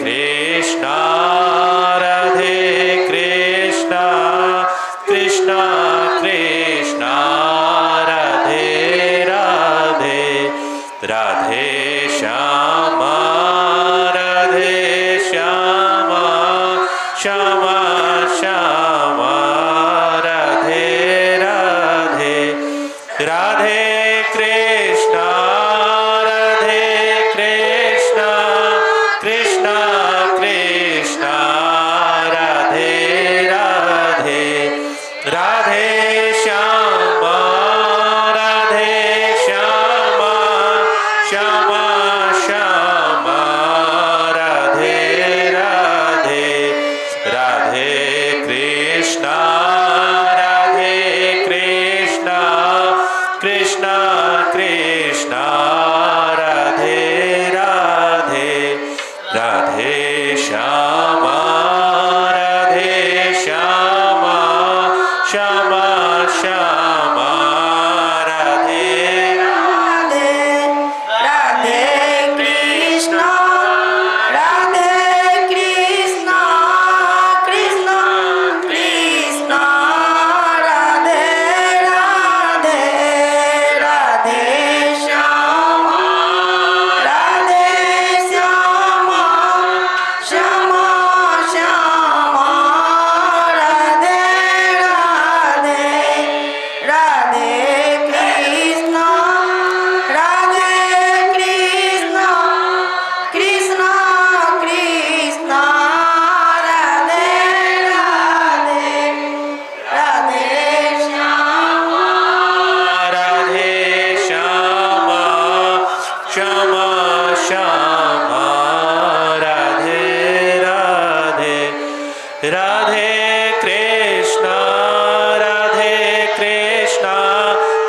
कृष्णा राधे कृष्णा कृष्णा कृष्णा राधे राधे राधे श्यामा राधे श्यामा श्यामा श्यामा राधे राधे राधे कृष्णा राधे कृष्णा कृष्णा कृष्णा राधे राधे राधे श्यामा राधे श्यामा श्यामा श्यामा राधे राधे राधे कृष्णा राधे कृष्णा कृष्णा कृष्णा राधे राधे राधे श्यामा राधे श्यामा श्यामा श्यामा राधे राधे राधे कृष्णा राधे कृष्णा कृष्णा कृष्णा राधे राधे राधे श्यामा राधे श्यामा श्यामा श्यामा राधे राधे राधे कृष्णा राधे कृष्णा कृष्णा कृष्णा राधे राधे राधे श्यामा राधे श्यामा श्यामा श्यामा राधे राधे राधे कृष्णा राधे कृष्णा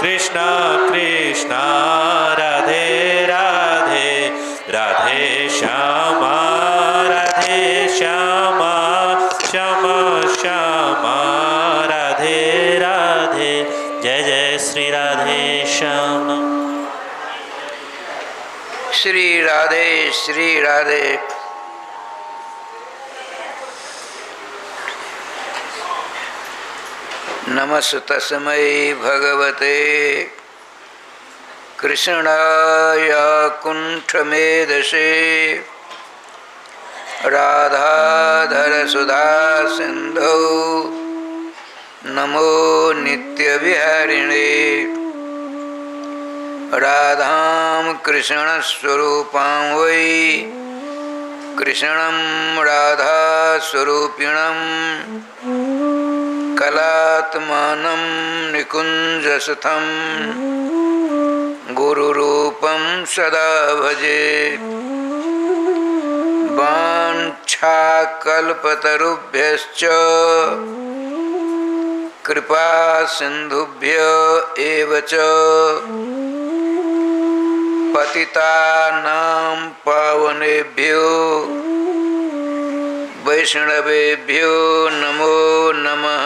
कृष्णा कृष्णा राधे राधे राधे श्यामा राधे श्यामा श्यामा श्यामा राधे राधे जय जय श्री राधे श्याम श्री राधे श्री राधे। नमस्तस्मै भगवते कृष्णाय कुण्ठमेधसे राधाधर सुधा सिन्धौ नमो नित्यविहारिणे राधां कृष्णस्वरूपां वै कृष्णं राधास्वरूपिणं कलात्मानं निकुञ्जसुतं गुरुरूपं सदा भजे वाञ्छाकल्पतरुभ्यश्च कृपा सिन्धुभ्य एव च पतितानां पावनेभ्यो वैष्णवेभ्यो नमो नमः।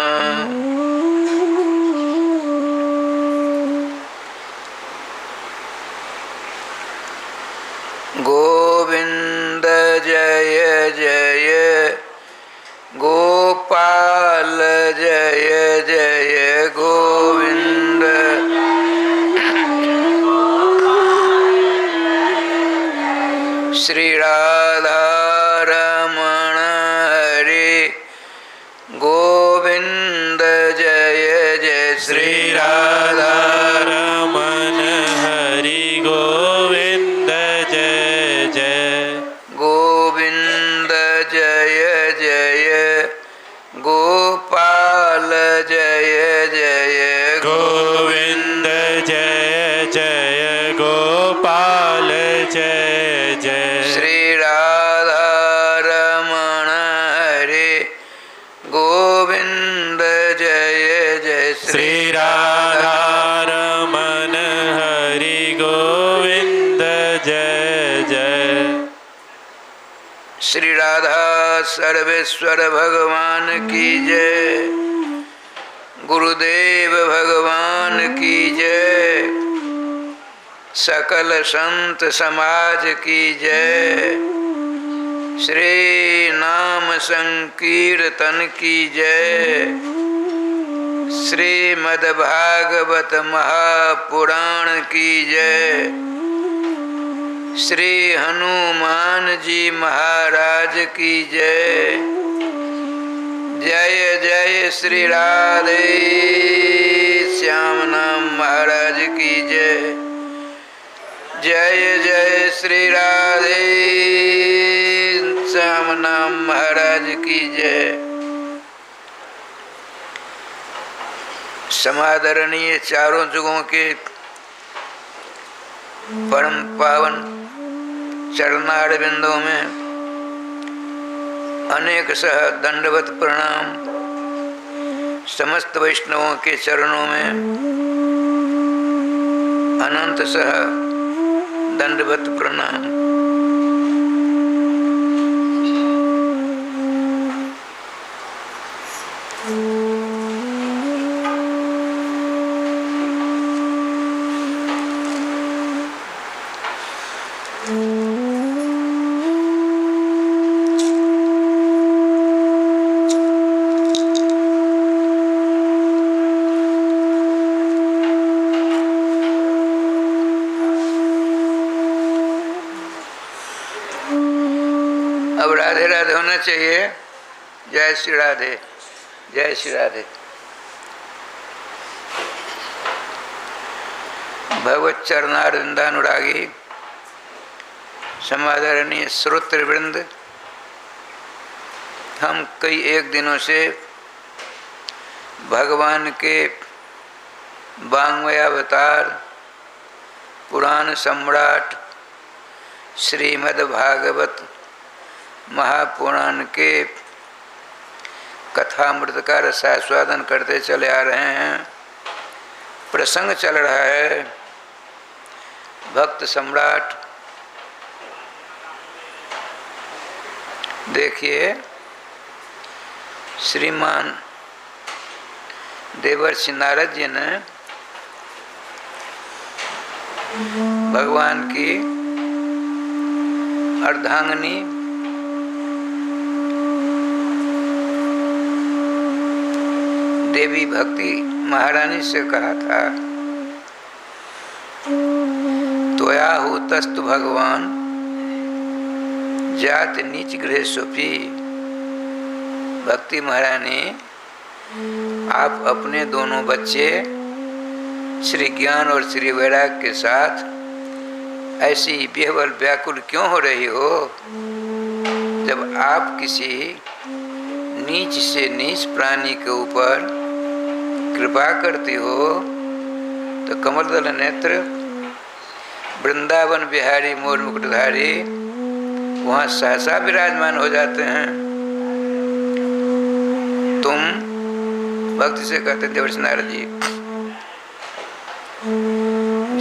गोविंद जय जय गोपाल जय जय गोविंद श्री राधा रमण हरे गोविंद जय जय श्री राधा रमन हरि गोविंद जय जय गोविंद जय जय गोपाल जय जय गोविंद जय जय गोपाल जय जय श्री राधा रमण हरे गोविंद जय जय श्री राधा रमन हरि गोविंद जय जय श्री राधा सर्वेश्वर भगवान की जय गुरुदेव भगवान की जय सकल संत समाज की जय श्री नाम संकीर्तन की जय। श्रीमद् भागवत महापुराण की जय। श्री हनुमान जी महाराज की जय। जय जय श्री राधे श्याम नाम महाराज की जय। जय जय श्री राधे श्याम नाम महाराज की जय। समादरणीय चारों जुगों के परम पावन चरणार बिंदों में अनेक सह दंडवत प्रणाम। समस्त वैष्णवों के चरणों में अनंत सह दंडवत प्रणाम। अब राधे राधे होना चाहिए। जय श्री राधे, जय श्री राधे। भगवत चरणारविंदानुरागी समादरणीय श्रोतृवृंद, हम कई एक दिनों से भगवान के वाङ्मय अवतार पुराण सम्राट श्रीमद् भागवत महापुराण के कथामृत का रसास्वादन करते चले आ रहे हैं। प्रसंग चल रहा है भक्त सम्राट। देखिए, श्रीमान देवर्षि नारद जी ने भगवान की अर्धांगिनी देवी भक्ति महारानी से कहा था, त्वया हुतस्तु भगवान जात नीच गृह सुफी। भक्ति महारानी, आप अपने दोनों बच्चे श्री ज्ञान और श्री वैराग के साथ ऐसी बेहवल व्याकुल क्यों हो रही हो? जब आप किसी नीच से नीच प्राणी के ऊपर कृपा करती हो तो कमलदल नेत्र वृंदावन बिहारी मोर मुकुटधारी वहाँ सहसा विराजमान हो जाते हैं। तुम भक्ति से कहते देवर्षि नारद जी,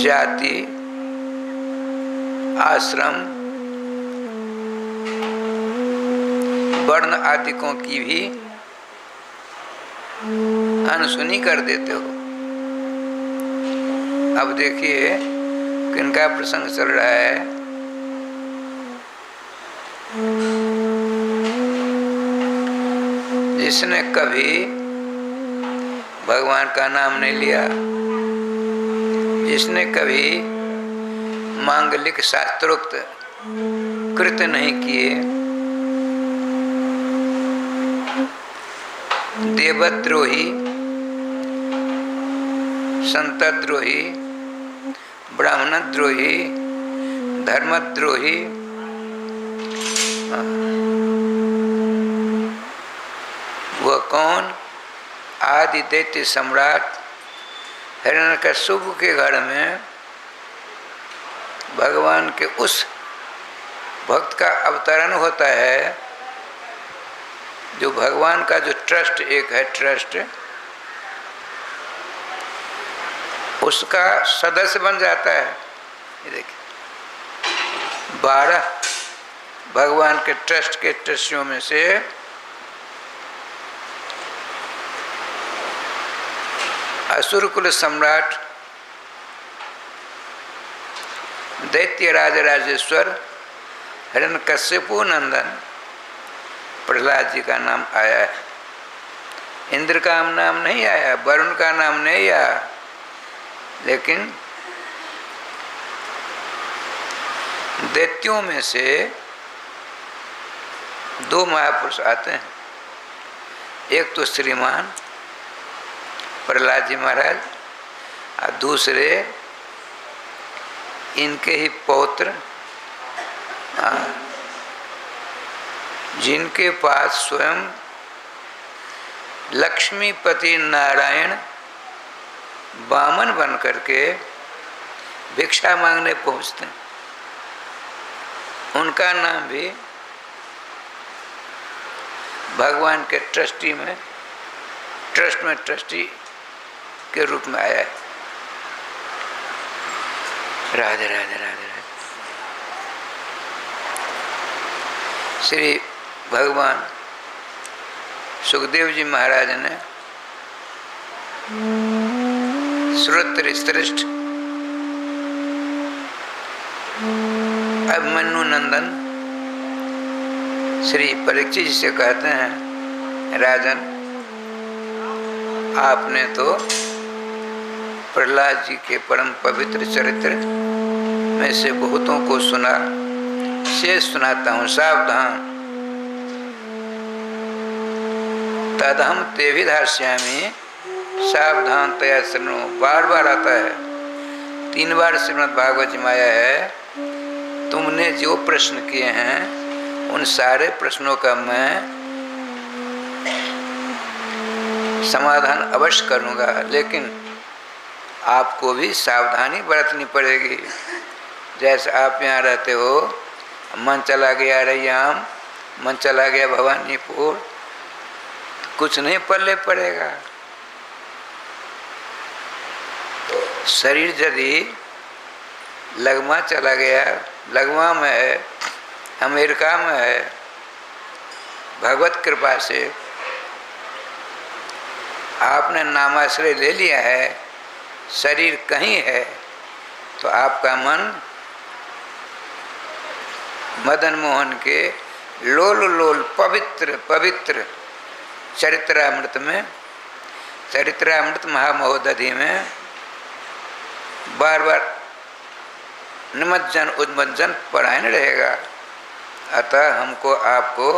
जाति आश्रम वर्ण आदिकों की भी अनसुनी कर देते हो। अब देखिए किनका प्रसंग चल रहा है। जिसने कभी भगवान का नाम नहीं लिया, जिसने कभी मांगलिक शास्त्रोक्त कृत्य नहीं किए, देवद्रोही, संतद्रोही, ब्राह्मणद्रोही, धर्मद्रोही, वह कौन? आदि दैत्य सम्राट हिरण्यकश्यप के घर में भगवान के उस भक्त का अवतरण होता है जो भगवान का जो ट्रस्ट एक है, ट्रस्ट, उसका सदस्य बन जाता है। ये देखिए 12 भगवान के ट्रस्ट के ट्रस्टियों में से असुरकुल सम्राट दैत्य राज राजेश्वर हिरण्यकश्यपु नंदन प्रहलाद जी का नाम आया है। इंद्र का नाम नहीं आया, वरुण का नाम नहीं आया, लेकिन दैत्यों में से दो महापुरुष आते हैं। एक तो श्रीमान प्रहलाद जी महाराज और दूसरे इनके ही पौत्र जिनके पास स्वयं लक्ष्मीपति नारायण वामन बन करके भिक्षा मांगने पहुंचते हैं। उनका नाम भी भगवान के ट्रस्ट में ट्रस्टी के रूप में आया है। राधे राधे राधे राधे। श्री भगवान सुखदेव जी महाराज ने श्रोत्र श्रेष्ठ अभिमन्यु नंदन श्री परीक्षित जी से कहते हैं, राजन आपने तो प्रहलाद जी के परम पवित्र चरित्र में से बहुतों को सुना, शेष सुनाता हूँ, सावधान। तदहम ते विधास्यामि सावधानतया शृणु। बार बार आता है, 3 बार श्रीमद् भागवत जी में आया है। तुमने जो प्रश्न किए हैं उन सारे प्रश्नों का मैं समाधान अवश्य करूँगा, लेकिन आपको भी सावधानी बरतनी पड़ेगी। जैसे आप यहाँ रहते हो, मन चला गया रैयाम, मन चला गया भवानीपुर, कुछ नहीं पल्ले पड़ेगा। शरीर यदि लगमा चला गया, लगमा में है, अमेरिका में है, भगवत कृपा से आपने नामाश्रय ले लिया है, शरीर कहीं है, तो आपका मन मदन मोहन के लोल लोल पवित्र पवित्र चरित्रामृत में, चरित्रामृत महामहोदधि में बार बार निमज्जन उन्मज्जन परायण रहेगा। अतः हमको आपको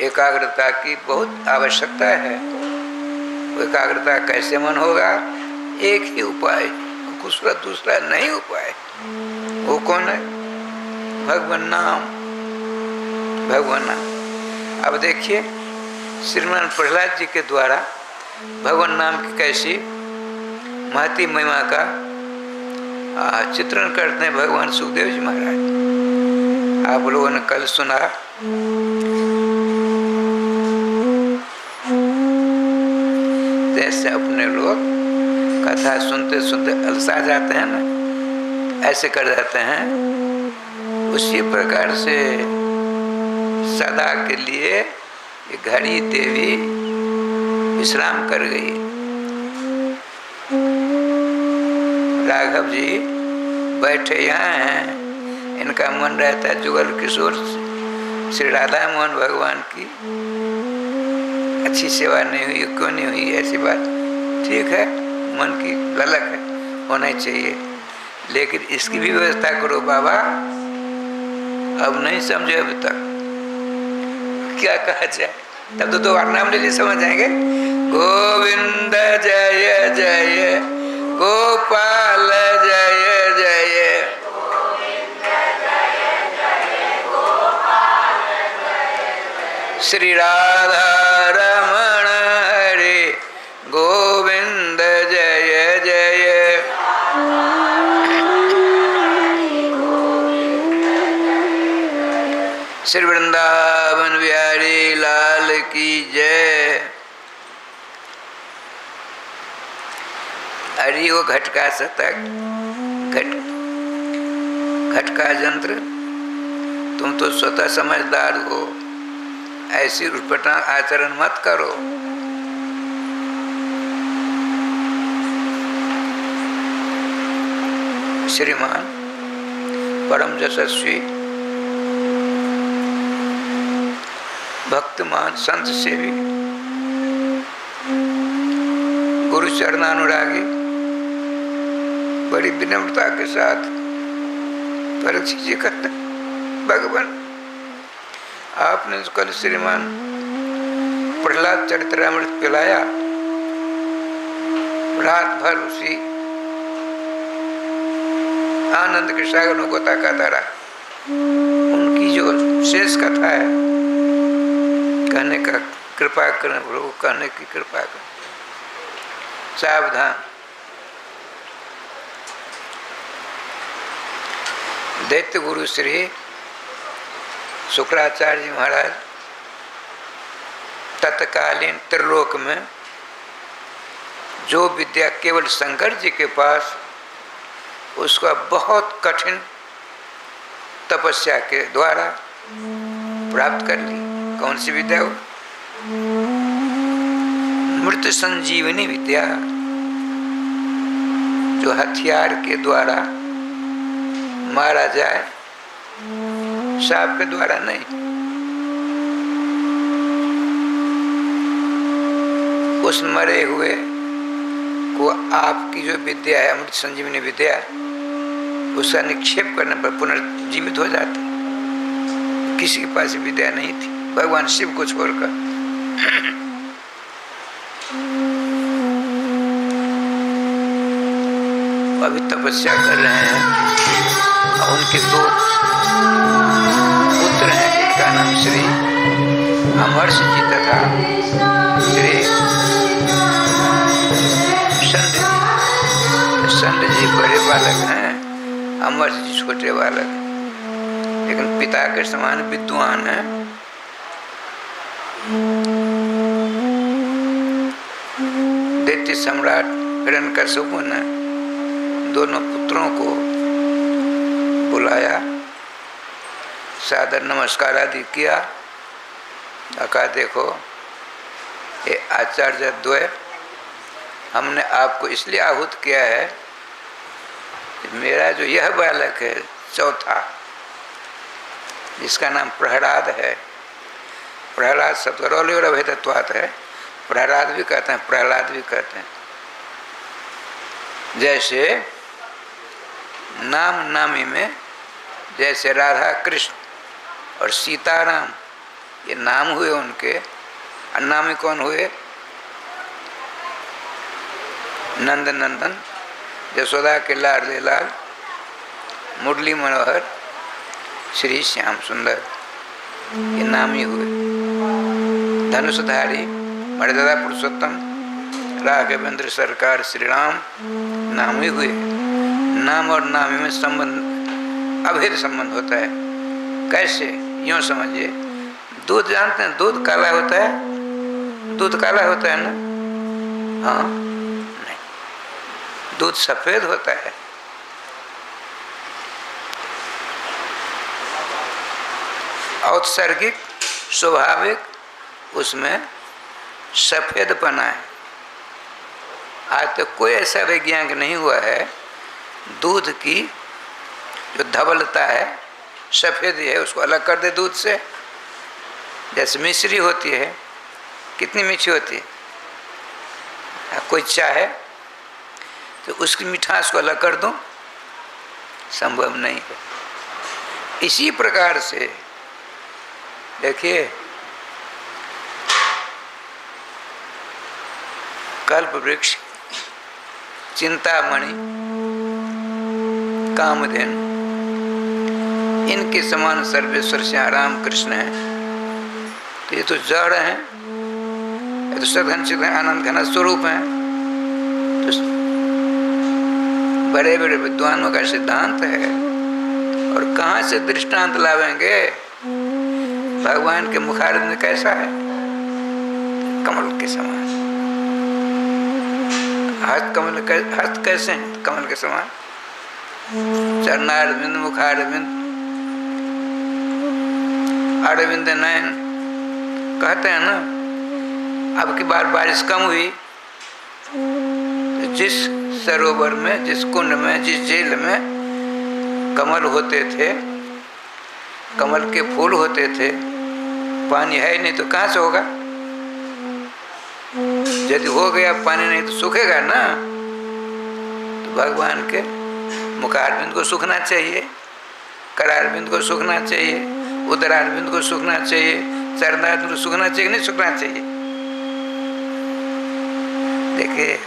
एकाग्रता की बहुत आवश्यकता है। एकाग्रता कैसे मन होगा? एक ही उपाय, दूसरा नहीं उपाय। वो कौन है? भगवान नाम, भगवान नाम। अब देखिए श्रीमान प्रहलाद जी के द्वारा भगवान नाम की कैसी महती महिमा का चित्रण करते हैं भगवान सुखदेव जी महाराज। आप लोगों ने कल सुना, जैसे अपने लोग कथा सुनते सुनते अलसा जाते हैं ना, ऐसे कर जाते हैं, उसी प्रकार से सदा के लिए ये घड़ी देवी विश्राम कर गई। राघव जी बैठे यहाँ हैं, इनका मन रहता है जुगल किशोर श्री राधा मोहन भगवान की अच्छी सेवा नहीं हुई, क्यों नहीं हुई? ऐसी बात ठीक है, मन की ललक है, होना चाहिए, लेकिन इसकी भी व्यवस्था करो बाबा। अब नहीं समझे अभी तक, क्या कहा जाए? तब तो 2 बार नाम ले लिए समझ जाएंगे। गोविंद जय जय गोपाल जय जय, श्री राधा रमण हरे गोविंद जय जय। श्री वृंदावन बिहारी लाल की जय। अरे वो घटका शतक, घटका यंत्र, तुम तो स्वतः समझदार हो, ऐसी उटपटांग आचरण मत करो। श्रीमान परम यशस्वी भक्तमान संत सेवी गुरु चरणानुरागी बड़ी विनम्रता के साथ परीक्षित जी कहते, भगवान आपने कल श्रीमान प्रहलाद चरित्रामृत पिलाया, रात भर उसी आनंद के सागर को ताकाता रहा। उनकी जो शेष कथा है कहने का कृपा करें प्रभु, कहने की कृपा करें। सावधान, दैत्य गुरु श्री शुक्राचार्य जी महाराज तत्कालीन त्रिलोक में जो विद्या केवल शंकर जी के पास उसका बहुत कठिन तपस्या के द्वारा प्राप्त कर ली। कौन सी विद्या हो? मृत संजीवनी विद्या, जो हथियार के द्वारा मारा जाए, सांप के द्वारा नहीं। उस मरे हुए को आपकी जो विद्या है अमृत संजीवनी विद्या, उसका निक्षेप करने पर पुनर्जीवित हो जाता। किसी के पास विद्या नहीं थी भगवान शिव को छोड़कर। अभी तपस्या कर रहे हैं और उनके दो पुत्र हैं, जिनका नाम श्री अमरस जी तथा श्री संत जी बड़े बालक हैं, अमरस जी छोटे बालक, लेकिन पिता के समान विद्वान हैं। दैत्य सम्राट हिरण्यकश्यप ने दोनों पुत्रों को बुलाया, सादर नमस्कार आदि किया। कहा देखो ये आचार्य द्वय, हमने आपको इसलिए आहूत किया है कि मेरा जो यह बालक है चौथा, जिसका नाम प्रहलाद है, प्रहलाद शब्द रौली और अभेदत्वात् है, प्रहलाद भी कहते हैं, प्रहलाद भी कहते हैं। जैसे नाम नामी में जैसे राधा कृष्ण और सीताराम ये नाम हुए उनके, और नामी कौन हुए? नंद नंदन, यशोदा के लाडले लाल, मुरली मनोहर, श्री श्याम सुंदर, ये नामी हुए। धनुषधारी मर्यादा पुरुषोत्तम राघवेंद्र सरकार श्री राम नामी हुए। नाम और नामी में संबंध अभेद संबंध होता है। कैसे? यूँ समझिए, दूध जानते हैं, दूध काला होता है, दूध काला होता है ना? हाँ नहीं, दूध सफेद होता है। औत्सर्गिक स्वाभाविक उसमें सफेदपना है। आज तक कोई ऐसा वैज्ञानिक नहीं हुआ है दूध की जो धवलता है सफेद है उसको अलग कर दे दूध से। जैसे मिश्री होती है, कितनी मीठी होती है, कोई चाहे तो उसकी मिठास को अलग कर दूं, संभव नहीं है। इसी प्रकार से देखिए, कल्प वृक्ष, चिंतामणि, कामधेनु, इनके समान सर्वेश्वर श्री राम कृष्ण है। तो ये तो जड़ हैं, ये तो सदघन चिद आनंद घन स्वरूप हैं। तो बड़े बड़े विद्वानों का सिद्धांत है। और कहाँ से दृष्टांत लावेंगे? भगवान के मुखारविंद कैसा है? कमल के समान। हस्त कैसे हैं? कमल के समान। चरणारविंद, मुखारविंद, अरविंद नयन, कहते हैं ना। अब की बार बारिश कम हुई तो जिस सरोवर में, जिस कुंड में, जिस झील में कमल होते थे, कमल के फूल होते थे, पानी है नहीं तो कहाँ से होगा? यदि हो गया पानी नहीं तो सूखेगा ना। तो भगवान के मुखारविंद को सूखना चाहिए, करारविंद को सूखना चाहिए, उदरारविंद को सूखना चाहिए, चरणारविंद को सूखना चाहिए, नहीं सूखना चाहिए। देखिए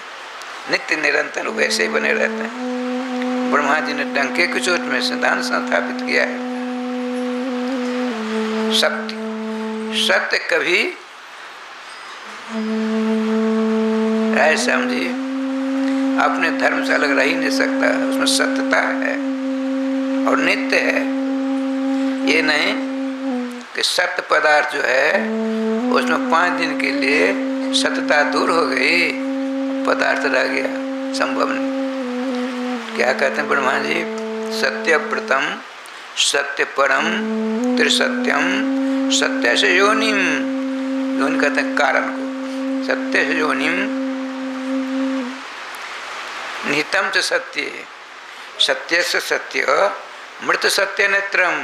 नित्य निरंतर वैसे ही बने रहते हैं। ब्रह्मा जी ने डंके की चोट में सिद्धांत स्थापित किया है। सत्य कभी ऐसा समझिए अपने धर्म से अलग रह ही नहीं सकता, उसमें सत्यता है और नित्य है। ये नहीं कि सत्य पदार्थ जो है उसमें 5 दिन के लिए सत्यता दूर हो गई, पदार्थ रह गया, संभव नहीं। क्या कहते हैं ब्रह्मा जी? सत्य प्रथम सत्य परम त्रिसत्यम सत्य से योनिम। योनि कहते हैं कारण को। सत्य से योनिम निहितम च सत्य, सत्य से सत्य मृत सत्य नेत्रम।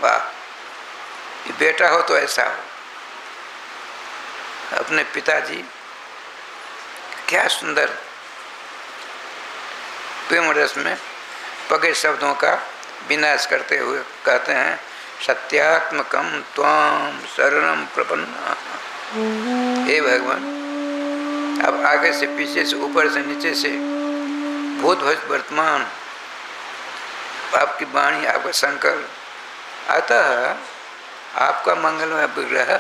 वाह, बेटा हो तो ऐसा हो। अपने पिताजी क्या सुंदर प्रेम रस में पगे शब्दों का विनाश करते हुए कहते हैं सत्यात्मकम त्वाम शरणम प्रपन्ना। हे भगवान, अब आगे से पीछे से ऊपर से नीचे से भूत भविष्य वर्तमान आपकी वाणी, आपका संकल्प, अतः आपका मंगलमय विग्रह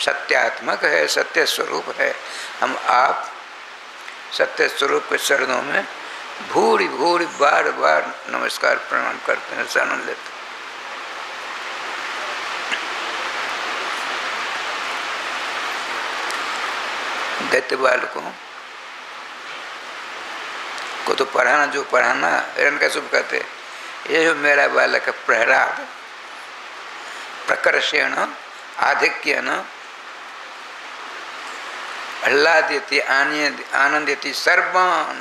सत्यात्मक है, सत्य स्वरूप है। हम आप सत्य स्वरूप के चरणों में भूरी भूरी बार बार नमस्कार प्रणाम करते हैं, शरण लेते हैं। दैत्य बालकों को तो पढ़ाना, जो पढ़ाना हिरण्यकश्यप कहते, ये जो मेरा बालक है प्रहलाद प्रकर्षेण आधिक्येन आह्लादयति आनंदयति सर्वान्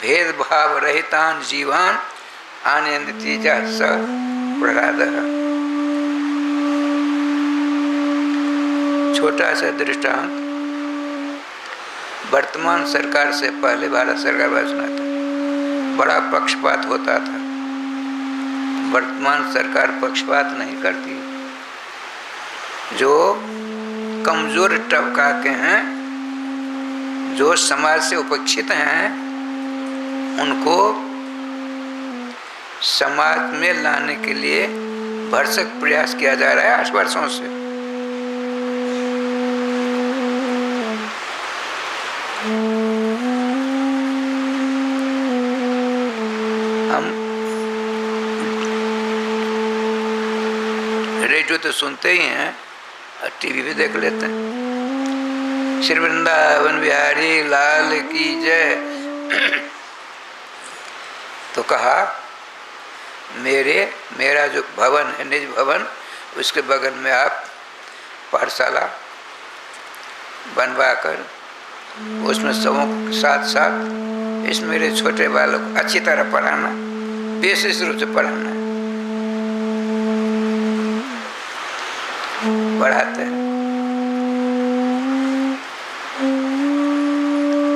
भेदभाव रहितान् जीवान् आनंदयति च प्रहलादः। छोटा सा दृष्टांत, वर्तमान सरकार से पहले भारत सरकार बचना था, बड़ा पक्षपात होता था। वर्तमान सरकार पक्षपात नहीं करती। जो कमजोर तबका के हैं, जो समाज से उपेक्षित हैं, उनको समाज में लाने के लिए भरसक प्रयास किया जा रहा है 8 वर्षों से। हम रेडियो तो सुनते ही हैं और टीवी भी देख लेते हैं। श्री वृंदावन बिहारी लाल की जय। तो कहा मेरा जो भवन है, निज भवन, उसके बगल में आप पाठशाला बनवा कर उसमें सबों के साथ साथ इस मेरे छोटे बालक को अच्छी तरह पढ़ाना, विशेष रूप से पढ़ाना। पढ़ाते हैं।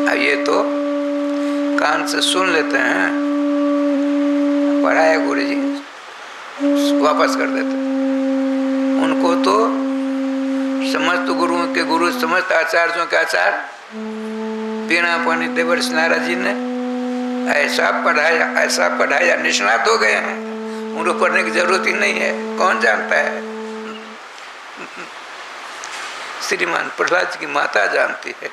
अब ये तो कान से सुन लेते हैं, पढ़ाया गुरु जी, वापस कर देते। उनको तो समस्त गुरुओं के गुरु, समस्त आचार्यों के आचार्य बीणा पानी देवर्षि नारद जी ने ऐसा पढ़ाया, निष्णात हो गए हैं। उनको पढ़ने की जरूरत ही नहीं है, कौन जानता है। श्रीमान प्रहलाद जी की माता जानती है।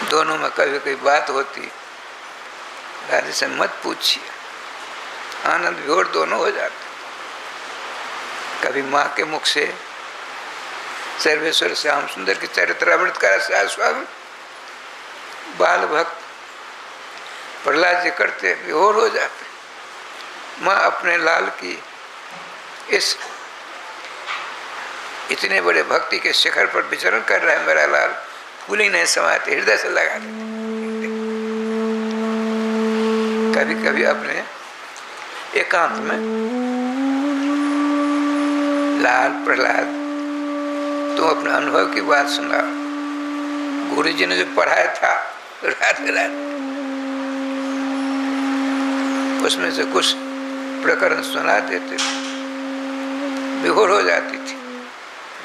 दोनों में कभी कोई बात होती, राधे से मत पूछिए, आनंद विभोर दोनों हो जाते। कभी माँ के मुख से सर्वेश्वर श्याम सुंदर के चरित्रामृत का आस्वादन बाल भक्त प्रहलाद जी करते, विभोर हो जाते। माँ अपने लाल की इस इतने बड़े भक्ति के शिखर पर विचरण कर रहा है, मेरा लाल, फूल ही नहीं समाते, हृदय से लगा देते। कभी कभी अपने एकांत में, लाल प्रहलाद तुम अपने अनुभव की बात सुना। गुरु जी ने जो पढ़ाया था रात रात उसमें से कुछ प्रकरण सुना देते थे, विभोर हो जाती थी।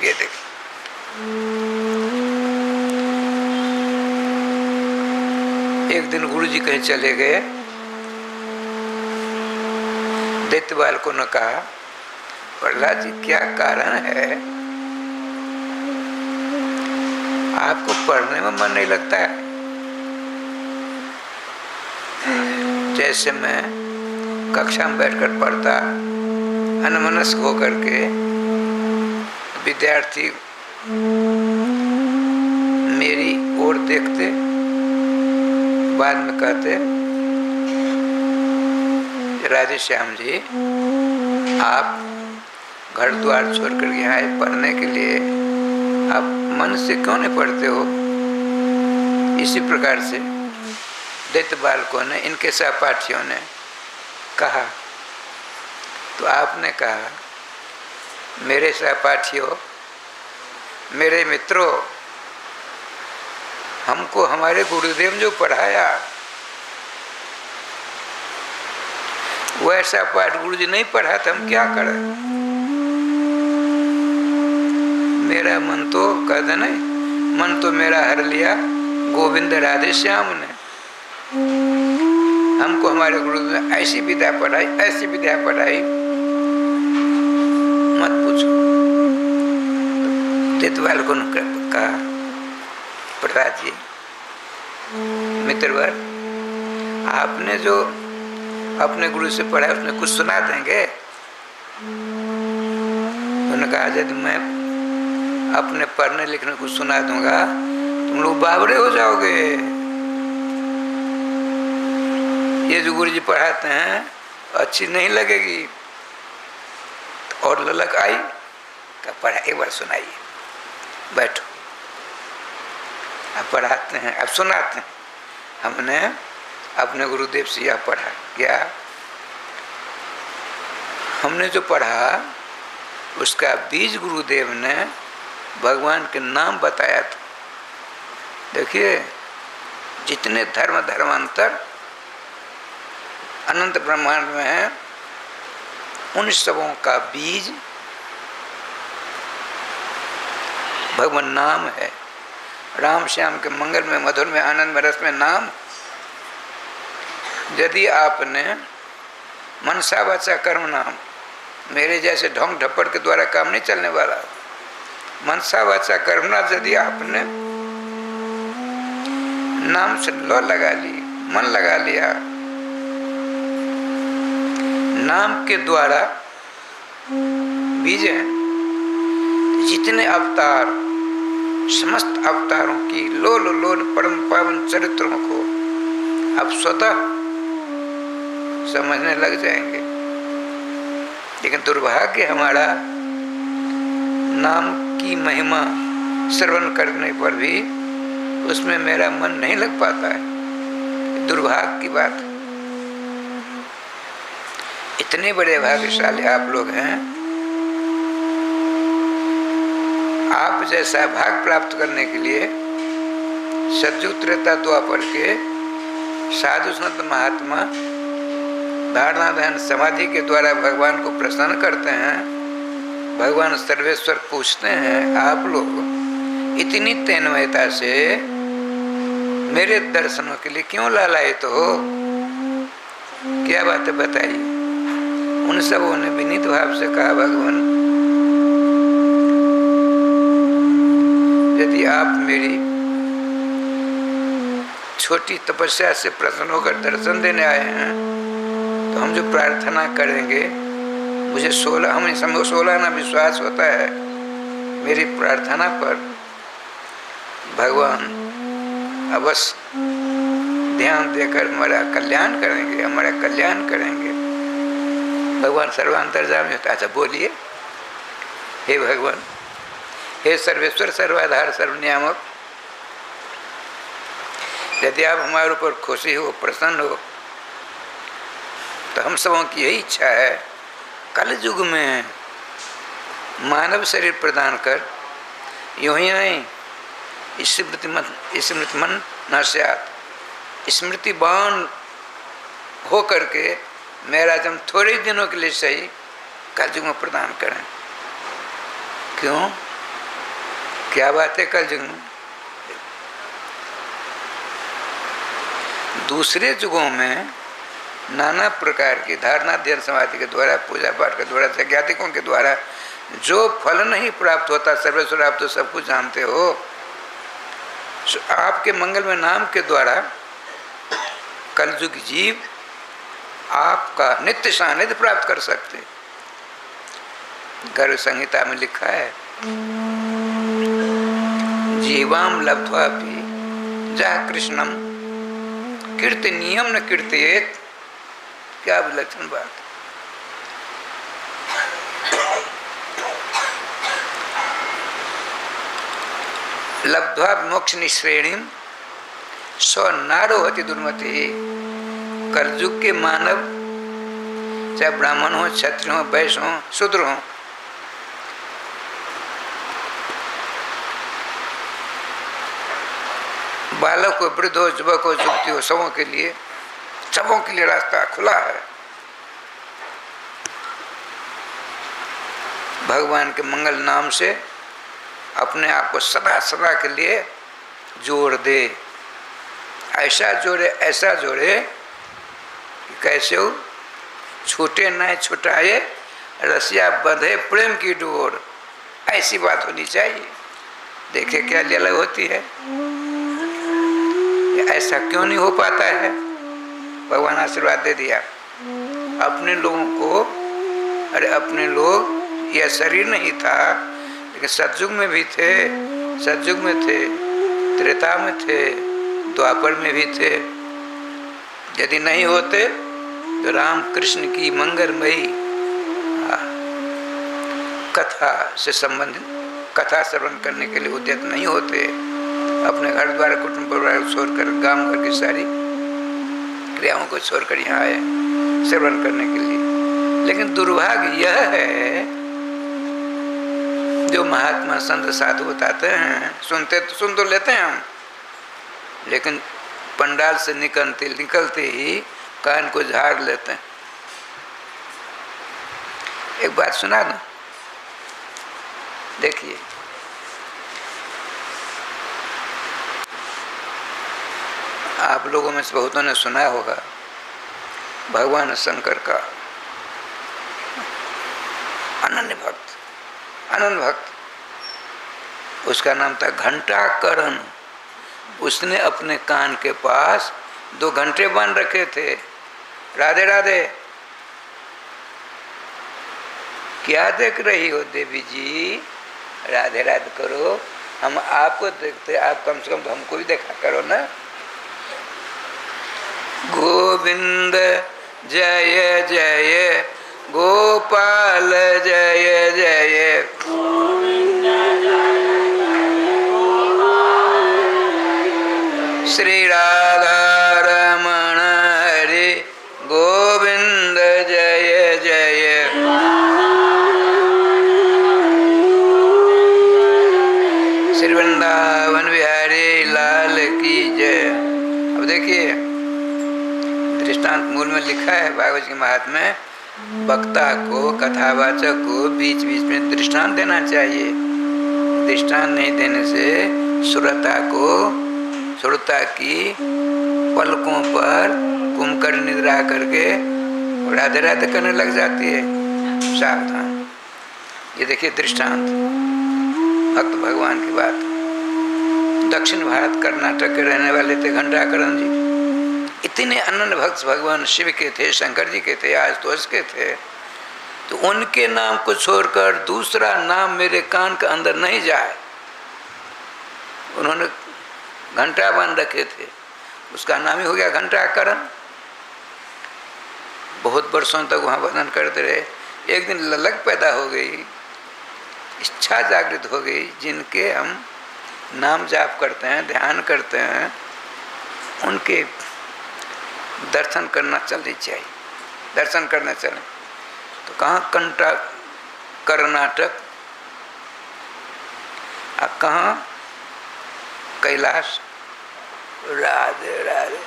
ये देखिए एक दिन गुरु जी कहीं चले गए, दैत्य बालकों ने कहा प्रहलाद जी क्या कारण है, आपको पढ़ने में मन नहीं लगता है? जैसे मैं कक्षा में बैठकर पढ़ता, अनमनस्क होकर के विद्यार्थी मेरी ओर देखते, बाद में कहते राधेश्याम जी आप घर द्वार छोड़कर यहाँ आए पढ़ने के लिए, आप मन से क्यों नहीं पढ़ते हो? इसी प्रकार से दैत्य बालकों ने, इनके सहपाठियों ने कहा। तो आपने कहा मेरे सहपाठियों, मेरे मित्रों, हमको हमारे गुरुदेव जो पढ़ाया वो ऐसा पाठ गुरु जी नहीं पढ़ा था, हम क्या करें? मेरा मन तो कहते नहीं, मन तो मेरा हर लिया गोविंद राधे श्याम ने। हमको हमारे गुरुदेव ने ऐसी विद्या पढ़ाई, ऐसी विद्या पढ़ाई, मत पूछो। दैत्य बालकों ने कहा प्रहलाद जी मित्रवर, आपने जो अपने गुरु से पढ़ा उसने कुछ सुना देंगे? उन्होंने कहा यदि मैं अपने पढ़ने लिखने को सुना दूंगा तुम लोग बावरे हो जाओगे। ये जो गुरु जी पढ़ाते हैं अच्छी नहीं लगेगी। और ललक आई का पढ़ा, एक बार सुनाइए, बैठो, अब पढ़ाते हैं, अब सुनाते हैं। हमने अपने गुरुदेव से यह पढ़ा, क्या हमने जो पढ़ा उसका बीज गुरुदेव ने भगवान के नाम बताया था। देखिए जितने धर्मांतर अनंत ब्रह्मांड में है, उन सबों का बीज भगवान नाम है। राम श्याम के मंगल में, मधुर में, आनंद में, रस में नाम। यदि आपने मनसा वाचा कर्म नाम, मेरे जैसे ढोंग ढप्पड़ के द्वारा काम नहीं चलने वाला, मनसा वाचा कर्म ना यदि आपने नाम से लो लगा ली, मन लगा लिया, नाम के द्वारा बीज है। जितने अवतार, समस्त अवतारों की लोल लोल परम पावन चरित्रों को आप स्वतः समझने लग जाएंगे। लेकिन दुर्भाग्य हमारा नाम की महिमा श्रवण करने पर भी उसमें मेरा मन नहीं लग पाता है। दुर्भाग्य की बात है। इतने बड़े भाग्यशाली आप लोग हैं, आप जैसा भाग प्राप्त करने के लिए सतयुग त्रेता द्वापर के साधु संत महात्मा धारणा ध्यान समाधि के द्वारा भगवान को प्रसन्न करते हैं। भगवान सर्वेश्वर पूछते हैं आप लोग इतनी तन्मयता से मेरे दर्शनों के लिए क्यों लालायित हो? क्या बात है बताइए। उन सबों ने विनीत भाव से कहा भगवान यदि आप मेरी छोटी तपस्या से प्रसन्न होकर दर्शन देने आए हैं तो हम जो प्रार्थना करेंगे, मुझे 16 आना विश्वास होता है मेरी प्रार्थना पर भगवान अवश्य ध्यान देकर हमारा कल्याण करेंगे, हमारा कल्याण करेंगे। भगवान सर्वांतर्यामी होता है। अच्छा बोलिए, हे भगवान, हे सर्वेश्वर सर्वाधार सर्वनियामक, यदि आप हमारे ऊपर खुशी हो, प्रसन्न हो, तो हम सबों की यही इच्छा है, कल युग में मानव शरीर प्रदान कर, यूं ही नहीं स्मृतिमन नश्यात, स्मृतिवान हो करके मेरा जन्म थोड़े दिनों के लिए सही कलयुग में प्रदान करें। क्यों, क्या बात है कलयुग में? दूसरे युगों में नाना प्रकार की धारणा ध्यान समाधि के द्वारा, पूजा पाठ के द्वारा, सज्ञातिकों के द्वारा जो फल नहीं प्राप्त होता, सर्वेश्वर आप तो सब कुछ जानते हो, आपके मंगल में नाम के द्वारा कलयुग जीव आपका नित्य सानिध्य प्राप्त कर सकते। गर्भ संहिता में लिखा है, जीवाम लब्ध्वा भी जा कृष्णम कीर्तनीयम न कीर्तयेत। क्या विलक्षण बात। लब्ध्वा मोक्ष निश्रेणी स्व नारोहति दुर्मति। कलयुग के मानव चाहे ब्राह्मण हो, क्षत्रिय हो, वैश्य हो, शूद्र हो, बालक हो, वृद्ध हो, युवक हो, युवती हो, सबों के लिए रास्ता खुला है। भगवान के मंगल नाम से अपने आप को सदा सदा के लिए जोड़ दे। ऐसा जोड़े कि कैसे हो, छूटे न छुटाए, रसिया बंधे प्रेम की डोर। ऐसी बात होनी चाहिए। देखे क्या लीला होती है, ऐसा क्यों नहीं हो पाता है? भगवान आशीर्वाद दे दिया अपने लोगों को। अरे अपने लोग, यह शरीर नहीं था, लेकिन सतयुग में भी थे, सतयुग में थे, त्रेता में थे, द्वापर में भी थे। यदि नहीं होते तो राम कृष्ण की मंगलमयी कथा से संबंधित कथा श्रवण करने के लिए उद्यत नहीं होते। अपने घर द्वार कुटुंब परिवार को छोड़कर, गांव घर की सारी क्रियाओं को छोड़कर यहाँ आए श्रवण करने के लिए। लेकिन दुर्भाग्य यह है, जो महात्मा संत साधु बताते हैं, सुन तो लेते हैं हम, लेकिन पंडाल से निकलते ही कान को झाड़ लेते हैं। एक बात सुना दूं, देखिए, आप लोगों में से बहुतों ने सुना होगा भगवान शंकर का अनन्य भक्त, उसका नाम था घंटाकरण। उसने अपने कान के पास 2 घंटे बांध रखे थे। राधे राधे। क्या देख रही हो देवी जी? राधे राधे करो। हम आपको देखते, आप कम से कम हमको भी देखा करो ना। गोविंद जय जय गोपाल जय जय, श्री राधा रमण हरि गोविंद जय जय। श्री वृंदावन बिहारी लाल की जय। अब देखिए, दृष्टांत मूल में लिखा है भागवत के महात्म्य में, वक्ता को, कथावाचक को बीच बीच में दृष्टांत देना चाहिए। दृष्टांत नहीं देने से श्रोता की पलकों पर कुमकर निद्रा करके राधे राधे करने लग जाती है। सावधान। ये देखिए दृष्टांत, भक्त भगवान की बात। दक्षिण भारत कर्नाटक के रहने वाले थे घंटाकरण जी। इतने अनन्य भक्त भगवान शिव के थे, शंकर जी के थे, आशुतोष के थे। तो उनके नाम को छोड़कर दूसरा नाम मेरे कान के अंदर नहीं जाए। उन्होंने घंटा बांध रखे थे, उसका नाम ही हो गया घंटाकरण। बहुत वर्षों तक वहाँ भजन करते रहे। एक दिन ललक पैदा हो गई, इच्छा जागृत हो गई। जिनके हम नाम जाप करते हैं, ध्यान करते हैं, उनके दर्शन करना चलनी चाहिए। दर्शन करने चले। तो कहाँ कर्नाटक और कहाँ कैलाश। राधे राधे।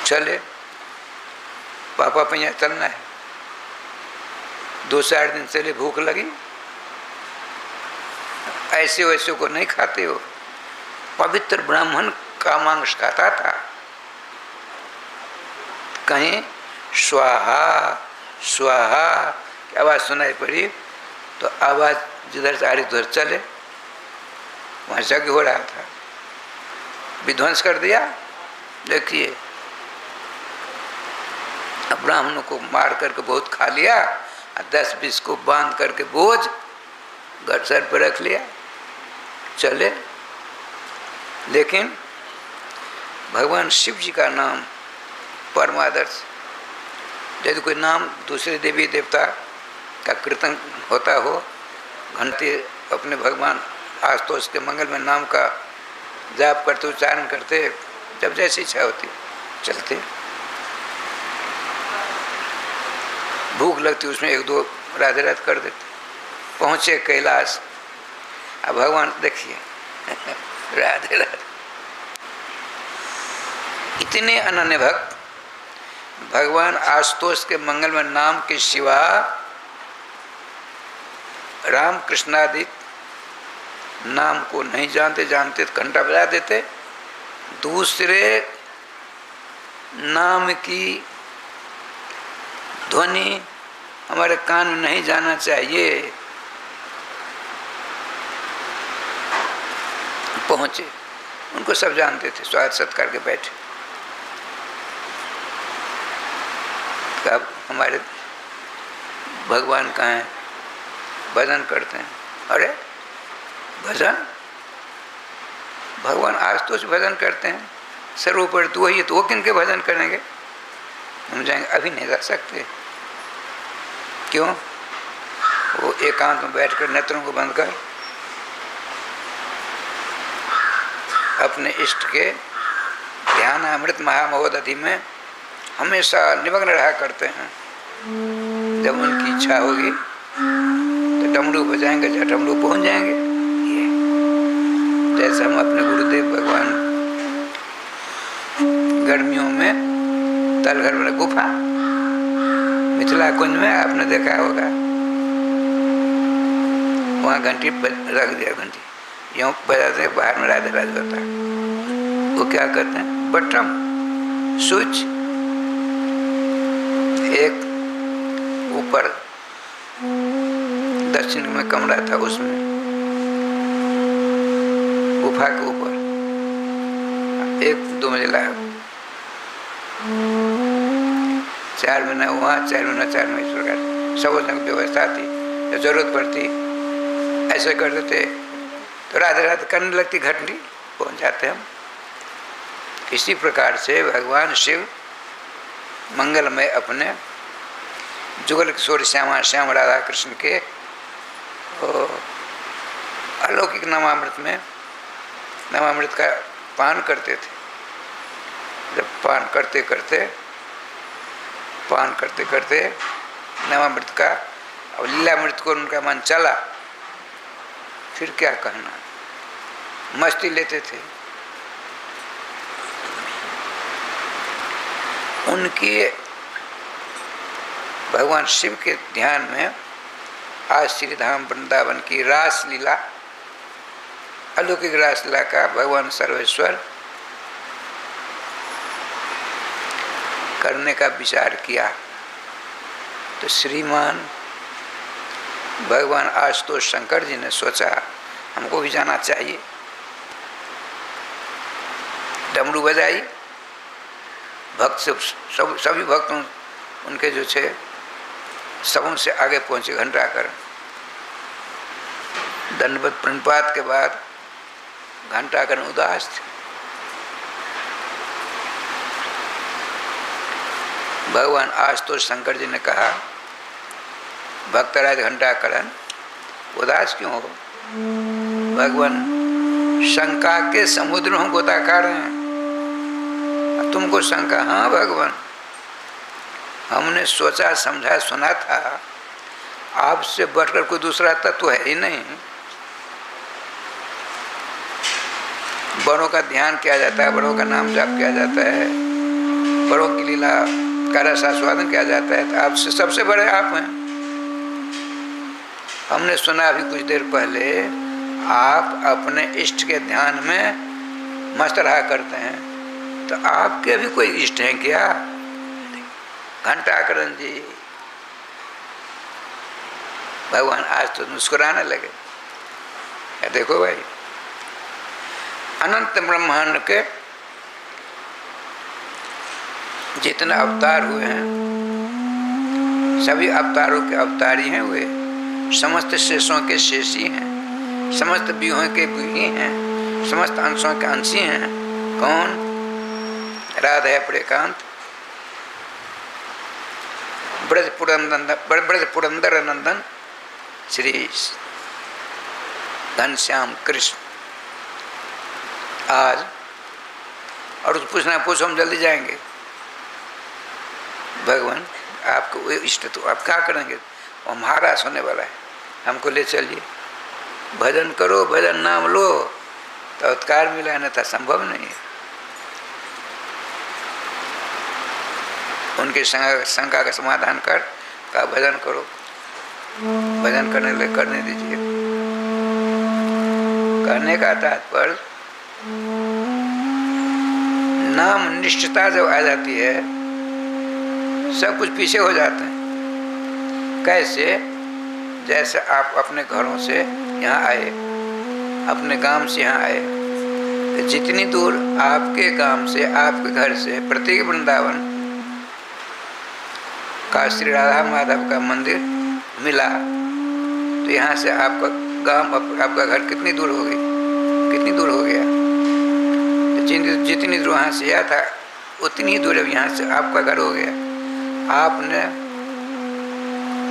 चले, पापा पे यहाँ चलना है। 2-4 दिन चले, भूख लगी, ऐसे वैसे को नहीं खाते हो। पवित्र ब्राह्मण का मांस खाता था। कहीं स्वाहा स्वाहा की आवाज सुनाई पड़ी, तो आवाज जिधर से आ रही उधर चले, वहां यज्ञ हो रहा था। विध्वंस कर दिया। देखिए, ब्राह्मणों को मार करके बहुत खा लिया, 10-20 को बांध करके बोझ घर सर पर रख लिया, चले। लेकिन भगवान शिव जी का नाम परमादर्श। यदि कोई नाम दूसरे देवी देवता का कीर्तन होता हो, घंटे अपने भगवान आशुतोष के मंगल में नाम का जाप करते, उच्चारण करते, जब जैसी इच्छा होती चलते। भूख लगती उसमें 1-2 राधे राधे कर देते। पहुँचे कैलाश। अब भगवान देखिए राधे राधे। इतने अनन्य भक्त भगवान आशुतोष के मंगल में नाम के सिवा राम कृष्णादि नाम को नहीं जानते। जानते तो घंटा बजा देते। दूसरे नाम की ध्वनि हमारे कान में नहीं जाना चाहिए। पहुंचे, उनको सब जानते थे, स्वागत सत्कार के बैठे। अब हमारे भगवान कहाँ हैं? भजन करते हैं। अरे भजन, भगवान आशुतोष भजन करते हैं, सर्वोपरि तो वही है, तो वो किन के भजन करेंगे? हम जाएंगे, अभी नहीं जा सकते। क्यों? वो एकांत में बैठकर नेत्रों को बंद कर अपने इष्ट के ध्यान अमृत महामहोदधि में हमेशा निमग्न रहा करते हैं। जब उनकी इच्छा होगी तो डमरू बजाएंगे, जहाँ डमरू पहुँच जाएंगे। ये जैसे हम अपने गुरुदेव भगवान गर्मियों में तलघर में गुफा मिथिला कुंज में आपने देखा होगा, वहाँ घंटी रख दिया, घंटी यूँ बजाते हैं, बाहर में राधे राधे होता है। वो क्या करते हैं? बटन स्विच, एक ऊपर दक्षिण में कमरा था, उसमें गुफा के ऊपर 1-2 मंजिला, 4 महीना वहाँ, 4 महीना 4 महीने इस प्रकार सब व्यवस्था थी। जब जरूरत पड़ती ऐसे कर देते तो राधे राधे करने लगती, घंटी पहुँच जाते हम। इसी प्रकार से भगवान शिव मंगल में अपने जुगल किशोर श्याम राधा कृष्ण के अलौकिक नामामृत में नामामृत का पान करते थे। जब पान करते करते नामामृत का, अब लीलामृत को उनका मन चला, फिर क्या कहना, मस्ती लेते थे। उनके भगवान शिव के ध्यान में आज श्री धाम वृंदावन की रास लीला, अलौकिक रास लीला का भगवान सर्वेश्वर करने का विचार किया। तो श्रीमान भगवान आशुतोष शंकर जी ने सोचा हमको भी जाना चाहिए। डमरू बजाई, भक्त से सभी भक्त उनके जो थे सबों से आगे पहुंचे। घंटा कर दंडवत प्रणपात के बाद घंटा कर उदास थे। भगवान आशुतोष शंकर जी ने कहा, भक्तराज घंटाकरण उदास क्यों हो? भगवान शंका के समुद्र में गोताकार हैं, तुमको शंका? हाँ भगवान, हमने सोचा समझा सुना था, आपसे बढ़कर कोई दूसरा तत्व है ही नहीं। बड़ों का ध्यान किया जाता है, बड़ों का नाम जाप किया जाता है, बड़ों की लीला का रस आस्वादन किया जाता है, तो आपसे सबसे बड़े आप हैं। हमने सुना अभी कुछ देर पहले आप अपने इष्ट के ध्यान में मस्त रहा करते हैं, तो आपके भी कोई इष्ट हैं क्या? घंटाकरण जी, भगवान आज तो मुस्कुराने लगे। देखो भाई, अनंत ब्रह्मांड के जितने अवतार हुए हैं, सभी अवतारों के अवतारी हैं वे, समस्त शेषों के शेषी हैं, समस्त व्यूहों के व्यूही हैं, समस्त अंशों के अंशी हैं। कौन? राधा प्रेकांत, ब्रज पुरंदर नंदन श्री घनश्याम कृष्ण। आज और पूछना पूछो, हम जल्दी जाएंगे। भगवान आपको इष्ट तो आप क्या करेंगे? वो महाराज होने वाला है, हमको ले चलिए, भजन करो, भजन नाम लो, तो उत्कार मिला, नहीं था संभव नहीं है। उनके शंका का समाधान कर का भजन करो, भजन करने दीजिए। करने का तात्पर्य नाम निष्ठता जब आ जाती है, सब कुछ पीछे हो जाता है। कैसे? जैसे आप अपने घरों से यहाँ आए, अपने गांव से यहाँ आए, तो जितनी दूर आपके गांव से, आपके घर से प्रत्येक वृंदावन का श्री राधा माधव का मंदिर मिला, तो यहाँ से आपका गांव, आपका घर कितनी दूर हो गई? कितनी दूर हो गया? जितनी दूर वहाँ से आया था, उतनी दूर अब यहाँ से आपका घर हो गया। आपने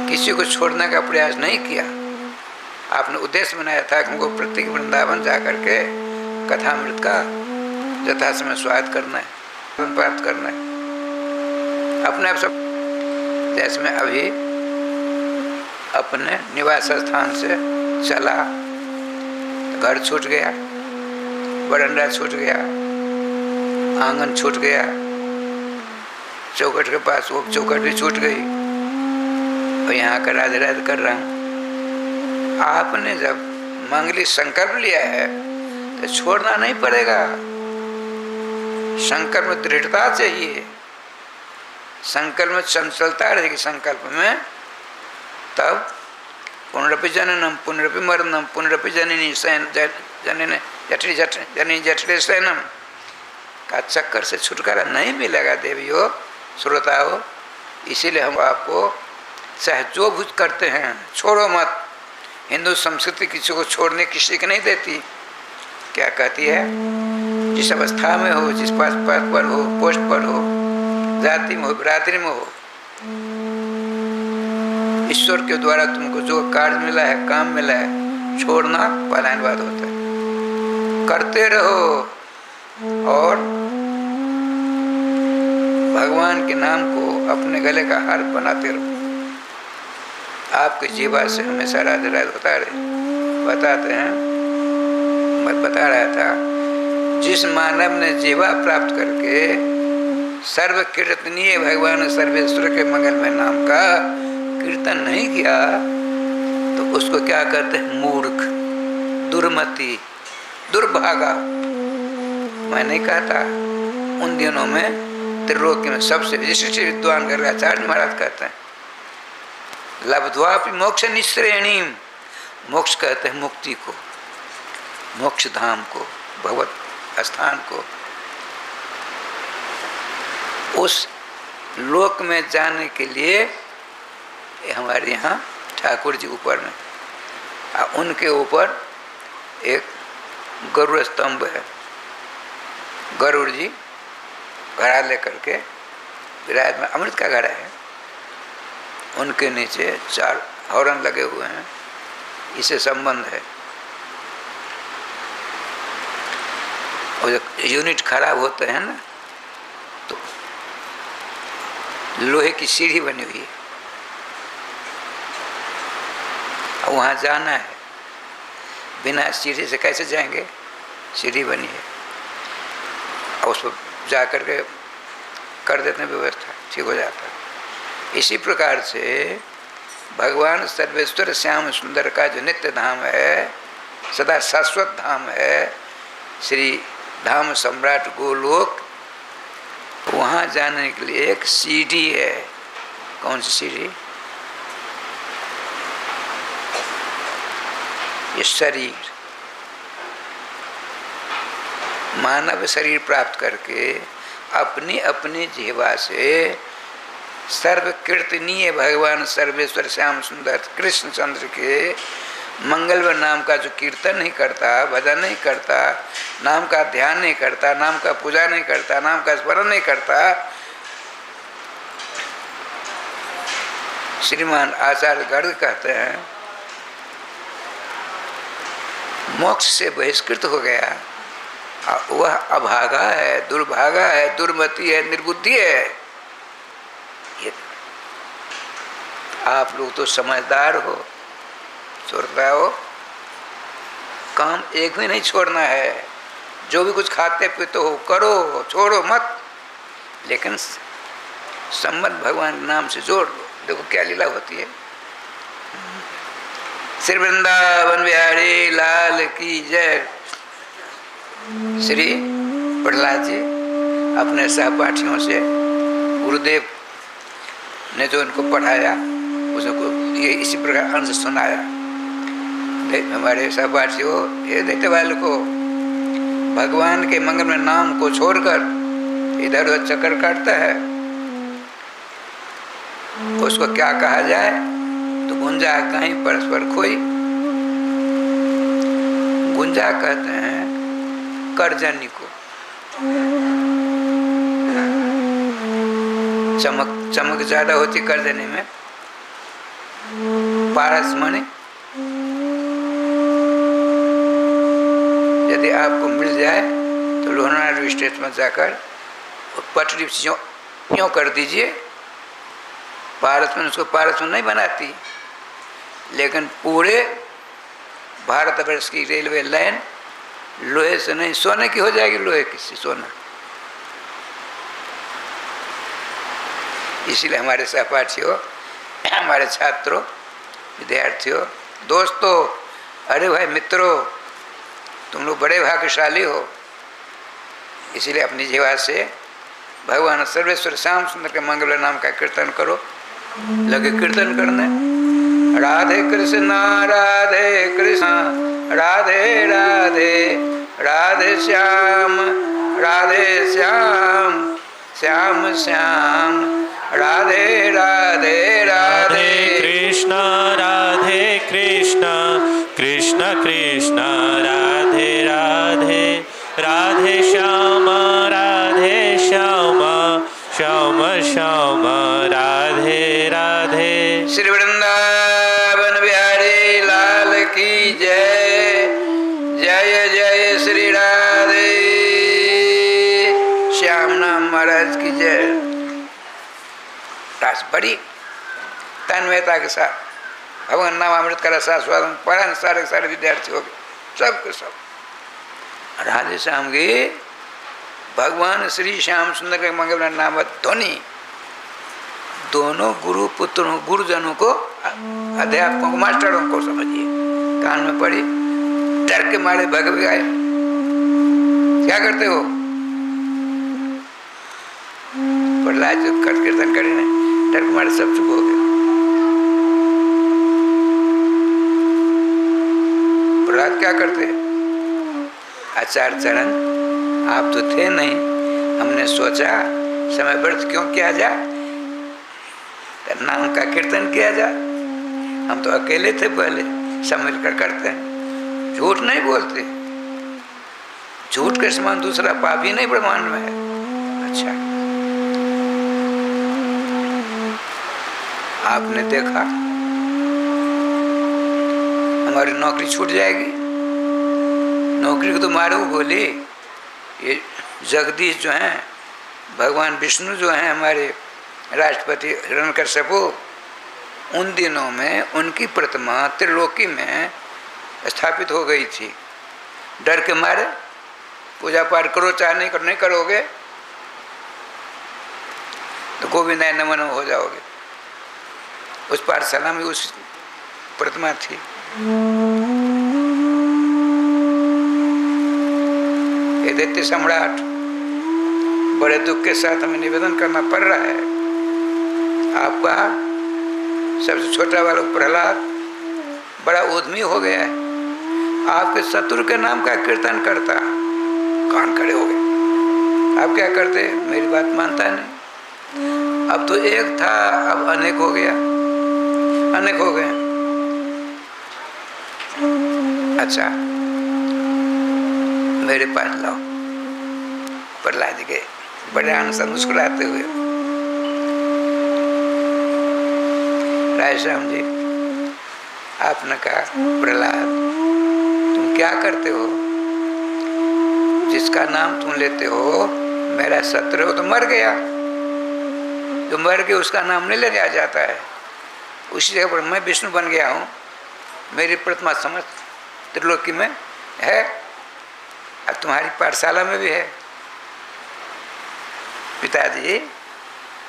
किसी को छोड़ने का प्रयास नहीं किया। आपने उद्देश्य बनाया था कि हमको प्रत्येक वृंदावन जा करके कथामृत का यथा समय स्वागत करना है, प्राप्त करना है। अपने आप सब, जैसे मैं अभी अपने निवास स्थान से चला, घर छूट गया, बरंडा छूट गया, आंगन छूट गया, चौखट के पास वो चौखट भी छूट गई, और यहाँ का राधे राधे कर रहा हूँ। आपने जब मांगलिक संकल्प लिया है तो छोड़ना नहीं पड़ेगा। संकल्प में दृढ़ता चाहिए, संकल्प में चंचलता रहेगी। संकल्प में तब पुनरपि जननम पुनरपि मरणम पुनरपि जननी जठरे शयनम का चक्कर से छुटकारा नहीं मिलेगा। देवियों, श्रोताओं, इसीलिए हम आपको चाहे जो कुछ करते हैं छोड़ो मत। हिंदू संस्कृति किसी को छोड़ने की सीख नहीं देती। क्या कहती है? जिस अवस्था में हो, जिस पद पर हो, पोस्ट पर हो, जाति में हो, बिरादरी में हो, ईश्वर के द्वारा तुमको जो कार्य मिला है, काम मिला है, छोड़ना पलायनवाद होता है। करते रहो और भगवान के नाम को अपने गले का हार बनाते रहो। आपके जीवा से हमेशा राधे राधे बताते हैं। मैं बता रहा था, जिस मानव ने जीवा प्राप्त करके सर्व कीर्तनीय भगवान सर्वेश्वर के मंगलमय नाम का कीर्तन नहीं किया, तो उसको क्या कहते हैं? मूर्ख, दुर्मति, दुर्भागा। मैं नहीं कहता। उन दिनों में त्रिलोकी में सबसे विशिष्ट विद्वान गर्गाचार्य महाराज कहते हैं, लब्ध्वापि मोक्ष निश्रेणी। मोक्ष कहते हैं मुक्ति को, मोक्ष धाम को, भगवत स्थान को। उस लोक में जाने के लिए हमारे यहाँ ठाकुर जी ऊपर में, उनके ऊपर एक गरुड़ स्तंभ है। गरुड़ जी घड़ा लेकर के विराज में, अमृत का घड़ा है, उनके नीचे 4 हॉर्न लगे हुए हैं। इसे संबंध है। और जब यूनिट खराब होते हैं ना, तो लोहे की सीढ़ी बनी हुई है, और वहाँ जाना है। बिना सीढ़ी से कैसे जाएंगे? सीढ़ी बनी है, और उस पर जा कर के कर देते हैं व्यवस्था, ठीक हो जाता है। इसी प्रकार से भगवान सर्वेश्वर श्याम सुंदर का जो नित्य धाम है, सदा शाश्वत धाम है, श्री धाम सम्राट गोलोक, वहाँ जाने के लिए एक सीढ़ी है। कौन सी सीढ़ी? ये शरीर, मानव शरीर प्राप्त करके अपनी अपनी जिह्वा से सर्व कीर्तनीय भगवान सर्वेश्वर श्याम सुंदर कृष्ण चंद्र के मंगलवर नाम का जो कीर्तन नहीं करता, भजन नहीं करता, नाम का ध्यान नहीं करता, नाम का पूजा नहीं करता, नाम का स्मरण नहीं करता, श्रीमान आचार्य गर्ग कहते हैं मोक्ष से बहिष्कृत हो गया, वह अभागा है, दुर्भागा है, दुर्मति है, निर्बुद्धि है। ये आप लोग तो समझदार हो, छोड़ता हो, काम एक भी नहीं छोड़ना है। जो भी कुछ खाते पीते हो करो, छोड़ो मत, लेकिन संबंध भगवान के नाम से जोड़ लो। देखो क्या लीला होती है। श्री वृंदावन बिहारी लाल की जय। श्री प्रहलाद जी अपने सहपाठियों से गुरुदेव ने जो उनको पढ़ाया उसको ये इसी प्रकार अंश सुनाया। हमारे सहपाठियों, ये देखते वाले को भगवान के मंगल में नाम को छोड़कर इधर उधर चक्कर काटता है, उसको क्या कहा जाए? तो गुंजा कहीं परस्पर खोई। गुंजा कहते हैं करजनी को। चमक ज्यादा होती करजनी में। पारसमणि यदि आपको मिल जाए तो लोहनार्ड स्टेट में जाकर पटरी यूँ कर दीजिए। पारसमणि उसको पारसमणि नहीं बनाती, लेकिन पूरे भारतवर्ष की रेलवे लाइन लोहे से नहीं सोने की हो जाएगी, लोहे की से सोना। इसलिए हमारे सहपाठियों, हमारे छात्रों, विद्यार्थियों, दोस्तों, अरे भाई मित्रों, तुम लोग बड़े भाग्यशाली हो। इसीलिए अपनी जीवा से भगवान सर्वेश्वर श्याम सुंदर के मंगल नाम का कीर्तन करो। लगे कीर्तन करने। राधे कृष्ण राधे कृष्ण राधे राधे राधे श्याम श्याम श्याम राधे राधे राधे कृष्ण कृष्ण कृष्ण राधे राधे राधे श्याम श्याम श्याम राधे राधे। श्री वृंदावन बिहारी लाल की जय। जय जय श्री राधे श्याम नाम महाराज की जय। रास बड़ी तन्मयता के साथ भगवान नाम अमृत का रसास्वादन पढ़न सारे विद्यार्थी हो गए, सबके सब। राधे श्याम की भगवान श्री श्याम सुंदर के मंगल नाम ध्वनि दोनों गुरु पुत्रों, गुरुजनों को, अध्यापकों को, मास्टरों को समझिए, कान में पड़ी, डर के मारे भग गए। क्या करते हो? प्रहलाद जो कीर्तन करे ना, डर के मारे सब चुप हो गए। प्रहलाद क्या करते? आचार्य चरण आप तो थे नहीं, हमने सोचा समय व्यर्थ क्यों किया जाए, नाम का कीर्तन किया जाए। हम तो अकेले थे पहले, सब मिलकर करते हैं। झूठ नहीं बोलते, झूठ के समान दूसरा पाप ही नहीं ब्रह्मांड में है। अच्छा, आपने देखा हमारी नौकरी छूट जाएगी, नौकरी को तो मारो बोली। ये जगदीश जो हैं, भगवान विष्णु जो हैं, हमारे राष्ट्रपति हिरण्यकश्यपु, उन दिनों में उनकी प्रतिमा त्रिलोकी में स्थापित हो गई थी। डर के मारे पूजा पाठ करो चाहे नहीं करोगे तो गोविंदाय नमन हो जाओगे। उस पाठशाला में उस प्रतिमा थी। ये दैत्य सम्राट, बड़े दुख के साथ हमें निवेदन करना पड़ रहा है। आपका सबसे छोटा वाला प्रहलाद बड़ा उद्यमी हो गया है, आपके शत्रु के नाम का कीर्तन करता, कान खड़े हो गए। आप क्या करते? मेरी बात मानता नहीं। अब तो एक था, अब अनेक हो गया, अनेक हो गए। अच्छा, मेरे पास लाओ। प्रहलाद जी के बड़े आनंद से मुस्कुराते हुए, राय श्याम जी, आपने कहा प्रहलाद तुम क्या करते हो? जिसका नाम तुम लेते हो मेरा शत्रु हो तो मर गया, जो मर गया उसका नाम नहीं लिया जाता है। उसी जगह पर मैं विष्णु बन गया हूँ, मेरी प्रतिमा समस्त त्रिलोकी में है, अब तुम्हारी पाठशाला में भी है। पिताजी,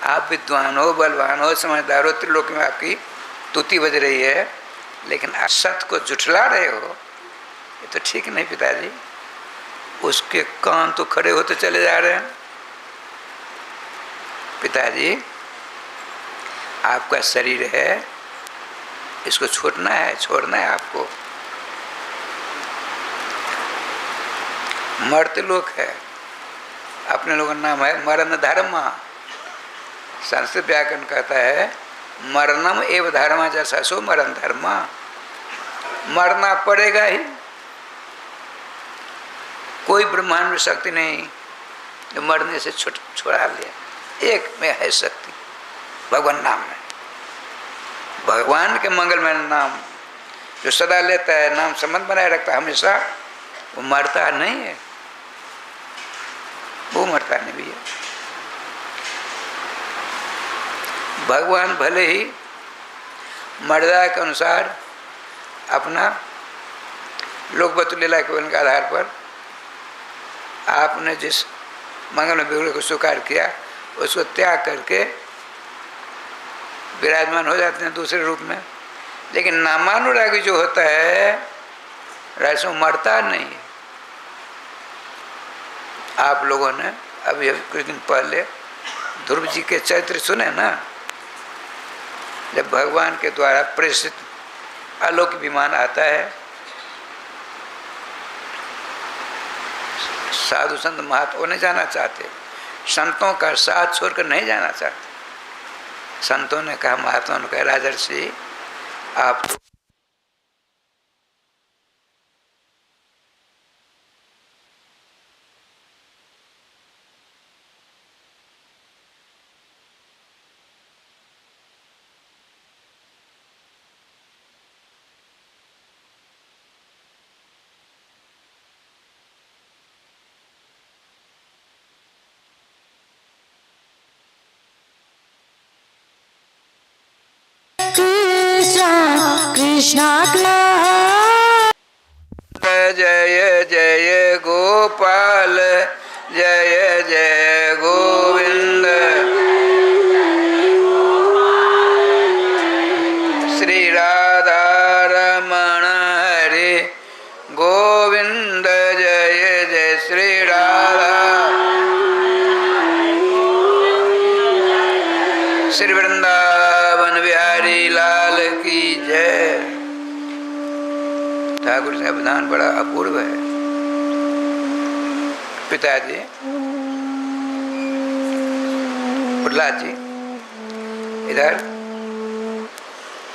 आप विद्वान हो, बलवान हो, समझदार हो, त्रिलोकी में आपकी तुति बज रही है, लेकिन आप सत्य को जुठला रहे हो, ये तो ठीक नहीं पिताजी। उसके कान तो खड़े होते चले जा रहे हैं। पिताजी, आपका शरीर है, इसको छोड़ना है आपको। मर्त्य लोक है, अपने लोगों का नाम है मरण धर्म। संस्कृत व्याकरण कहता है मरणम एव धर्म जैसा सो मरण धर्म, मरना पड़ेगा ही। कोई ब्रह्मांड में शक्ति नहीं जो मरने से छुड़ा लिया। एक में है शक्ति, भगवान नाम में। भगवान के मंगलमय नाम जो सदा लेता है, नाम संबंध बनाए रखता है हमेशा, वो मरता नहीं है, वो मरता नहीं भैया। भगवान भले ही मर्यादा के अनुसार अपना लोकवतु लीला के आधार पर आपने जिस मंगल बिगड़े को स्वीकार किया उसको त्याग करके विराजमान हो जाते हैं दूसरे रूप में। लेकिन नामानुरागी जो होता है राजसो मरता नहीं है। आप लोगों ने अभी कुछ दिन पहले ध्रुव जी के चरित्र सुने ना, जब भगवान के द्वारा प्रेषित अलौकिक विमान आता है, साधु संत महात्मा नहीं जाना चाहते, संतों का साथ छोड़कर नहीं जाना चाहते। संतों ने कहा, महात्मा ने कहा, राजर्षि आप कृष्ण जय जय गोपाल, जय जय गोविंद, श्री राधा रमण हरे गोविंद, जय जय श्री राधा, श्री वृंदावन बिहारी लाल की जय। ठाकुर जी का विधान बड़ा अपूर्व है। पिताजी प्रहलाद जी इधर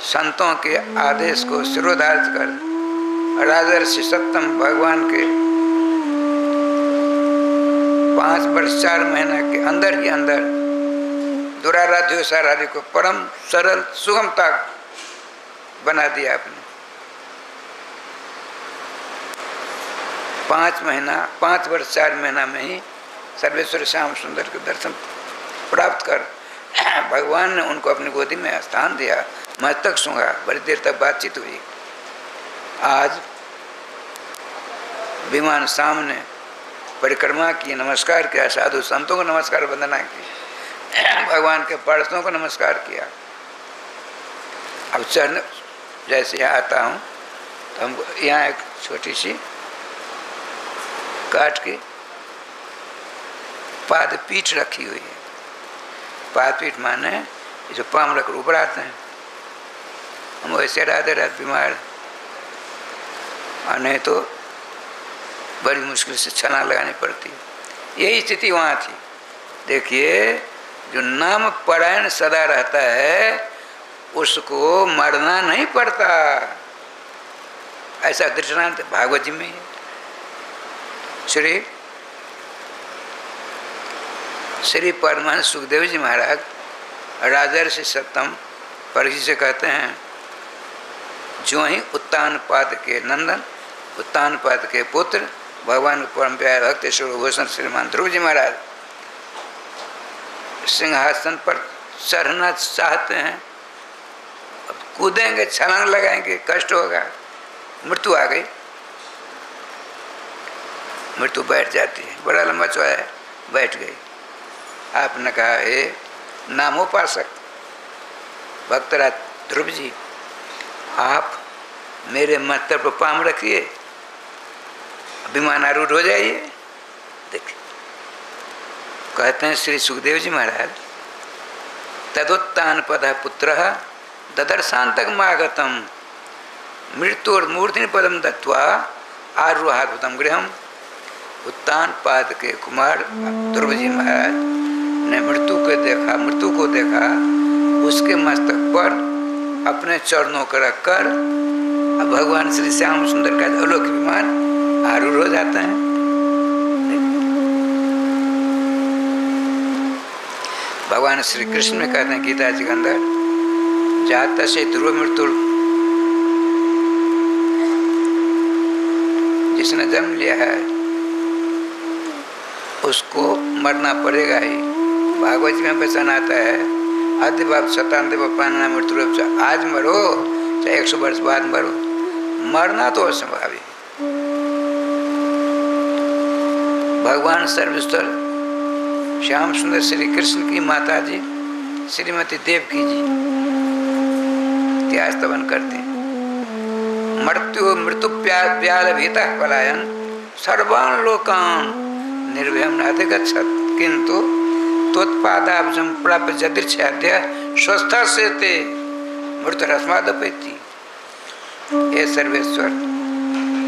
संतों के आदेश को शिरोधार्य कर राजर्षि सप्तम भगवान के 5 वर्ष 4 महीना के अंदर ही अंदर दुराराध्य साराध्य को परम सरल सुगमता बना दिया आपने। 5 वर्ष 4 महीना में ही सर्वेश्वर श्याम सुंदर के दर्शन प्राप्त कर भगवान ने उनको अपनी गोदी में स्थान दिया, मस्तक सूंघा, बड़ी देर तक बातचीत हुई। आज विमान सामने परिक्रमा की, नमस्कार किया, साधु संतों को नमस्कार वंदना की, भगवान के पार्षदों को नमस्कार किया। अब चरण जैसे यहाँ आता हूँ तो हम यहाँ एक छोटी सी काट की पाद पीठ रखी हुई है। पाद पीठ माने जो पाम रख ऊपर आते हैं, हम वैसे राधे रात बीमार, और नहीं तो बड़ी मुश्किल से छलांग लगानी पड़ती। यही स्थिति वहाँ थी। देखिए, जो नाम परायण सदा रहता है उसको मरना नहीं पड़ता, ऐसा दृष्टांत भागवत जी में है। श्री परमानंद सुखदेव जी महाराज राजर्षि सत्तम परीक्षित से कहते हैं, जो ही उत्तानपाद के नंदन, उत्तानपाद के पुत्र, भगवान परम प्यारे भक्त सर्वभूषण श्रीमान ध्रुव जी महाराज सिंहासन पर चढ़ना चाहते हैं, अब कूदेंगे, छलांग लगाएंगे, कष्ट होगा, मृत्यु आ गई, मृत्यु बैठ जाती है, बड़ा लंबा चौड़ा है, बैठ गई। आपने कहा, हे नामोपासक भक्तराज ध्रुव जी, आप मेरे मस्तक पर पाम रखिए, विमानारूढ़ हो जाइए। देखिए, कहते हैं श्री सुखदेव जी महाराज, तदुत्तान पद पुत्र ददर्शांतक मागतम मृत्युर्मूर्धनि पदम दत्वा आरूहाद्भुतम गृहम। उत्तान पाद के कुमार ध्रुव जी महाराज ने मृत्यु को देखा, उसके मस्तक पर अपने चरणों को रखकर अब भगवान श्री श्याम सुंदर का अलौकिक विमान आरूढ़ हो जाते हैं। भगवान श्री कृष्ण में कहते हैं गीता जी के अंदर, जात से ध्रुव मृत्यु, जिसने जन्म लिया है उसको मरना पड़ेगा ही। भागवत में वचन आता है, आदि बाप शतान पाना मृत्यु, आज मरो चाहे 100 वर्ष बाद मरो, मरना तो असंभावी। भगवान सर्वेश्वर श्याम सुंदर श्री कृष्ण की माता जी श्रीमती देवकी जी इतिहास स्तवन करते हैं, मृत्यु व्याल भीता पलायन सर्वान लोकान निर्भयम नाधिगच्छत किंतु त्वत्पादाब्जं प्राप्य जदृच्छाद्य स्वस्था से ते मृत्युरस्मादपैति। हे सर्वेश्वर,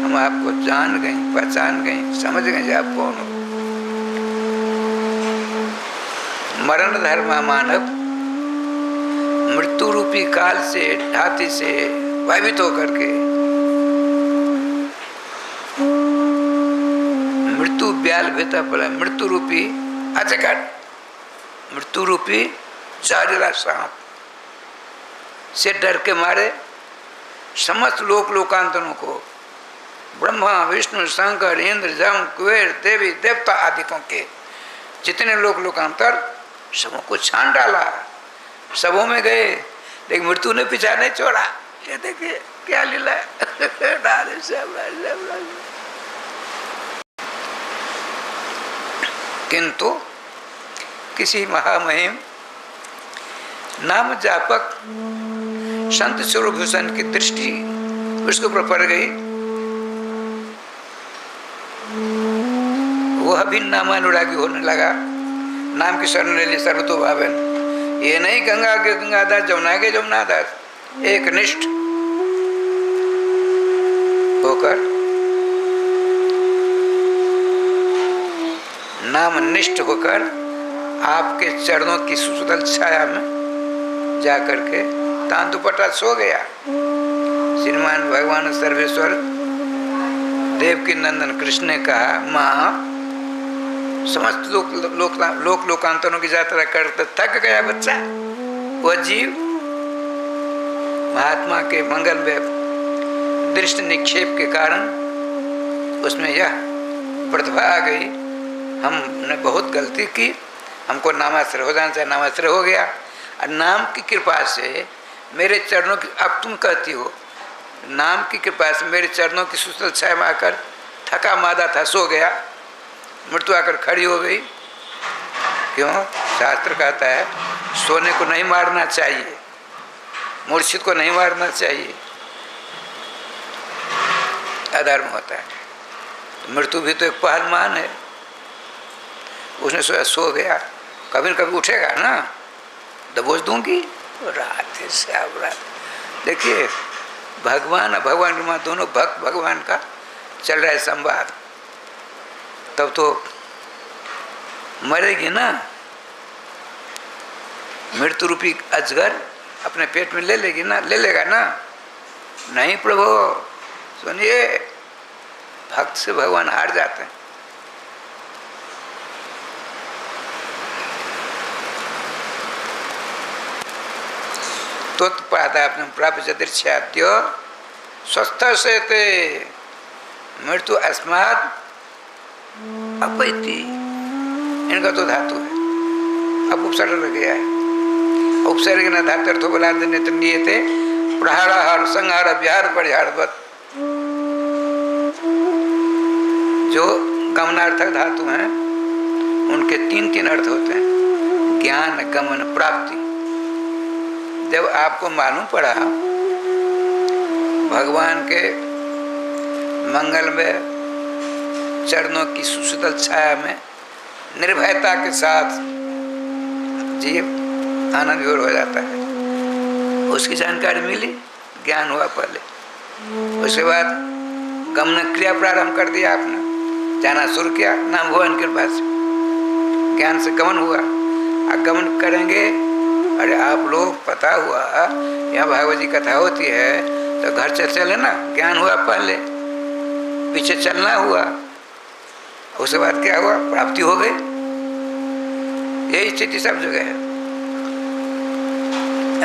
हम आपको जान गए, पहचान गए, समझ गए आप कौन हो। मरण धर्मा मानव मृत्यु रूपी काल से, हाथी से भयभीत होकर के मृत्यु ब्याल भेता पड़ा, मृत्यु रूपी अजगर, मृत्यु रूपी जहरीला सांप से डर के मारे समस्त लोकांतरों को, ब्रह्मा विष्णु शंकर इंद्र जम कुबेर देवी देवता आदिकों के जितने लोकांतर सबों को छान डाला, सबों में गए, लेकिन मृत्यु ने पीछा नहीं छोड़ा। ये देखिए क्या लीला है। किंतु किसी महामहिम नाम जापक संत सर्वभूषण की दृष्टि उसके ऊपर पड़ गई, वह भी नामानुरागी होने लगा, नाम की शरण ले ली सर्वतो भावन। ये नहीं गंगा के गंगादास, जमुना के जमुनादास, एक निष्ठ होकर, नाम निष्ठ होकर आपके चरणों की सुशीतल छाया में जाकर के तान दुपट्टा सो गया। श्रीमान भगवान सर्वेश्वर देवकी नंदन कृष्ण ने कहा, माँ समस्त लोकांतरों की यात्रा करते थक गया बच्चा। वह जीव महात्मा के मंगल में दृष्टि निक्षेप के कारण उसमें यह प्रतिभा आ गई, हमने बहुत गलती की, हमको नामाश्रय हो जाना चाहिए, नामाश्रय हो गया। और नाम की कृपा से मेरे चरणों की, अब तुम कहती हो नाम की कृपा से मेरे चरणों की सुशीतल छाया में आकर थका मादा था, सो गया, मृत्यु आकर खड़ी हो गई। क्यों? शास्त्र कहता है सोने को नहीं मारना चाहिए, मूर्छित को नहीं मारना चाहिए, अधर्म होता है। तो मृत्यु भी तो एक पहलवान है, उसने सोया, सो गया, कभी न कभी उठेगा ना, दबोच दूंगी। रात है श्याम रात। देखिए भगवान और भगवान के माँ दोनों भक्त भगवान का चल रहा है संवाद, तब तो मरेगी ना, मृत्यु रूपी अजगर अपने पेट में ले लेगी ना, ले लेगा ना। नहीं प्रभु, सुनिए, भक्त से भगवान हार जाते हैं। तोत्पादापि प्राप्यतिर्छाद्यो स्वस्थ से ते मृत्यु अस्मात् अपैति। इनका तो धातु है, अब उपसर्ग लग गया है। उपसर्ग न धातु बोला नेत्र नियते प्रहाराहार संहार विहार परिहारवत। जो गमनार्थक धातु हैं उनके तीन तीन अर्थ होते हैं, ज्ञान, गमन, प्राप्ति। जब आपको मालूम पड़ा भगवान के मंगल में चरणों की सुशीतल छाया में निर्भयता के साथ जीव आनंद विभोर हो जाता है, उसकी जानकारी मिली, ज्ञान हुआ पहले, उसके बाद गमन क्रिया प्रारंभ कर दिया आपने, जाना शुरू किया नाम भगवान के पास, ज्ञान से गमन हुआ। गमन करेंगे, अरे आप लोग पता हुआ यहाँ भागवत जी कथा होती है तो घर से चले ना, ज्ञान हुआ पहले, पीछे चलना हुआ, उसके बाद क्या हुआ, प्राप्ति हो गई। यही स्थिति सब जगह है।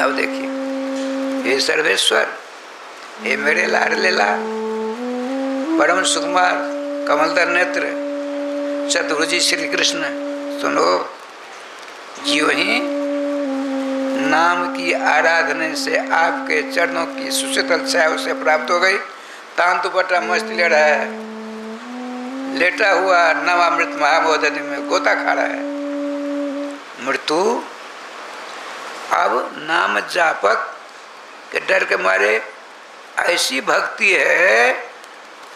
अब देखिए, हे सर्वेश्वर, हे मेरे लाडले लाल, परम सुकुमार कमलदर नेत्र चतुर्भुजी श्री कृष्ण, सुनो, जीव ही नाम की आराधना से आपके चरणों की सुशीतल छाया उसे प्राप्त हो गई। तांतु पटा मस्त ले रहा है, लेटा हुआ नवामृत महाबोधि में गोता खा रहा है। मृत्यु अब नाम जापक के डर के मारे ऐसी भक्ति है,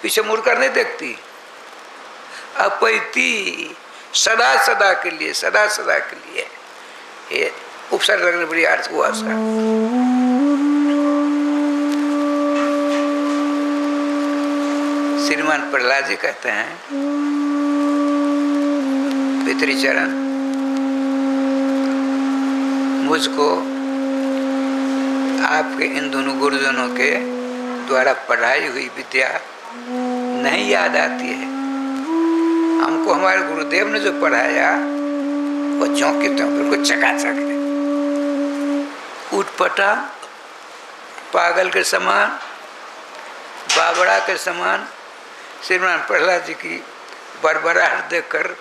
पीछे मुड़कर नहीं देखती, अपैती, सदा सदा के लिए, सदा सदा के लिए। ये उपसर्ग लगने बड़ी अर्थ हुआ सा। श्रीमान प्रहलाद जी कहते हैं, पितृचरण, मुझको आपके इन दोनों गुरुजनों के द्वारा पढ़ाई हुई विद्या नहीं याद आती है। हमको हमारे गुरुदेव ने जो पढ़ाया वो ज्यों की त्यों बिल्कुल चकाचक है, उठपटा, पागल के समान, बाबड़ा के समान। श्रीमान प्रहलाद जी की बड़बड़ाहट देखकर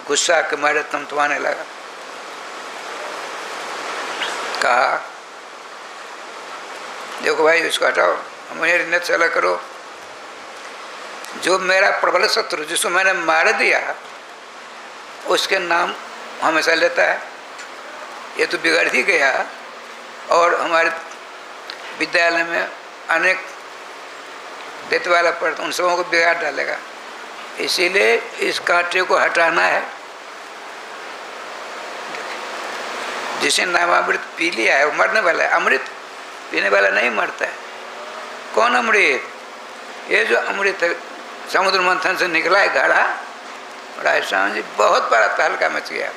गुस्सा के मारे तमतमाने लगा। कहा, देखो भाई, उसको हटाओ, मुझे न चला करो। जो मेरा प्रबल शत्रु, जिसको मैंने मार दिया, उसके नाम हमेशा लेता है। ये तो बिगड़ ही गया, और हमारे विद्यालय में अनेक देते वाला पढ़ता, उन सबों को बिगाड़ डालेगा। इसीलिए इस कांटे को हटाना है। जिसे नामामृत पी लिया है वो मरने वाला है, अमृत पीने वाला नहीं मरता है। कौन अमृत? ये जो अमृत है समुद्र मंथन से निकला है गाढ़ा, राय स्वामी जी, बहुत बड़ा तहलका मच गया,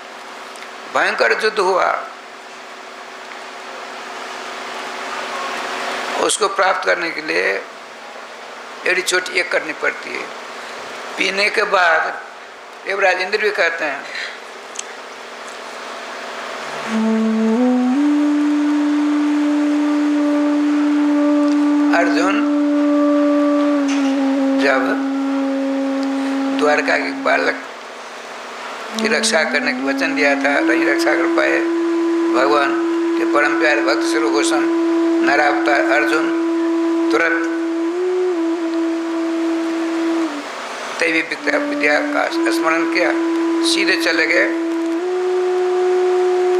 भयंकर युद्ध हुआ। उसको प्राप्त करने के लिए एड़ी छोटी एक करनी पड़ती है। पीने के बाद देवराज इंद्र भी कहते हैं, अर्जुन जब द्वारका के बालक की रक्षा करने का वचन दिया था, नहीं रक्षा कर पाए। भगवान के परम प्यारे भक्त श्री भूषण नरावतार अर्जुन तुरंत दैवी विद्या का स्मरण किया, सीधे चले गए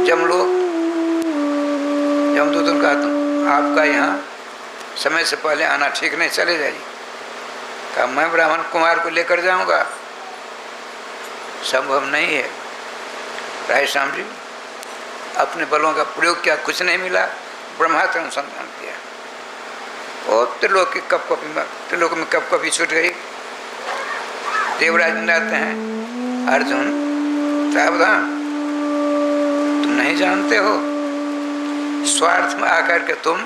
जमलोक। यमदूत ने कहा आपका यहाँ समय से पहले आना ठीक नहीं, चले जाइए। कहा मैं ब्राह्मण कुमार को लेकर जाऊंगा, संभव नहीं है। राय श्याम जी अपने बलों का प्रयोग किया, कुछ नहीं मिला। ब्रह्मास्त्र अनुसंधान किया और त्रिलोक में कप कपी छूट गई। देवराज जाते हैं, अर्जुन सावधान, तुम नहीं जानते हो स्वार्थ में आकर के तुम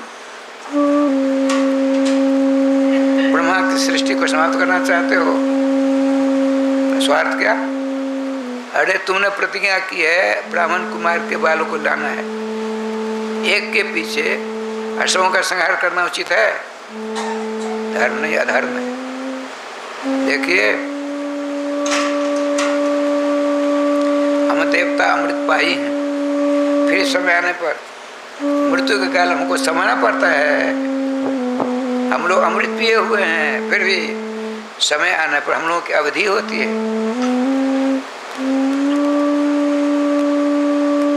ब्रह्मा की सृष्टि को समाप्त करना चाहते हो। स्वार्थ क्या? अरे तुमने प्रतिज्ञा की है ब्राह्मण कुमार के बालों को लाना है, एक के पीछे अश्वों का संहार करना उचित है? धर्म नहीं, अधर्म है। देखिए हम देवता अमृत पाई हैं, फिर समय आने पर मृत्यु के काल हमको समाना पड़ता है। हम लोग अमृत पिए हुए हैं, फिर भी समय आने पर हम लोगों की अवधि होती है।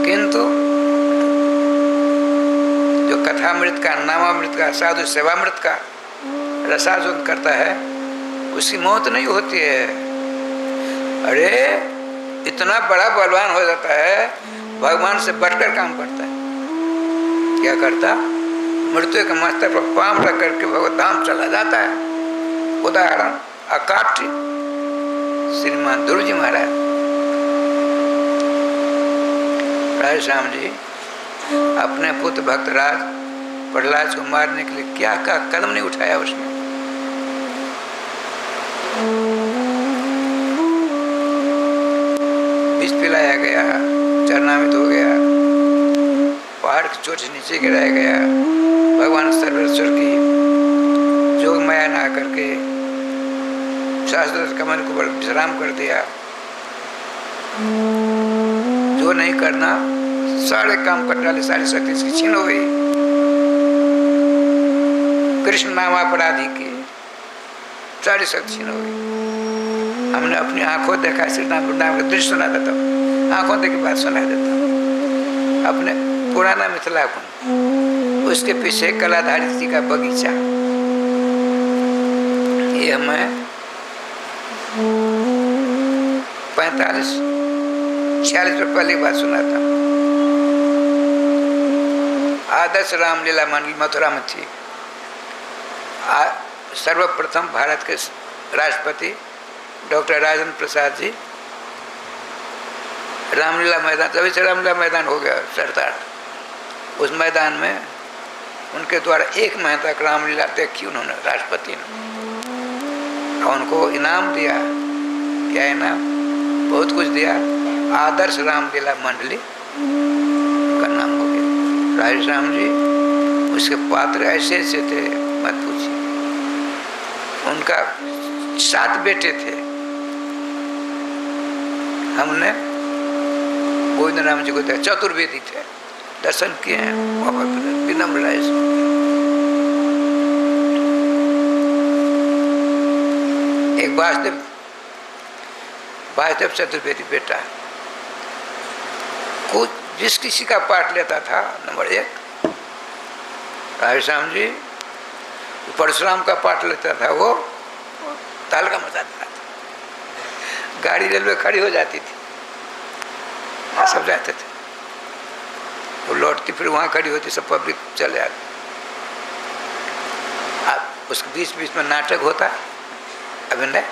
किंतु जो कथामृत का, नामामृत का, साधु सेवामृत का रसास्वादन करता है उसकी मौत नहीं होती है। अरे इतना बड़ा बलवान हो जाता है, भगवान से बढ़कर काम करता है। क्या करता? मृत्यु के मस्तक पर पांव रख करके भगवत धाम चला जाता है। उदाहरण अकाट्य श्रीमान ध्रुव जी महाराज। राय श्याम जी अपने पुत्र भक्तराज प्रहलाद को मारने के लिए क्या क्या कदम नहीं उठाया उसने। विष पिलाया गया, चरणामित हो गया, पहाड़ की चोट से नीचे गिराया गया। भगवान सर्वेश्वर की जोग माया ना करके शास्त्र कमल को विश्राम कर दिया। जो नहीं करना सारे काम कर डाले, सारी शक्ति इसकी छीन हो गई। कृष्ण नाम अपराधी की सारी शक्ति छीन हो गई। हमने अपनी आंखों देखा, श्री नाम का दृश्य सुना देता हूँ, आंखों देखी बात सुना देता हूँ। अपने पुराना मिथिला कुंड, उसके पीछे कलाधारी जी का बगीचा, ये मैं 45-46 वर्ष पहले बात सुना था। आदर्श रामलीला मंडली मथुरा में थी। सर्वप्रथम भारत के राष्ट्रपति डॉक्टर राजेंद्र प्रसाद जी रामलीला मैदान, तभी से रामलीला मैदान हो गया सरदार। उस मैदान में उनके द्वारा 1 महीने तक रामलीला देखी उन्होंने, राष्ट्रपति ने। और उनको इनाम दिया। क्या इनाम? बहुत कुछ दिया। आदर्श रामलीला मंडली उनका नाम हो गया। राय श्याम जी उसके पात्र ऐसे ऐसे थे, मत पूछिए। उनका 7 बेटे थे। हमने गोविंद राम जी को देखा, चतुर्वेदी थे, दर्शन किए हैं विनम्र राय से। एक वासुदेव चतुर्वेदी बेटा, कुछ जिस किसी का पाठ लेता था नंबर 1 राय श्याम जी, परशुराम का पाठ लेता था, वो तालका मचा देता था। गाड़ी रेलवे खड़ी हो जाती थी, सब जाते थे, वो लौटती फिर वहाँ खड़ी होती, सब पब्लिक चले आती। अब उसके बीच बीच में नाटक होता, अभिनय,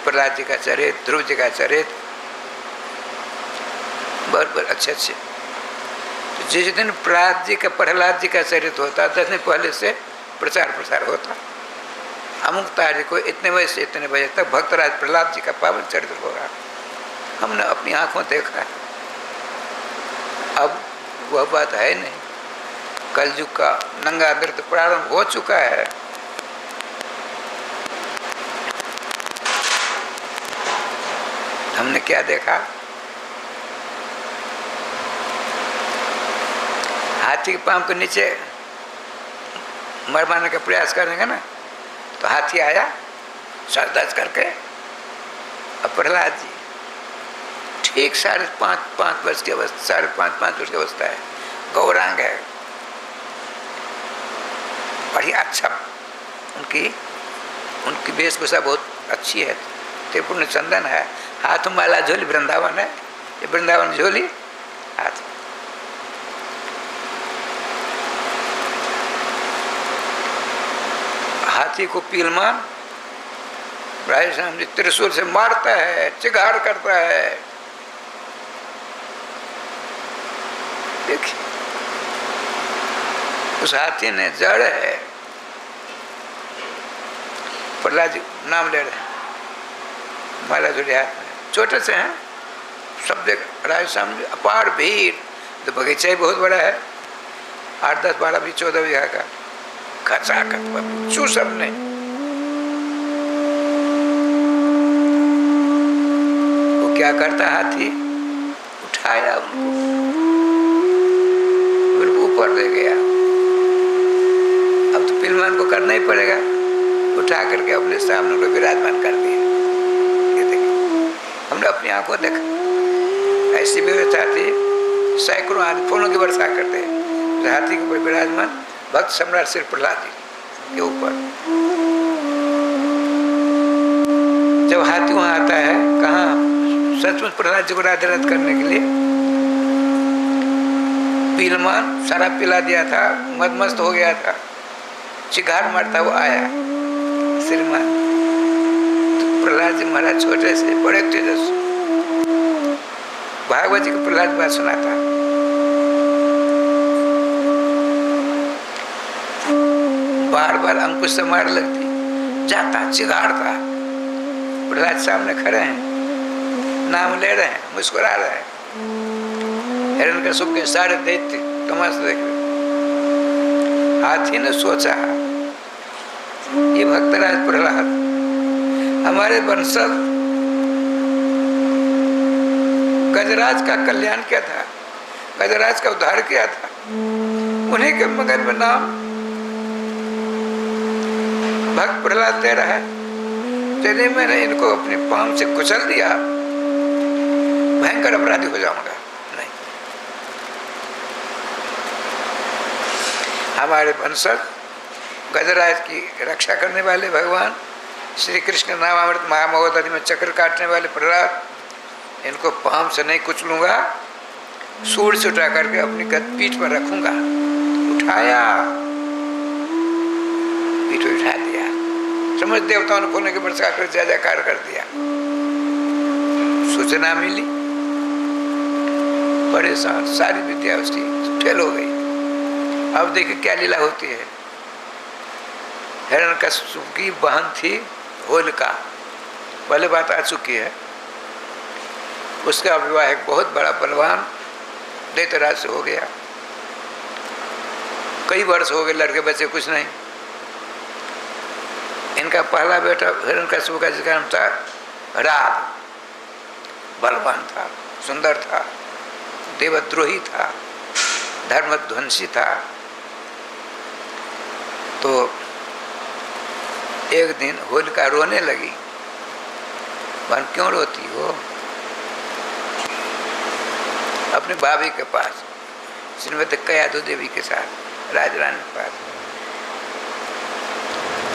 प्रहलाद जी का चरित्र, ध्रुव जी का चरित्र, बहुत अच्छे अच्छे। तो जिस दिन प्रहलाद जी का चरित्र होता, 10 दिन पहले से प्रचार होता। अमुक तारीख को इतने बजे से इतने बजे तक भक्तराज प्रहलाद जी का पावन चरित्र होगा। हमने अपनी आंखों देखा है। अब वह बात है नहीं। कलयुग का नंगा नृत्य प्रारंभ हो चुका है। हमने क्या देखा? हाथी के पाँव के नीचे मरवाने का प्रयास करेंगे ना, तो हाथी आया सरदर्द करके। अब प्रहलाद जी ठीक 5.5 वर्ष की अवस्था, 5.5 वर्ष की अवस्था है, गौरांग है, बढ़िया अच्छा, उनकी वेशभूषा बहुत अच्छी है, त्रिपुर्ण चंदन है, हाथ में माला झोली, वृंदावन है, ये वृंदावन झोली हाथ। हाथी को पीलमान राधेश्याम जी त्रिशूल से मारता है, चिगाड़ करता है। देखिए उस हाथी ने जड़ है। प्रहलाद जी नाम ले रहे हैं, माला जोड़े हाथ में, छोटे से हैं, सब देख राधेश्याम जी, अपार भीड़, तो बगीचा ही बहुत बड़ा है, 8, 10, 12, 20, 14 बीघा का, खचा चू सबने। वो क्या करता हाथी, उठाया उनको, बिल्कुल ऊपर ले गया। अब तो पिलमान को करना ही पड़ेगा, उठा करके अपने सामने को विराजमान कर दिया। ये देखिए हमने अपनी आंखों देखा, ऐसी व्यवस्था थी, सैकड़ों आदमी फूलों की वर्षा करते हैं, हाथी के ऊपर विराजमान भक्त सम्राट श्री प्रहलाद जी के ऊपर। जब हाथी वहां आता है, कहाँ सचमुच प्रहलाद जी को राधारथ करने के लिए, पीलमान सारा पिला दिया था, मदमस्त हो गया था, चिगाड़ मारता वो आया श्रीमान। तो प्रहलाद जी महाराज छोटे से बड़े तेजस्वी, भागवत जी को प्रहलाद बात सुनाता, बार बार अंकुश से मार लगती, जाता चिगाड़ता। प्रहलाद सामने खड़े हैं, नाम ले रहे हैं, मुस्कुरा रहे हैं, हिरण्यकश्यप के सारे दैत्य तमाशा देख रहे। हाथी ने सोचा ये भक्तराज प्रहलाद हमारे वंशज गजराज का कल्याण किया था, गजराज का उद्धार किया था, उन्हीं के मगज में नाम भक्त प्रहलाद दे रहा है। यदि मैंने इनको अपने पांव से कुचल दिया, भयंकर अपराधी हो जाऊंगा। नहीं, हमारे वंशज गजराज की रक्षा करने वाले भगवान श्री कृष्ण नामामृत महामहोदधि में चक्र काटने वाले प्रहलाद, इनको पांव से नहीं कुचलूंगा, सूर से उठा करके अपनी पीठ पर रखूंगा। उठाया, पीठ उठा दिया, समझ देवताओं ने फूलों की वर्षा कर जय जयकार कर दिया। सूचना मिली, परेशान, सारी विद्या उसकी फेल हो गई। अब देखिए क्या लीला होती है। हिरण्यकश्यप की बहन थी होलिका, पहले बात आ चुकी है, उसका विवाह एक बहुत बड़ा बलवान दैत्यराज से हो गया। कई वर्ष हो गए, लड़के बच्चे कुछ नहीं। इनका पहला बेटा हिरण्यकश्यप का जिसका नाम था राग, बलवान था, सुंदर था, देवद्रोही था, धर्मध्वंसी था। तो एक दिन होलिका रोने लगी। बहन क्यों रोती हो? अपने भाभी के पास, श्रीमती कयाधु देवी के साथ, राजरानी के पास।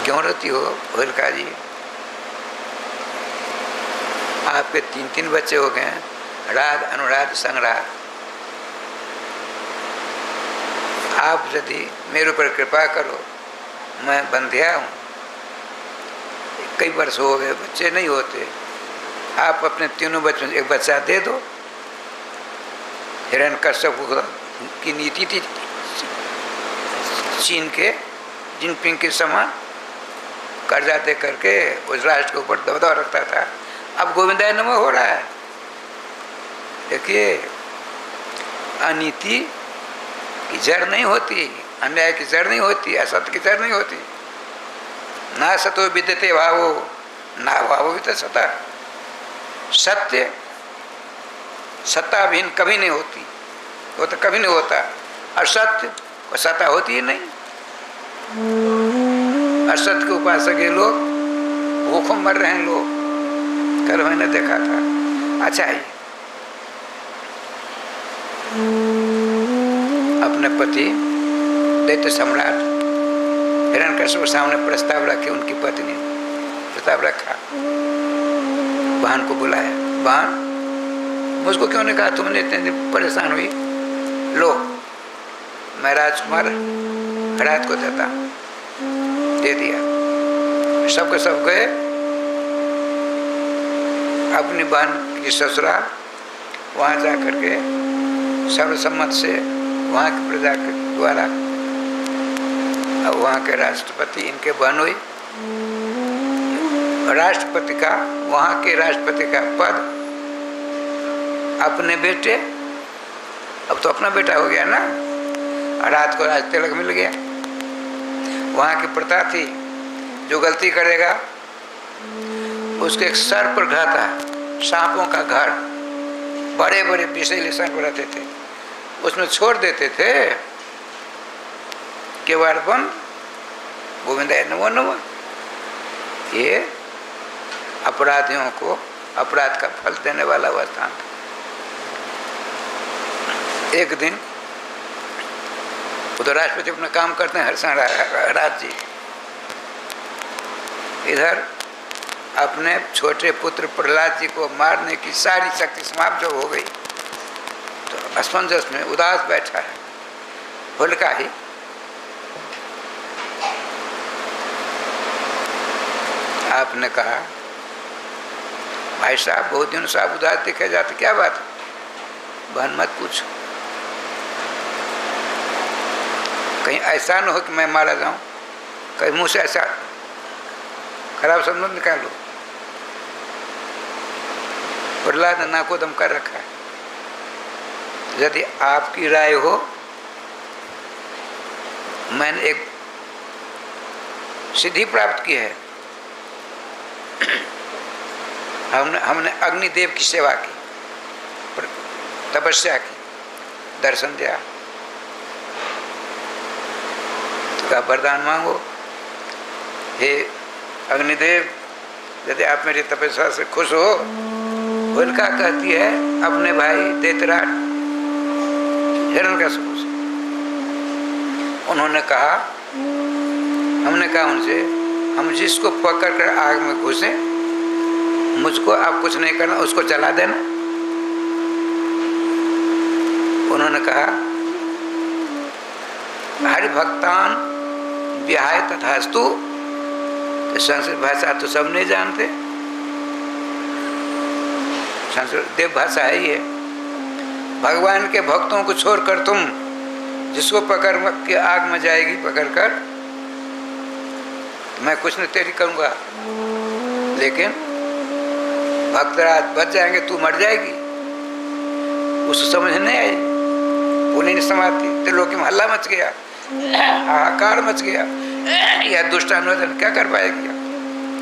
क्यों रोती हो होलिका जी? आपके 3 बच्चे हो गए, राग, अनुराग, संगराग। आप यदि मेरे ऊपर कृपा करो, मैं बंध्या हूँ, कई वर्ष हो गए, बच्चे नहीं होते, आप अपने 3 बच्चों में एक बच्चा दे दो। हिरण्यकश्यप की नीति थी चीन के जिनपिंग के समान, कर्जा दे करके उस राष्ट्र के ऊपर दबदबा रखता था। अब गोविंदाय नमः हो रहा है। देखिए, अनीति की जड़ नहीं होती, अन्याय की जड़ नहीं होती, असत्य की जड़ नहीं होती। ना सतो विद्यते भावो, ना भावो विद्यते सता। सत्य सत्ताविहीन कभी नहीं होती, वो तो कभी नहीं होता। असत्य सत्ता होती ही नहीं। असत्य के उपासक ये लोग भूखों मर रहे हैं लोग। कल मैंने देखा था। अच्छा है, अपने पति दैत्य सम्राट हिरण्यकश्यप सामने प्रस्ताव रखे। उनकी पत्नी प्रस्ताव रखा, बहन को बुलाया, बहन मुझको क्यों नहीं कहा, तुमने इतने दिन परेशान हुई, लो मैं राजकुमार हरात को देता, दे दिया। सबके सब गए अपनी बहन की ससुराल, वहाँ जा करके सर्वसम्मत से वहाँ की प्रजा के द्वारा वहाँ के राष्ट्रपति इनके बहन हुई। राष्ट्रपति का, वहाँ के राष्ट्रपति का पद अपने बेटे, अब तो अपना बेटा हो गया ना, रात को राज तिलक मिल गया। वहाँ की प्रथा थी, जो गलती करेगा उसके एक सर पर घर था, सांपों का घर, बड़े बड़े विषैले सांप रहते थे, उसमें छोड़ देते थे, केवड़ बन गोविंदाय नमो नमः। ये अपराधियों को अपराध का फल देने वाला वह स्थान था। एक दिन उधर राष्ट्रपति अपना काम करते हैं, हर्षराज जी इधर अपने छोटे पुत्र प्रहलाद जी को मारने की सारी शक्ति समाप्त हो गई, तो असमंजस में उदास बैठा है। होलिका ही आपने कहा, भाई साहब बहुत दिनों से आप उदास दिखे जाते, क्या बात है? बहन मत पूछो, कहीं ऐसा न हो कि मैं मारा जाऊं, कहीं मुंह से ऐसा खराब शब्द निकालो। प्रहलाद ने नाको दम कर रखा है। यदि आपकी राय हो, मैंने एक सिद्धि प्राप्त की है। हमने अग्निदेव की सेवा की, तपस्या की, दर्शन दिया, तो आप वरदान मांगो। हे अग्निदेव, यदि आप मेरी तपस्या से खुश हो। होलिका कहती है अपने भाई दैत्यराज हिरण्यकश्यप से, उन्होंने कहा, हमने कहा उनसे, हम जिसको पकड़ कर आग में घुसे, मुझको आप कुछ नहीं करना, उसको जला देना। उन्होंने कहा, हरि भक्तान विहाय तथास्तु। संस्कृत भाषा तो सब नहीं जानते, संस्कृत देव भाषा है ये। भगवान के भक्तों को छोड़कर तुम जिसको पकड़ के आग में जाएगी पकड़कर, मैं कुछ नहीं तेरी करूँगा, लेकिन भक्तराज बच जाएंगे, तू मर जाएगी। उसको समझ नहीं आई, पुण्य नहीं समाती, त्रिलोकी में हल्ला मच गया, हाहाकार मच गया। यह दुष्टानुवादन क्या कर पाएगी?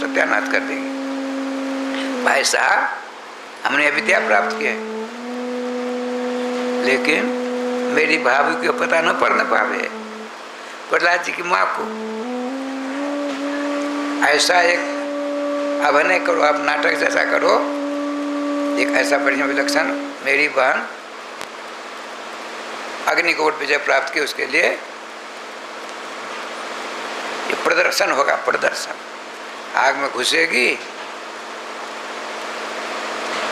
सत्यानाश कर देगी। भाई साहब, हमने विद्या प्राप्त की है, लेकिन मेरी भाभी को पता न पड़ने पावे। प्रहलाद जी की माँ को ऐसा एक अभिनय करो, आप नाटक जैसा करो, एक ऐसा बढ़िया विलक्षण मेरी बहन अग्निकोट विजय प्राप्त की, उसके लिए ये प्रदर्शन होगा, प्रदर्शन। आग में घुसेगी,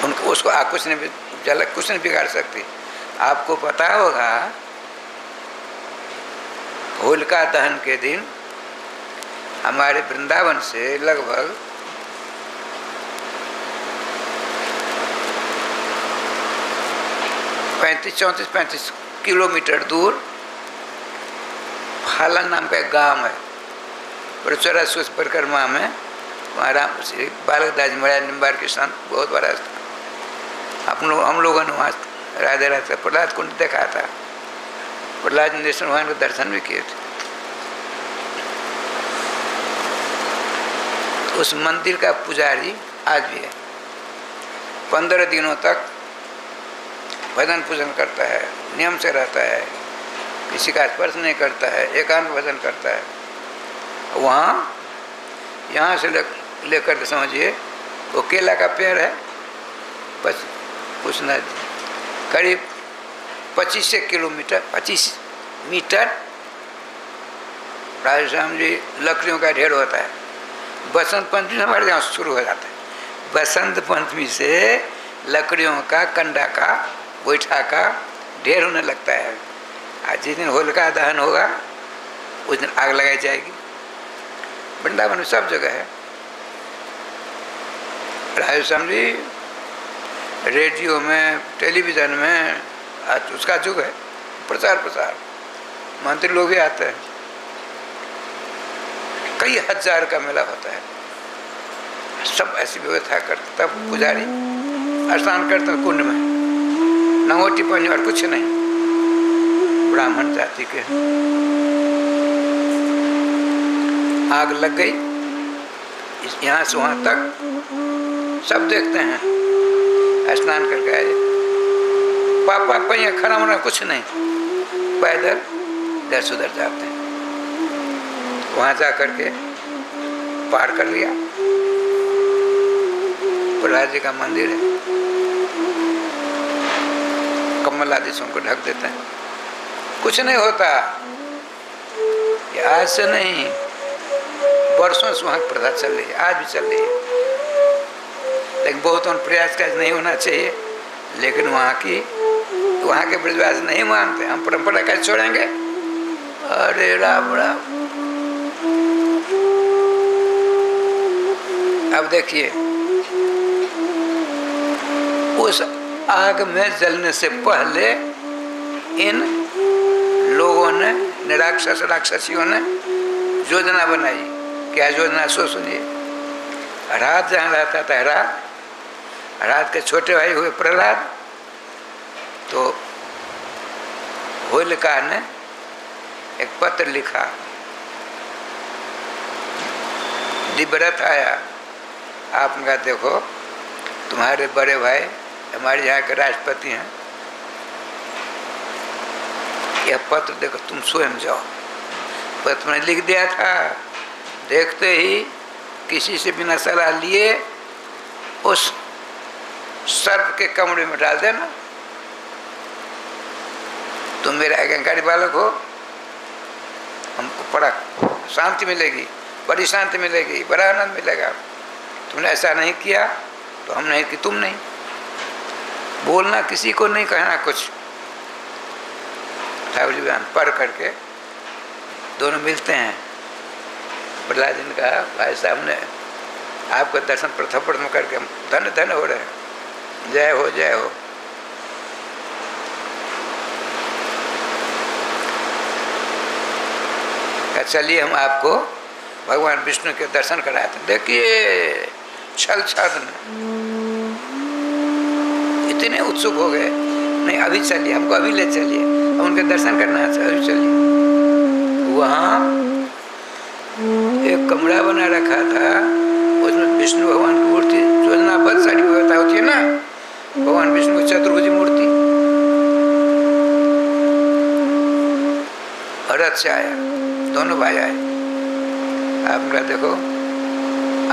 उनको उसको आग कुछ नहीं जल कुछ नहीं बिगाड़ सकती। आपको पता होगा होलिका दहन के दिन हमारे वृंदावन से लगभग 35 किलोमीटर दूर फाला नाम का एक गांव है, और 84 परिक्रमा में वहाँ राम श्री बालक दास महाराज निम्बार के संत, बहुत बड़ा स्थान। हम लोगों ने वहाँ राधे राधे प्रहलाद कुंड देखा था, प्रहलाद नरेश्वर भगवान के दर्शन भी किए थे। उस मंदिर का पुजारी आज भी है, 15 दिनों तक भजन पूजन करता है, नियम से रहता है, किसी का स्पर्श नहीं करता है, एकांत भजन करता है। वहाँ यहाँ से लेकर के समझिए वो केला का पेड़ है, बस कुछ न करीब 25 किलोमीटर 25 मीटर राधे श्याम जी लकड़ियों का ढेर होता है। बसंत पंचमी हमारे यहाँ शुरू हो जाता है। बसंत पंचमी से लकड़ियों का, कंडा का, गोईठा का ढेर होने लगता है। आज जिस दिन होलिका दहन होगा उस दिन आग लगाई जाएगी। वृंदावन में सब जगह है। राधे श्याम जी रेडियो में, टेलीविज़न में, आज उसका युग है, प्रचार प्रसार, मंत्री लोग भी आते हैं। कई हजार का मेला होता है। सब ऐसी व्यवस्था करते, तब पुजारी स्नान करते हैं कुंड में, नंगोटी पानी और कुछ नहीं। ब्राह्मण जाति के आग लग गई, यहाँ से वहाँ तक सब देखते हैं। स्नान करके आए, पापा पहिया खड़ा होना कुछ नहीं, पैदल इधर से उधर जाते हैं। वहाँ जा करके पार कर लिया। प्रहलाद जी का मंदिर है, कमल आदि से उनको ढक देते हैं, कुछ नहीं होता। ये आज से नहीं, वर्षों से वहाँ प्रथा चल रही है, आज भी चल रही है। लेकिन बहुत प्रयास का नहीं होना चाहिए। लेकिन वहाँ के ब्रजवासी नहीं मानते, हम परंपरा कैसे छोड़ेंगे? अरे राम राम। अब देखिए, उस आग में जलने से पहले इन लोगों ने, निराक्षस राक्षसियों ने योजना बनाई। क्या योजना? सो सुनिए। रात जहाँ रहता था रात के छोटे भाई हुए प्रहलाद, तो होलिका ने एक पत्र लिखा, दिव्यरथ आया, आपने कहा देखो तुम्हारे बड़े भाई हमारे यहाँ के राष्ट्रपति हैं, यह पत्र देखो, तुम स्वयं जाओ। पत्र में लिख दिया था, देखते ही किसी से बिना सलाह लिए उस सर्प के कमरे में डाल देना। तुम मेरे आज्ञाकारी बालक हो, हमको बड़ा शांति मिलेगी, बड़ी शांति मिलेगी, बड़ा आनंद मिलेगा। तुमने ऐसा नहीं किया तो हम नहीं कि तुम नहीं। बोलना किसी को नहीं, कहना कुछ। ठाकुर जी बयान पढ़ करके दोनों मिलते हैं। प्रहलाद जी ने कहा, भाई साहब ने आपका दर्शन प्रथम करके हम धन्य धन्य हो रहे हैं, जय हो जय हो। चलिए हम आपको भगवान विष्णु के दर्शन कराते हैं। देखिए छल छादन इतने उत्सुक हो गए, नहीं अभी चलिए, हमको अभी ले चलिए, हम उनके दर्शन करना है, अभी चलिए। वहाँ एक कमरा बना रखा था, उसमें विष्णु भगवान की मूर्ति, योजनाबद्ध सारी व्यवस्था होती है ना, भगवान विष्णु की चतुर्भुज मूर्ति। रथ से आया, दोनों भाई आए। आपका देखो,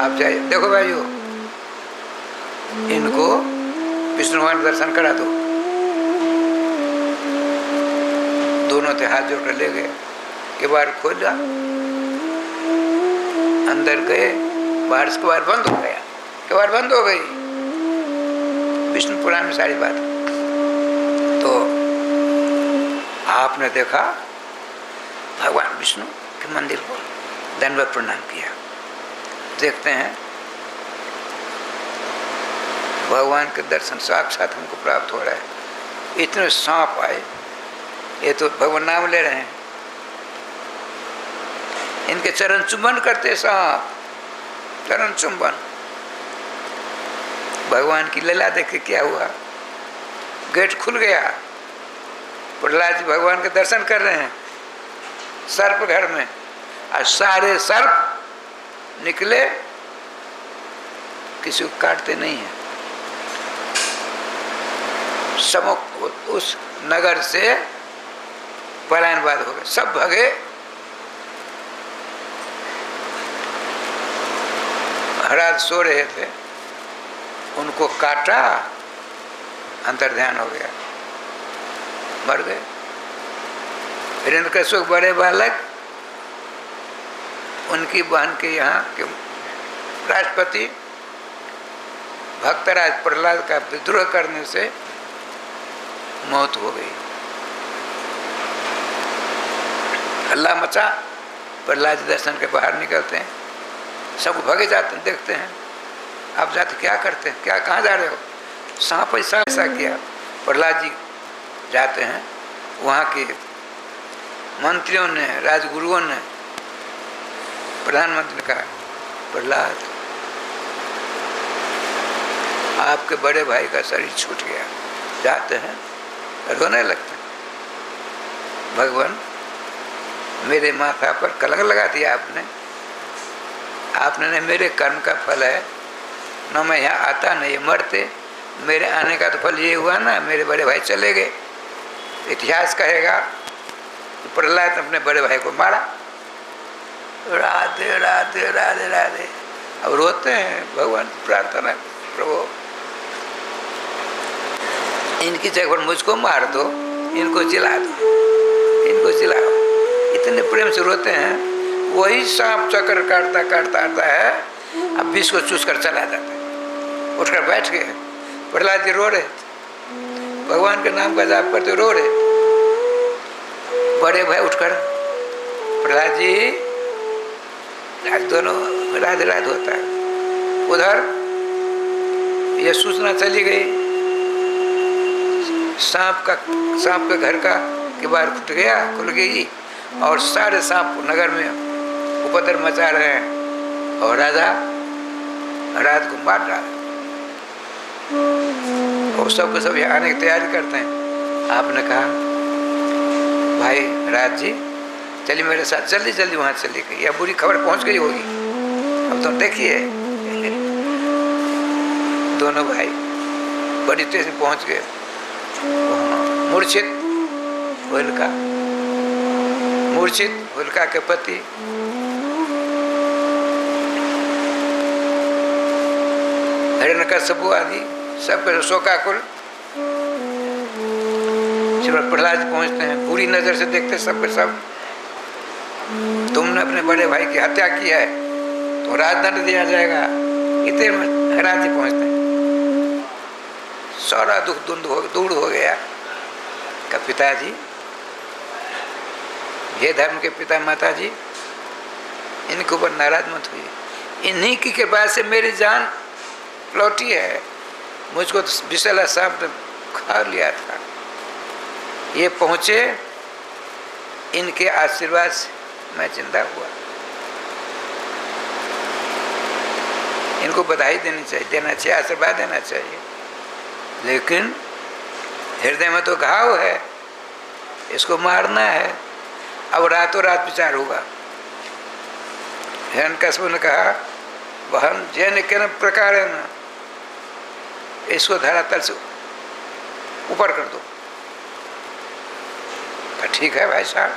आप जाइए, देखो भाइयों, इनको विष्णु भगवान दर्शन करा दो। दोनों थे, हाथ जोड़कर ले गए, किवाड़ खोला, अंदर गए, बाहर से किवाड़ बंद हो गया, किवाड़ बंद हो गई। विष्णु पुराण में सारी बात। तो आपने देखा भगवान विष्णु के मंदिर को दंडवत प्रणाम किया। देखते हैं भगवान के दर्शन साक्षात हमको प्राप्त हो रहा है। इतने सांप आए, ये तो भगवान नाम ले रहे हैं, इनके चरण चुंबन करते सांप, चरण चुंबन। भगवान की लीला देख के क्या हुआ, गेट खुल गया, प्रहलाद जी भगवान के दर्शन कर रहे हैं सर्प घर में, और सारे सर्प निकले, किसी को काटते नहीं है। सब उस नगर से पलायनवाद हो गया, सब भगे। हराज सो रहे थे, उनको काटा, अंतर्ध्यान हो गया, मर गए। हिरण्यकश्यप बड़े बालक, उनकी बहन के यहाँ के राष्ट्रपति भक्तराज प्रहलाद का विद्रोह करने से मौत हो गई। हल्ला मचा, प्रहलाद दर्शन के बाहर निकलते हैं, सब भगे जाते हैं, देखते हैं, आप जाते क्या करते हैं, क्या कहाँ जा रहे हो? सांप ऐसा किया। प्रहलाद जी जाते हैं, वहाँ के मंत्रियों ने, राजगुरुओं ने, प्रधानमंत्री ने कहा, प्रहलाद आपके बड़े भाई का शरीर छूट गया। जाते हैं, रोने लगते हैं, भगवान मेरे माथा पर कलंक लगा दिया आपने मेरे कर्म का फल है, न मैं यहाँ आता न ये मरते, मेरे आने का तो फल ये हुआ ना, मेरे बड़े भाई चले गए। इतिहास कहेगा प्रहलाद अपने बड़े भाई को मारा। राधे राधे राधे राधे। अब रोते हैं, भगवान प्रार्थना, प्रभु इनकी जगह पर मुझको मार दो, इनको जिला दो, इनको जिलाओ। इतने प्रेम से रोते हैं। वही सांप चक्कर काटता काटता आता है, अब विष को चूस कर चला जाता है। उठकर बैठ गए, प्रहलाद जी रो रहे थे, भगवान के नाम का जाप करते रो रहे। बड़े भाई उठकर, प्रहलाद जी, आज दोनों राधे राधे होता है। उधर यह सूचना चली गई, सांप के घर का किवाड़ खुल गई और सारे सांप नगर में उपद्रव मचा रहे हैं और राजा रात को मार डाला। और सबको सब यहाँ आने की तैयारी करते हैं। आपने कहा, भाई राज जी चलिए मेरे साथ, जल्दी जल्दी वहाँ चली गई, यह बुरी खबर पहुँच गई होगी। अब तो देखिए दोनों भाई बड़ी तेज में पहुँच गए। मूर्छित होलिका के पति हिरण्यकश्यप आदि सब शोकाकुल प्रहलाद जी पहुंचते हैं, बुरी नजर से देखते सब सब, तुमने अपने बड़े भाई की हत्या की है तो राजदंड दिया जाएगा। इतने में हराज जी पहुंचते हैं, सारा दुख दूर हो गया। का पिताजी, ये धर्म के पिता माता जी, इनके ऊपर नाराज मत हुई, इन्हीं की कृपा से मेरी जान लौटी है। मुझको तो विषैला सांप ने खा लिया था, ये पहुँचे, इनके आशीर्वाद से मैं जिंदा हुआ। इनको बधाई देना चाहिए, आशीर्वाद देना चाहिए। लेकिन हृदय में तो घाव है, इसको मारना है। अब रातों रात विचार होगा। हिरण्यकश्यप ने कहा, बहन जैन के प्रकार है ना, इसको धरातल से ऊपर कर दो। ठीक है भाई साहब,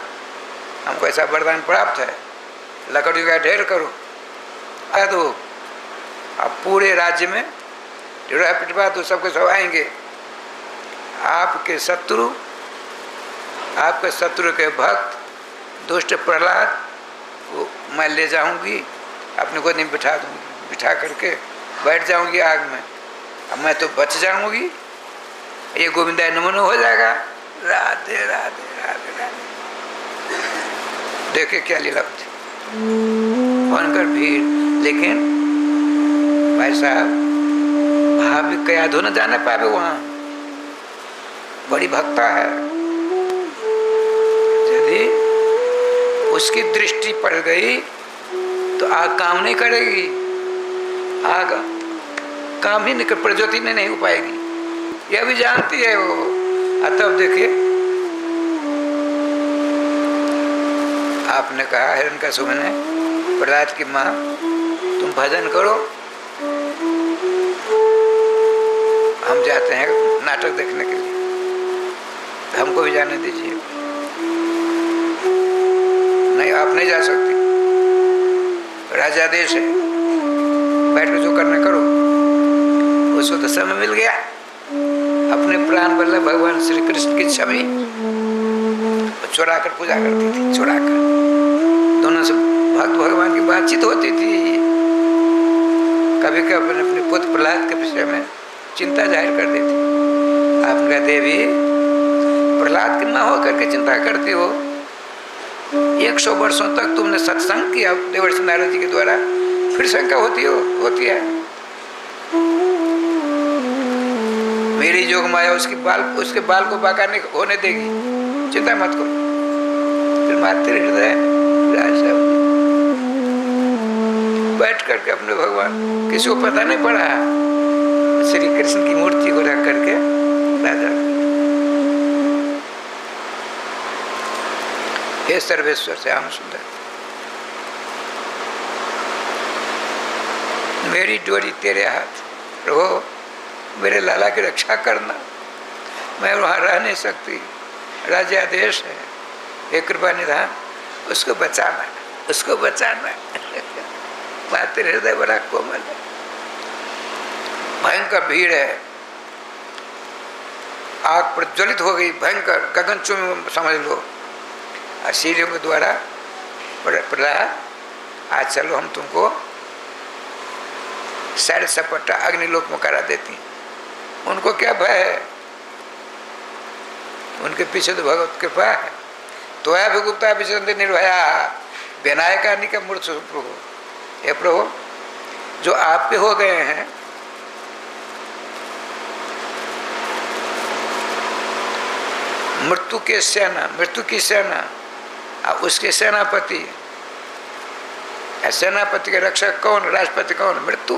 हमको ऐसा वरदान प्राप्त है, लकड़ियों का ढेर करो, आ दो। अब पूरे राज्य में ढेरा पिटवा दो, सबके सब आएंगे। आपके शत्रु के भक्त दुष्ट प्रहलाद को मैं ले जाऊंगी, अपने गोदी में बिठा दूंगी, बिठा करके बैठ जाऊंगी आग में। अब मैं तो बच जाऊंगी, ये गोविंदा नमन हो जाएगा। राधे राधे राधे राधे। देखे क्या लीला होती, भयंकर भीड़। लेकिन भाई साहब भाभी कया धो न जाने पावे, वहाँ बड़ी भक्ता है। यदि उसकी दृष्टि पड़ गई तो आग काम नहीं करेगी, आग काम ही नहीं कर, प्रज्योति में नहीं हो पाएगी, यह भी जानती है वो। तब देखिए आपने कहा, हिरण्यकश्यप ने, प्रहलाद की माँ, तुम भजन करो, हम जाते हैं नाटक देखने के लिए, हमको भी जाने दीजिए। आप नहीं जा सकते, राजादेश है, बैठ के जो करना करो। उसको तो समय मिल गया, अपने प्राण वल्लभ भगवान श्री कृष्ण की छवि चुरा कर पूजा करती थी, चुरा कर। दोनों से भक्त भगवान की बातचीत होती थी। कभी कभी अपने पुत्र प्रहलाद के विषय में चिंता जाहिर कर देती। आप कहा देवी प्रहलाद की माँ होकर के चिंता करती हो, 100 वर्षों तक तुमने सत्संग किया देवर्षि नारद जी के द्वारा, फिर शंका होती है। मेरी जोग माया उसके बाल को बाका नहीं होने देगी, चिंता मत करो। फिर मातृ हृदय बैठ करके अपने भगवान, किसी को पता नहीं पड़ा, श्री कृष्ण की मूर्ति को रख करके राजा, हे सर्वेश्वर श्याम सुंदर, मेरी डोरी तेरे हाथ, प्रभु मेरे लाला की रक्षा करना, मैं वहाँ रह नहीं सकती, राजादेश है, हे कृपा निधान, उसको बचाना, उसको बचाना। मातृ हृदय बड़ा कोमल है, भयंकर भीड़ है, आग प्रज्वलित हो गई, भयंकर गगनचुंबी समझ लो। सीढ़ियों के द्वारा प्रहलाद, आज चलो हम तुमको सैर सपट्टा अग्निलोक में करा देती। उनको क्या भय है, उनके पीछे तो भगवत कृपा है। तो है भगुप्ता विचंद निर्भया विनायका निकम मूर्त प्रभु, हे प्रभु जो आपके हो गए हैं, मृत्यु की सेना, उसके सेनापति, सेनापति के रक्षक कौन, राष्ट्रपति कौन, मृत्यु।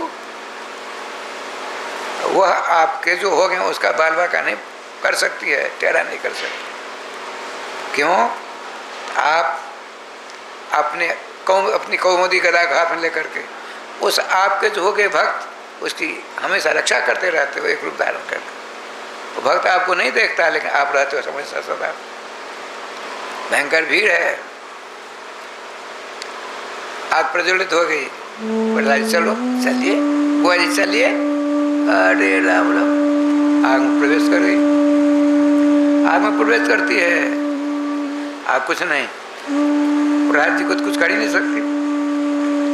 वह आपके जो हो गए उसका बाल बाका नहीं कर सकती है, टेढ़ा नहीं कर सकती। क्यों? आप अपनी कौमुदी गदा को हाथ में लेकर के उस आपके जो हो गए भक्त, उसकी हमेशा रक्षा करते रहते हो, एक रूप धारण करके। वो भक्त आपको नहीं देखता, लेकिन आप रहते हो समझ सदा। भयंकर भीड़ है, आग प्रज्वलित हो गई। प्रहलाद चलो, चलिए बुआ जी चलिए। अरे राम राम, आग में प्रवेश कर गई, आग में प्रवेश करती है। आग कुछ नहीं, प्रहलाद जी को कुछ कर ही नहीं सकती।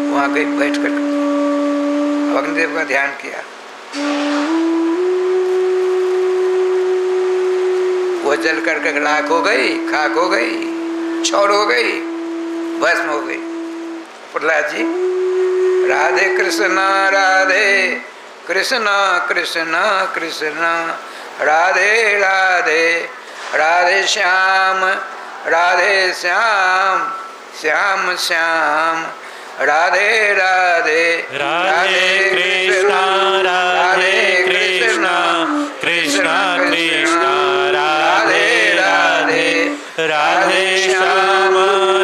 वहां गई, बैठ कर अग्निदेव का ध्यान किया। वो जल करके राख हो गई, खाक हो गई, छौड़ हो गई, भस्म हो गई। प्रहलाद जी राधे कृष्ण राधे कृष्ण कृष्ण कृष्ण राधे राधे राधे श्याम राधे श्याम श्याम श्याम राधे राधे राधे कृष्ण राधे कृष्ण कृष्ण कृष्ण राधे राधे राधे श्याम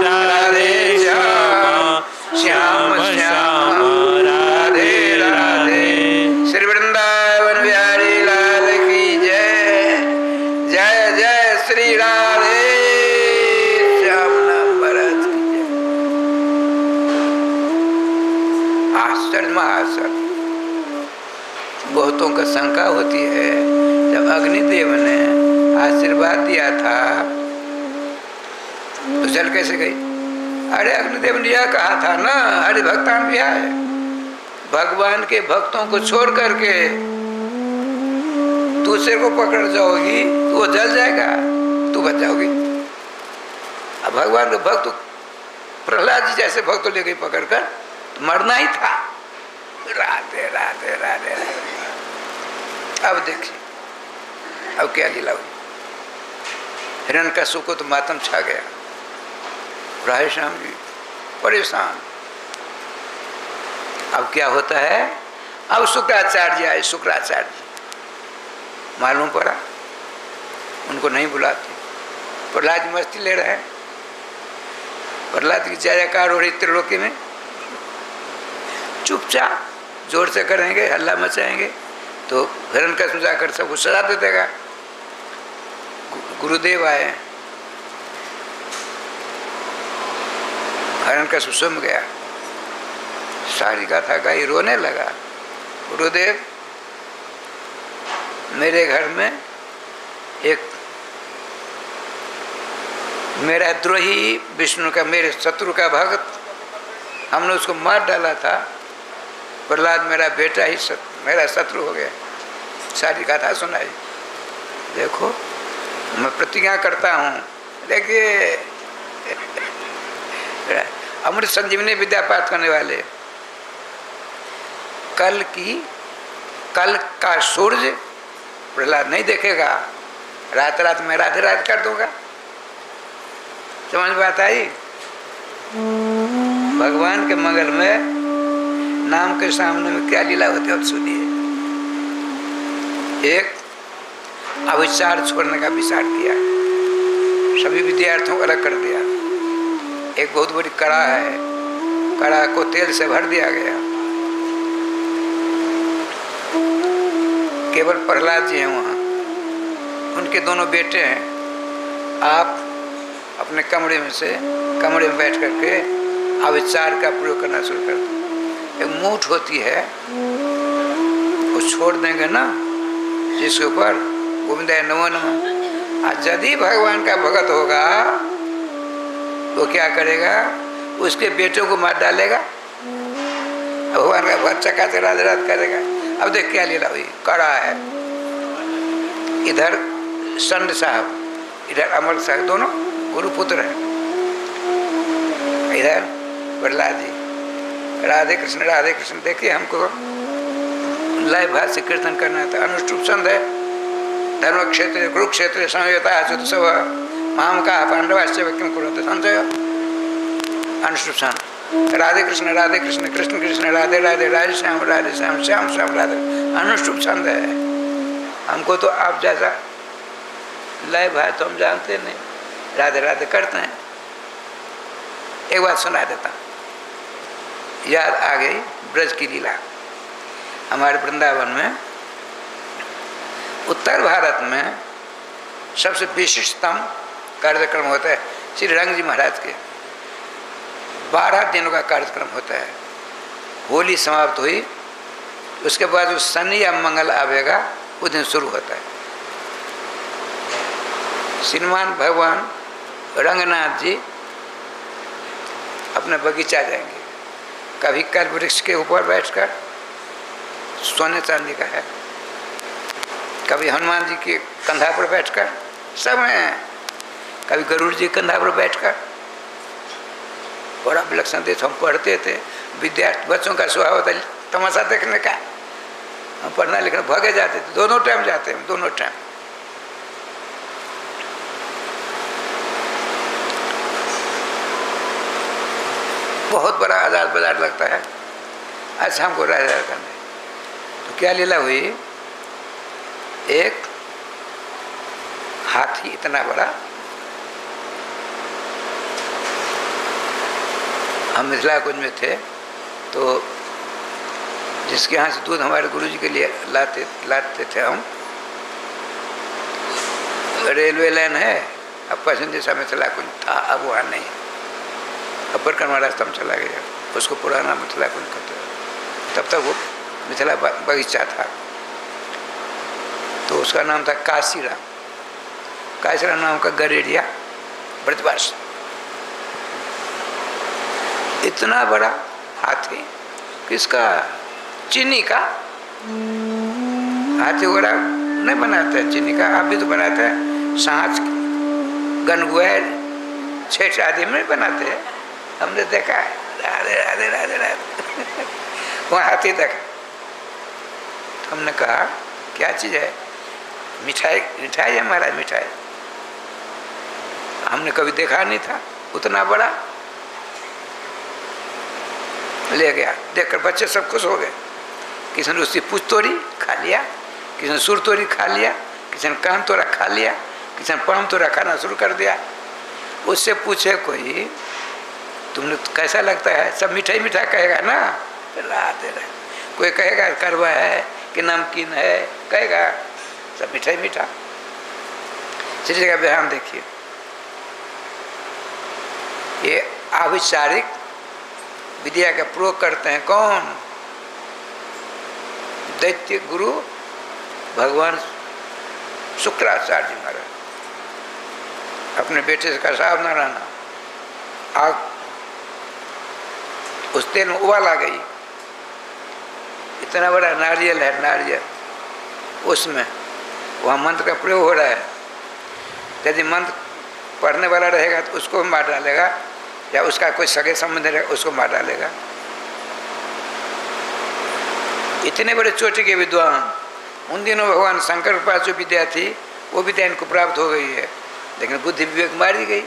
राधे श्याम श्याम श्याम राधे राधे। श्री वृंदावन बिहारी लाल की जय, जय जय श्री राधे श्याम नाम भरत की जय। आश्चर्य महाश्चर्य। बहुतों का शंका होती है, जब अग्निदेव ने आशीर्वाद दिया था तो जल कैसे गई? अरे अग्निदेव ने यह कहा था ना, अरे भक्तान भी है, भगवान के भक्तों को छोड़ करके दूसरे को पकड़ जाओगी तो वो जल जाएगा, तू बच जाओगी। अब भगवान के भक्त प्रहलाद जी जैसे भक्त ले गई पकड़ कर, तो मरना ही था। राधे राधे राधे राधे। अब देखिए अब क्या लीला हुई। हिरण्यकश्यप को तो मातम छा गया, राधे श्याम जी परेशान। अब क्या होता है, अब शुक्राचार्य आए। शुक्राचार्य जी मालूम पड़ा, उनको नहीं बुलाते। प्रहलाद मस्ती ले रहे हैं, प्रहलाद की जयकार हो रही त्रिलोकी में। चुपचाप जोर से करेंगे, हल्ला मचाएंगे तो हिरण्यकश्यप जाकर सबको सजा दे देगा। गुरुदेव आए, हिरण्यकशिपु सुम गया। सारी गाथा गाई, रोने लगा। गुरुदेव, मेरे घर में एक मेरा द्रोही विष्णु का, मेरे शत्रु का भक्त, हमने उसको मार डाला था। प्रहलाद मेरा बेटा ही मेरा शत्रु हो गया। सारी गाथा सुनाई। देखो, मैं प्रतिज्ञा करता हूँ, देखिए अमृत संजीवनी विद्या प्राप्त करने वाले, कल का सूरज प्रहलाद नहीं देखेगा, रात रात में राधे रात कर दूंगा। समझ बात आई? भगवान के मंगल में नाम के सामने में क्या लीला होती है अब सुनिए। एक अविचार छोड़ने का विचार किया, सभी विद्यार्थियों को अलग कर दिया। एक बहुत बड़ी कड़ा है, कड़ा को तेल से भर दिया गया। केवल प्रहलाद जी हैं वहाँ, उनके दोनों बेटे हैं। आप अपने कमरे में बैठ करके अविचार का प्रयोग करना शुरू कर दो। एक मूठ होती है, वो छोड़ देंगे ना जिसके ऊपर गोविंदाय नमो नमः। आज यदि भगवान का भगत होगा तो क्या करेगा? उसके बेटों को मार डालेगा, भगवान का भक्त चका से राधे राधे करेगा। अब देख क्या लीला हुई। कड़ा है, इधर संत साहब, इधर अमर साहब, दोनों गुरुपुत्र हैं। इधर प्रहलाद जी, राधे कृष्ण। देखिए, हमको लय भाव से कीर्तन करना था। अनुष्टुप छंद है। धर्म क्षेत्र कुरुक्षेत्र संयोता अच्युतसव माम का पांडवाश्च किम कुरुते संजय। अनुष्टुप छंद, राधे कृष्ण कृष्ण कृष्ण राधे राधे, राधे श्याम श्याम श्याम राधे। अनुष्टुप छंद है। हमको तो आप जैसा लय भाव तो हम जानते नहीं, राधे राधे करते हैं। एक बात सुना देता, याद आ गई ब्रज की लीला। हमारे वृंदावन में, उत्तर भारत में सबसे विशिष्टतम कार्यक्रम होता है श्री रंग जी महाराज के। 12 दिनों का कार्यक्रम होता है। होली समाप्त हुई, उसके बाद जो शनि या मंगल आवेगा उस दिन शुरू होता है। श्रीमान भगवान रंगनाथ जी अपने बगीचा जाएंगे। कभी कल्प वृक्ष के ऊपर बैठकर, सोने चांदी का है, कभी हनुमान जी के कंधा पर बैठकर, सब हैं। कभी गरुड़ जी कंधा पर बैठकर। बड़ा विलक्षण देश हम पढ़ते थे। विद्यार्थी बच्चों का स्वभाव होता है तमाशा देखने का। हम पढ़ना लिखना भागे जाते थे, दोनों टाइम जाते हैं, दोनों टाइम। बहुत बड़ा आजाद बाजार लगता है। अच्छा, हमको राजा करने तो क्या लीला हुई। एक हाथी इतना बड़ा, हम मिथिला कुंज में थे तो जिसके यहाँ से दूध हमारे गुरुजी के लिए लाते थे हम। रेलवे लाइन है, अब पश्चिम दिशा मिथिला कुंज था, अब वहाँ नहीं। अब परिक्रमा रास्ता में चला गया, उसको पुराना मिथिला कुंज कहते हैं। तब तक वो मिथिला बगीचा था, तो उसका नाम था काशीराम। काशीराम नाम का गरेड़िया ब्रजवासी। इतना बड़ा हाथी, किसका? चीनी का हाथी वगैरह नहीं बनाते हैं, चीनी का आप भी तो बनाते हैं। सांच, गनगुएर, छेठ आदि में बनाते हैं, हमने देखा है। राधे राधे राधे राधे। वहाँ हाथी देखा, हमने कहा क्या चीज़ है? मिठाई है महाराज, मिठाई। हमने कभी देखा नहीं था उतना बड़ा। ले गया, देखकर बच्चे सब खुश हो गए। किसी ने उसकी पूछ तोड़ी खा लिया, किसी ने सुर तोड़ी खा लिया, किसी ने कान तोड़ा खा लिया, किसी ने पाम तोड़ा खाना शुरू कर दिया। उससे पूछे कोई, तुमने कैसा लगता है? सब मिठाई मिठाई कहेगा ना, राधे राधे। कोई कहेगा करवा है कि नमकीन है, कहेगा सब मिठाई मीठा। श्री का बयान देखिए, ये अविचारिक विद्या का प्रयोग करते हैं कौन? दैत्य गुरु भगवान शुक्राचार्य महाराज। अपने बेटे से कहा सावधान रहना, आग उस तेल में उबाल आ गई, इतना बड़ा नारियल है, नारियल, उसमें वहाँ मंत्र का प्रयोग हो रहा है। यदि मंत्र पढ़ने वाला रहेगा तो उसको मार डालेगा, या उसका कोई सगे संबंध रहेगा उसको मार डालेगा। इतने बड़े चोटी के विद्वान, उन दिनों भगवान शंकर के पास जो विद्या थी वो विद्या इनको प्राप्त हो गई है, लेकिन बुद्धि विवेक मारी गई।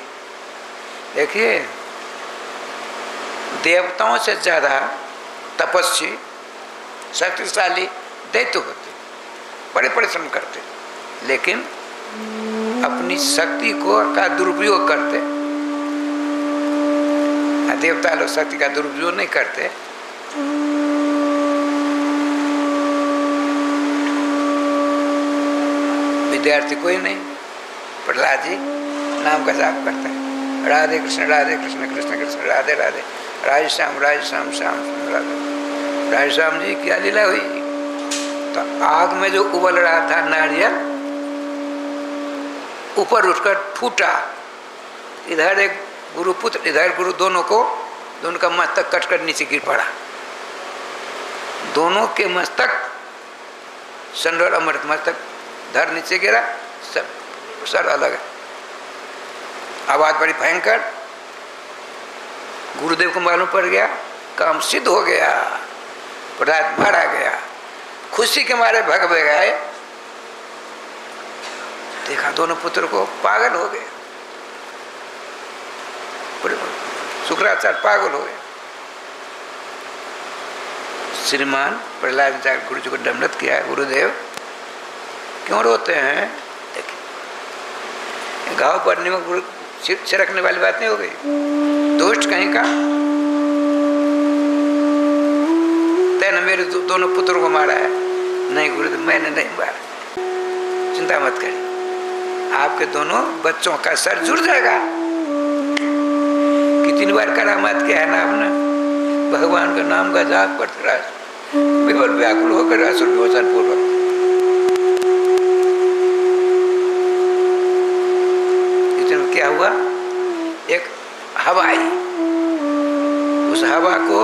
देखिए, देवताओं से ज़्यादा तपस्वी शक्तिशाली दैत्य होते, बड़े परिश्रम करते, लेकिन अपनी शक्ति को का दुरुपयोग करते। देवता लोग शक्ति का दुरुपयोग नहीं करते। विद्यार्थी कोई नहीं, प्रहलाद जी नाम का जाप करते हैं, राधे कृष्ण कृष्ण कृष्ण राधे राधे, राधे श्याम श्याम श्याम राधे। राधे श्याम जी क्या लीला हुई? तो आग में जो उबल रहा था नारियल, ऊपर उठकर फूटा। इधर एक गुरुपुत्र, इधर गुरु, दोनों का मस्तक कटकर नीचे गिर पड़ा। दोनों के मस्तक, चंद्र और अमृत मस्तक धर नीचे गिरा, सब सर अलग है। आवाज बड़ी भयंकर, गुरुदेव को मालूम पड़ गया, काम सिद्ध हो गया, प्रहलाद मारा गया। खुशी के मारे भग गए, देखा दोनों पुत्र को, पागल हो गए, शुक्राचार्य पागल हो गए। श्रीमान प्रहलाद ने गुरु जी को दंडवत किया, गुरुदेव क्यों रोते हैं? देखिए, घाव पड़ने में गुरु छिड़कने वाली बात नहीं हो गई। दोस्त कहीं का, तेने मेरे दोनों पुत्रों को मारा है। नहीं गुरुदेव, मैंने नहीं मारा, चिंता मत करिए, आपके दोनों बच्चों का सर जुड़ जाएगा। कितनी बार करामात किया है ना आपने, भगवान का नाम का जाप करते रहा, विवल व्याकुल होकर असुर विमोचन पूर्वक। इतने क्या हुआ, एक हवा आई, उस हवा को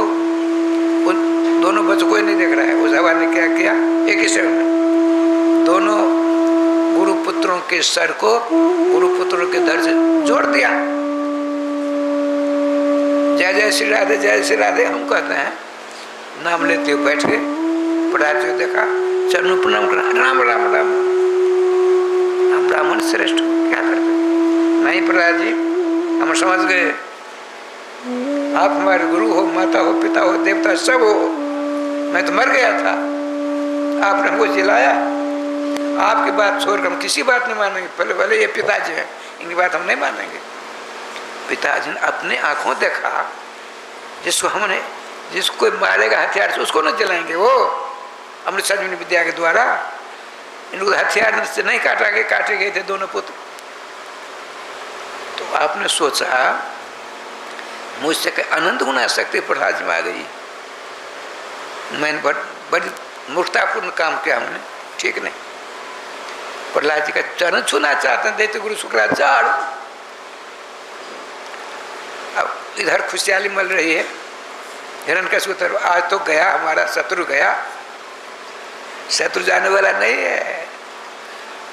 उन दोनों बच्चों कोई नहीं देख रहा है, उस हवा ने क्या किया, एक ही सेकंड में दोनों गुरुपुत्रों के सर को गुरुपुत्रों के धड़ से जोड़ दिया। जय जय श्री राधे, जय श्री राधे हम कहते हैं, नाम लेते हुए बैठ गए। प्रहलाद जी देखा, चरणों प्रणाम कर, राम राम राम, हम ब्राह्मण श्रेष्ठ क्या करते? नहीं प्रहलाद जी, हम समझ गए, आप हमारे गुरु हो, माता हो, पिता हो, देवता सब हो। मैं तो मर गया था, आपने हमको जिलाया। आपकी बात छोड़कर हम किसी बात नहीं मानेंगे। पहले भले ये पिताजी हैं, इनकी बात हम नहीं मानेंगे। पिताजी ने अपने आंखों देखा, जिसको कोई मारेगा हथियार से उसको न जलाएंगे, वो अमृत संजीवनी विद्या के द्वारा। इनको हथियार से नहीं काटे गए थे दोनों पुत्र। तो आपने सोचा मुझसे अनंत गुना शक्ति प्रहलाद में आ गई, मैंने बड़ी मूर्खतापूर्ण काम किया हमने, ठीक नहीं। प्रहलाद जी का चरण छूना चाहते हैं दैत्य गुरु शुक्राचार्य। अब इधर खुशहाली मिल रही है, हिरण्यकशिपु तरफ आज तो गया, हमारा शत्रु गया। शत्रु जाने वाला नहीं है,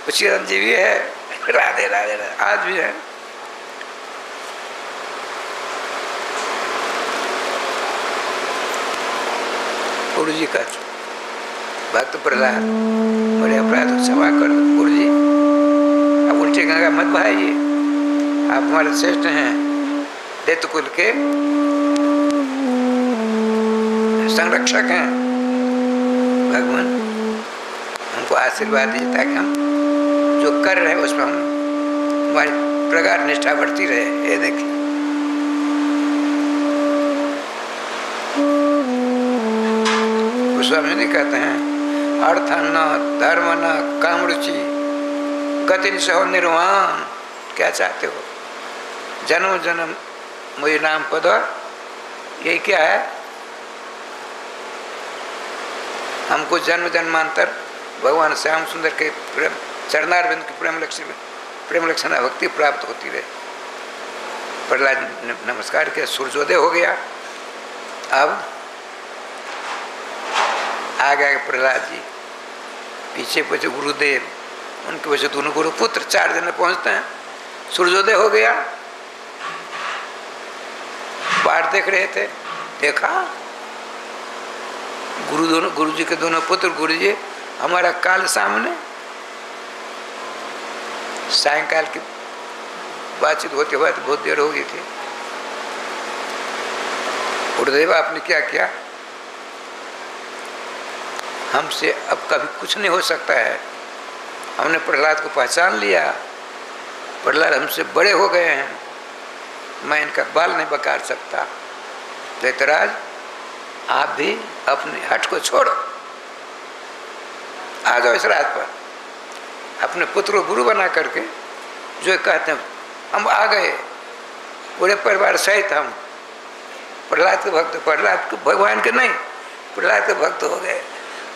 वो चिरंजीवी है, राधे राधे राधे आज भी है। गुरु जी का भक्त प्रहलाद, बड़े अपराध क्षमा कर दो गुरु जी, अब उल्टे गंगा मत बहाइए, आप हमारे श्रेष्ठ हैं, दैत्य कुल के संरक्षक हैं। भगवान हमको आशीर्वाद दीजिए ताकि हम जो कर रहे हैं उसमें हम हमारी प्रगाढ़ निष्ठा बढ़ती रहे। ये देखिए, गोस्वामी नहीं कहते हैं, अर्थ न धर्म न काम रुचि गति से हो निर्वाण। क्या चाहते हो? जन्म जन्म मुझे नाम पद यही क्या है? हमको जन्म जन्मांतर भगवान श्याम सुंदर के प्रेम चरणारविंद की प्रेम लक्षणा भक्ति प्राप्त होती रहे। प्रहलाद ने नमस्कार किया, सूर्योदय हो गया। अब आ गए प्रहलाद जी, पीछे पीछे गुरुदेव, उनके वजह दोनों गुरु पुत्र 4 दिन में पहुंचते हैं। सूर्योदय हो गया, बाहर देख रहे थे, देखा गुरु जी के दोनों पुत्र, गुरु जी हमारा काल सामने। सायंकाल की बातचीत होते हुए बहुत देर हो गई थी। गुरुदेव आपने क्या किया? हमसे अब कभी कुछ नहीं हो सकता है। हमने प्रहलाद को पहचान लिया, प्रहलाद हमसे बड़े हो गए हैं, मैं इनका बाल नहीं बकार सकता। दैत्यराज आप भी अपने हट को छोड़ो, आ जाओ इस रात पर। अपने पुत्र को गुरु बना करके जो कहते हैं हम आ गए, पूरे परिवार सहित हम प्रहलाद के भक्त, प्रहलाद के भगवान के नहीं, प्रहलाद के भक्त हो गए।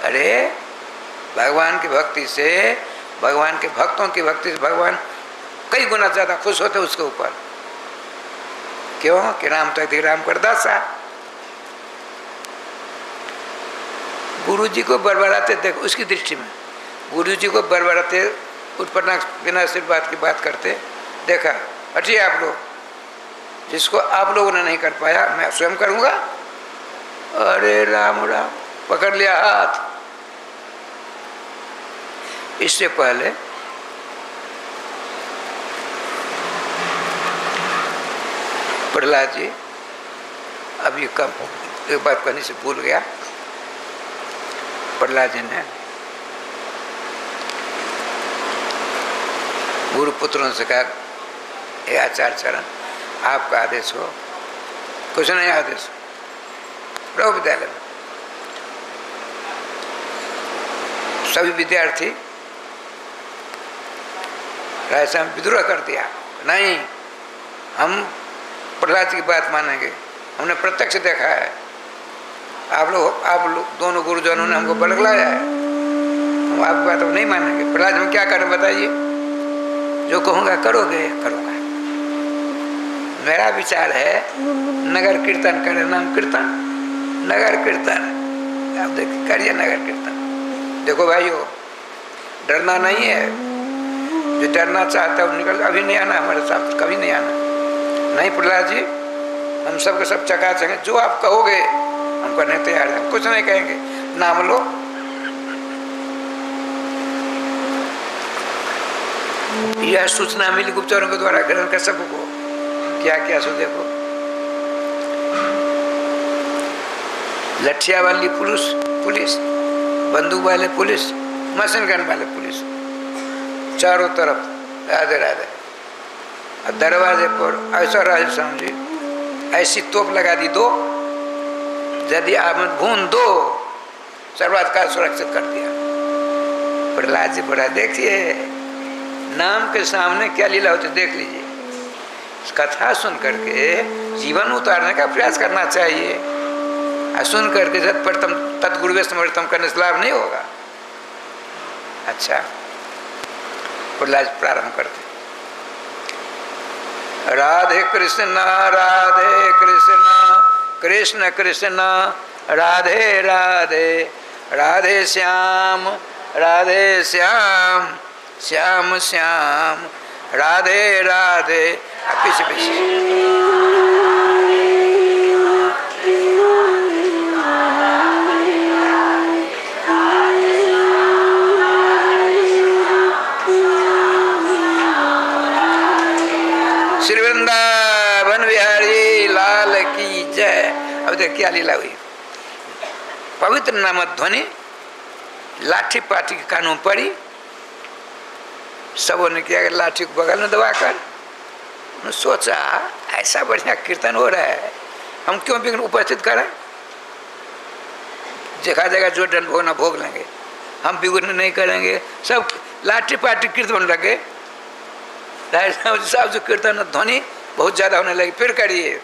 अरे भगवान की भक्ति से, भगवान के भक्तों की भक्ति से भगवान कई गुना ज़्यादा खुश होते उसके ऊपर। क्यों कि राम तो थी राम कर दासा। गुरु जी को बरबराते देखो, उसकी दृष्टि में गुरु जी को बरबराते उत्पन्ना बिना आशीर्वाद की बात करते देखा। हटिए आप लोग, जिसको आप लोगों ने नहीं कर पाया मैं स्वयं करूँगा। अरे राम राम, पकड़ लिया हाथ। इससे पहले प्रहलाद जी, अभी कम एक बात कहने से भूल गया। प्रहलाद जी ने गुरु पुत्रों से कहा, हे आचार्य चरण आपका आदेश हो। कुछ नहीं आदेश, प्रभु विद्यालय में सभी विद्यार्थी राजस्थान में विद्रोह कर दिया। नहीं, हम प्रहलाद की बात मानेंगे, हमने प्रत्यक्ष देखा है। आप लोग दोनों गुरुजनों ने हमको बड़गलाया है, हम आपकी बात नहीं मानेंगे। प्रहलाद में क्या करें बताइए? जो कहूँगा करोगे, करूँगा। मेरा विचार है नगर कीर्तन करें, नाम कीर्तन, नगर कीर्तन। आप देखिए, करिए नगर कीर्तन। देखो भाइयों, डरना नहीं है। जो डरना चाहता है वो निकल, अभी नहीं आना हमारे साथ, कभी नहीं आना। नहीं प्रहलाद जी, हम सबके सब चका चकेंगे, जो आप कहोगे हम करने तैयार हैं, कुछ नहीं कहेंगे, नाम लो। यह सूचना मिली गुप्तचरों के द्वारा ग्रहण कर सबको। क्या क्या सो देखो, लठिया वाली पुलिस, बंदूक वाले पुलिस, मशीन गन वाले पुलिस, चारों तरफ राधे राधे। दरवाजे पर ऐसा राजे समझी, ऐसी तोप लगा दी दो, यदि आप भून दो, सर्वाधिकार सुरक्षित कर दिया। प्रहलाद जी बड़ा, देखिए नाम के सामने क्या लीला होती देख लीजिए। कथा सुन करके जीवन उतारने का प्रयास करना चाहिए। सुन करके तत्परतम तत्गुरुवे समर्थम करने से लाभ नहीं होगा। अच्छा, प्रहलाद प्रारंभ करते। राधे कृष्ण राधे कृष्ण कृष्ण कृष्ण राधे राधे, राधे श्याम श्याम श्याम, राधे राधे। पीछे श्री वृंदावन बिहारी लाल की जय। अब देख क्या लीला हुई। पवित्र नाम ध्वनि लाठी पाठी के कानों पड़ी। सबों ने किया, लाठी को बगल में दबाकर सोचा ऐसा बढ़िया कीर्तन हो रहा है, हम क्यों भी उपस्थित करें। जगह जगह जो दंड भोगना भोग लेंगे, हम विघ्न नहीं करेंगे। सब लाठी पाठी कीर्तन लगे। साहब जो कीर्तन ध्वनि बहुत ज़्यादा होने लगी। फिर करिए,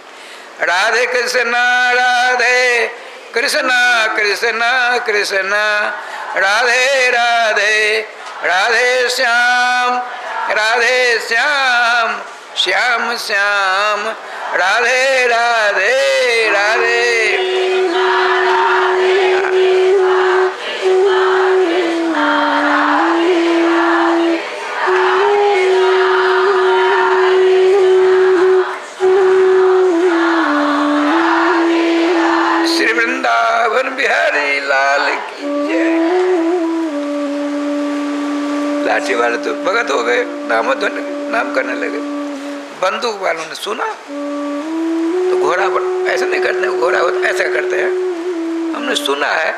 राधे कृष्ण राधे कृष्ण कृष्ण कृष्ण राधे राधे राधे श्याम श्याम श्याम राधे राधे राधे। श्री वृंदावन बिहारी लाल की जय। लाठी वाले तो भगत हो गए, नाम करने लगे। बंदूक वालों ने सुना तो घोड़ा पर ऐसा नहीं करते, घोड़ा होता ऐसा करते हैं, हमने सुना है।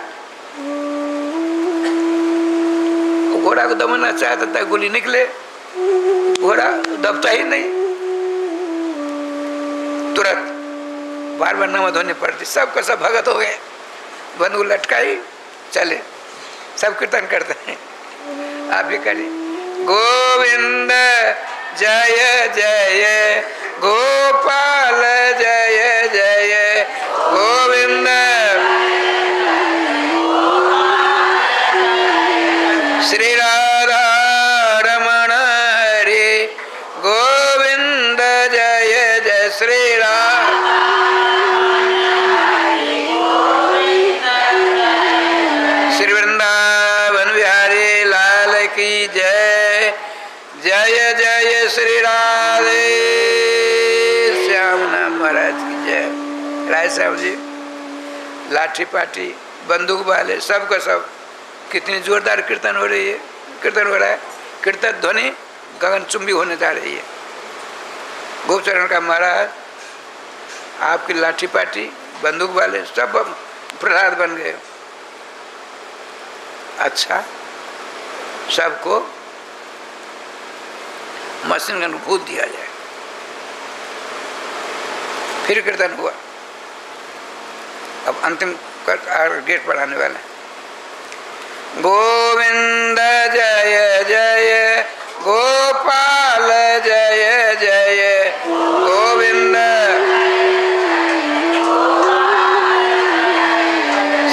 घोड़ा को दबाना चाहता था, गोली निकले, घोड़ा दबता ही नहीं, तुरंत बार बार नमक धोनी पड़ती। सबका सब भगत हो गए, बंदूक लटकाई, चले, सब कीर्तन करते हैं। आप भी करिए। गोविंद जय जय गोपाल जय जय गोविंद श्री राधा रमण हरे गोविंद जय जय श्री राधा श्री वृंदावन बिहारी लाल की जय। जय जय श्री राधे श्याम नाम महाराज की जय। राय साहब जी, लाठी पाठी बंदूक वाले सबका सब, कितनी जोरदार कीर्तन हो रही है, कीर्तन हो रहा है। कीर्तन ध्वनि गगनचुंबी होने जा रही है। गोपचरण का महाराज, आपकी लाठी पाठी बंदूक वाले सब प्रहलाद बन गए। अच्छा, सबको मशीन गन भूत दिया जाए। फिर कीर्तन हुआ। अब अंतिम गेट बढ़ाने वाले। गोविंद जय जय गोपाल जय जय गोविंद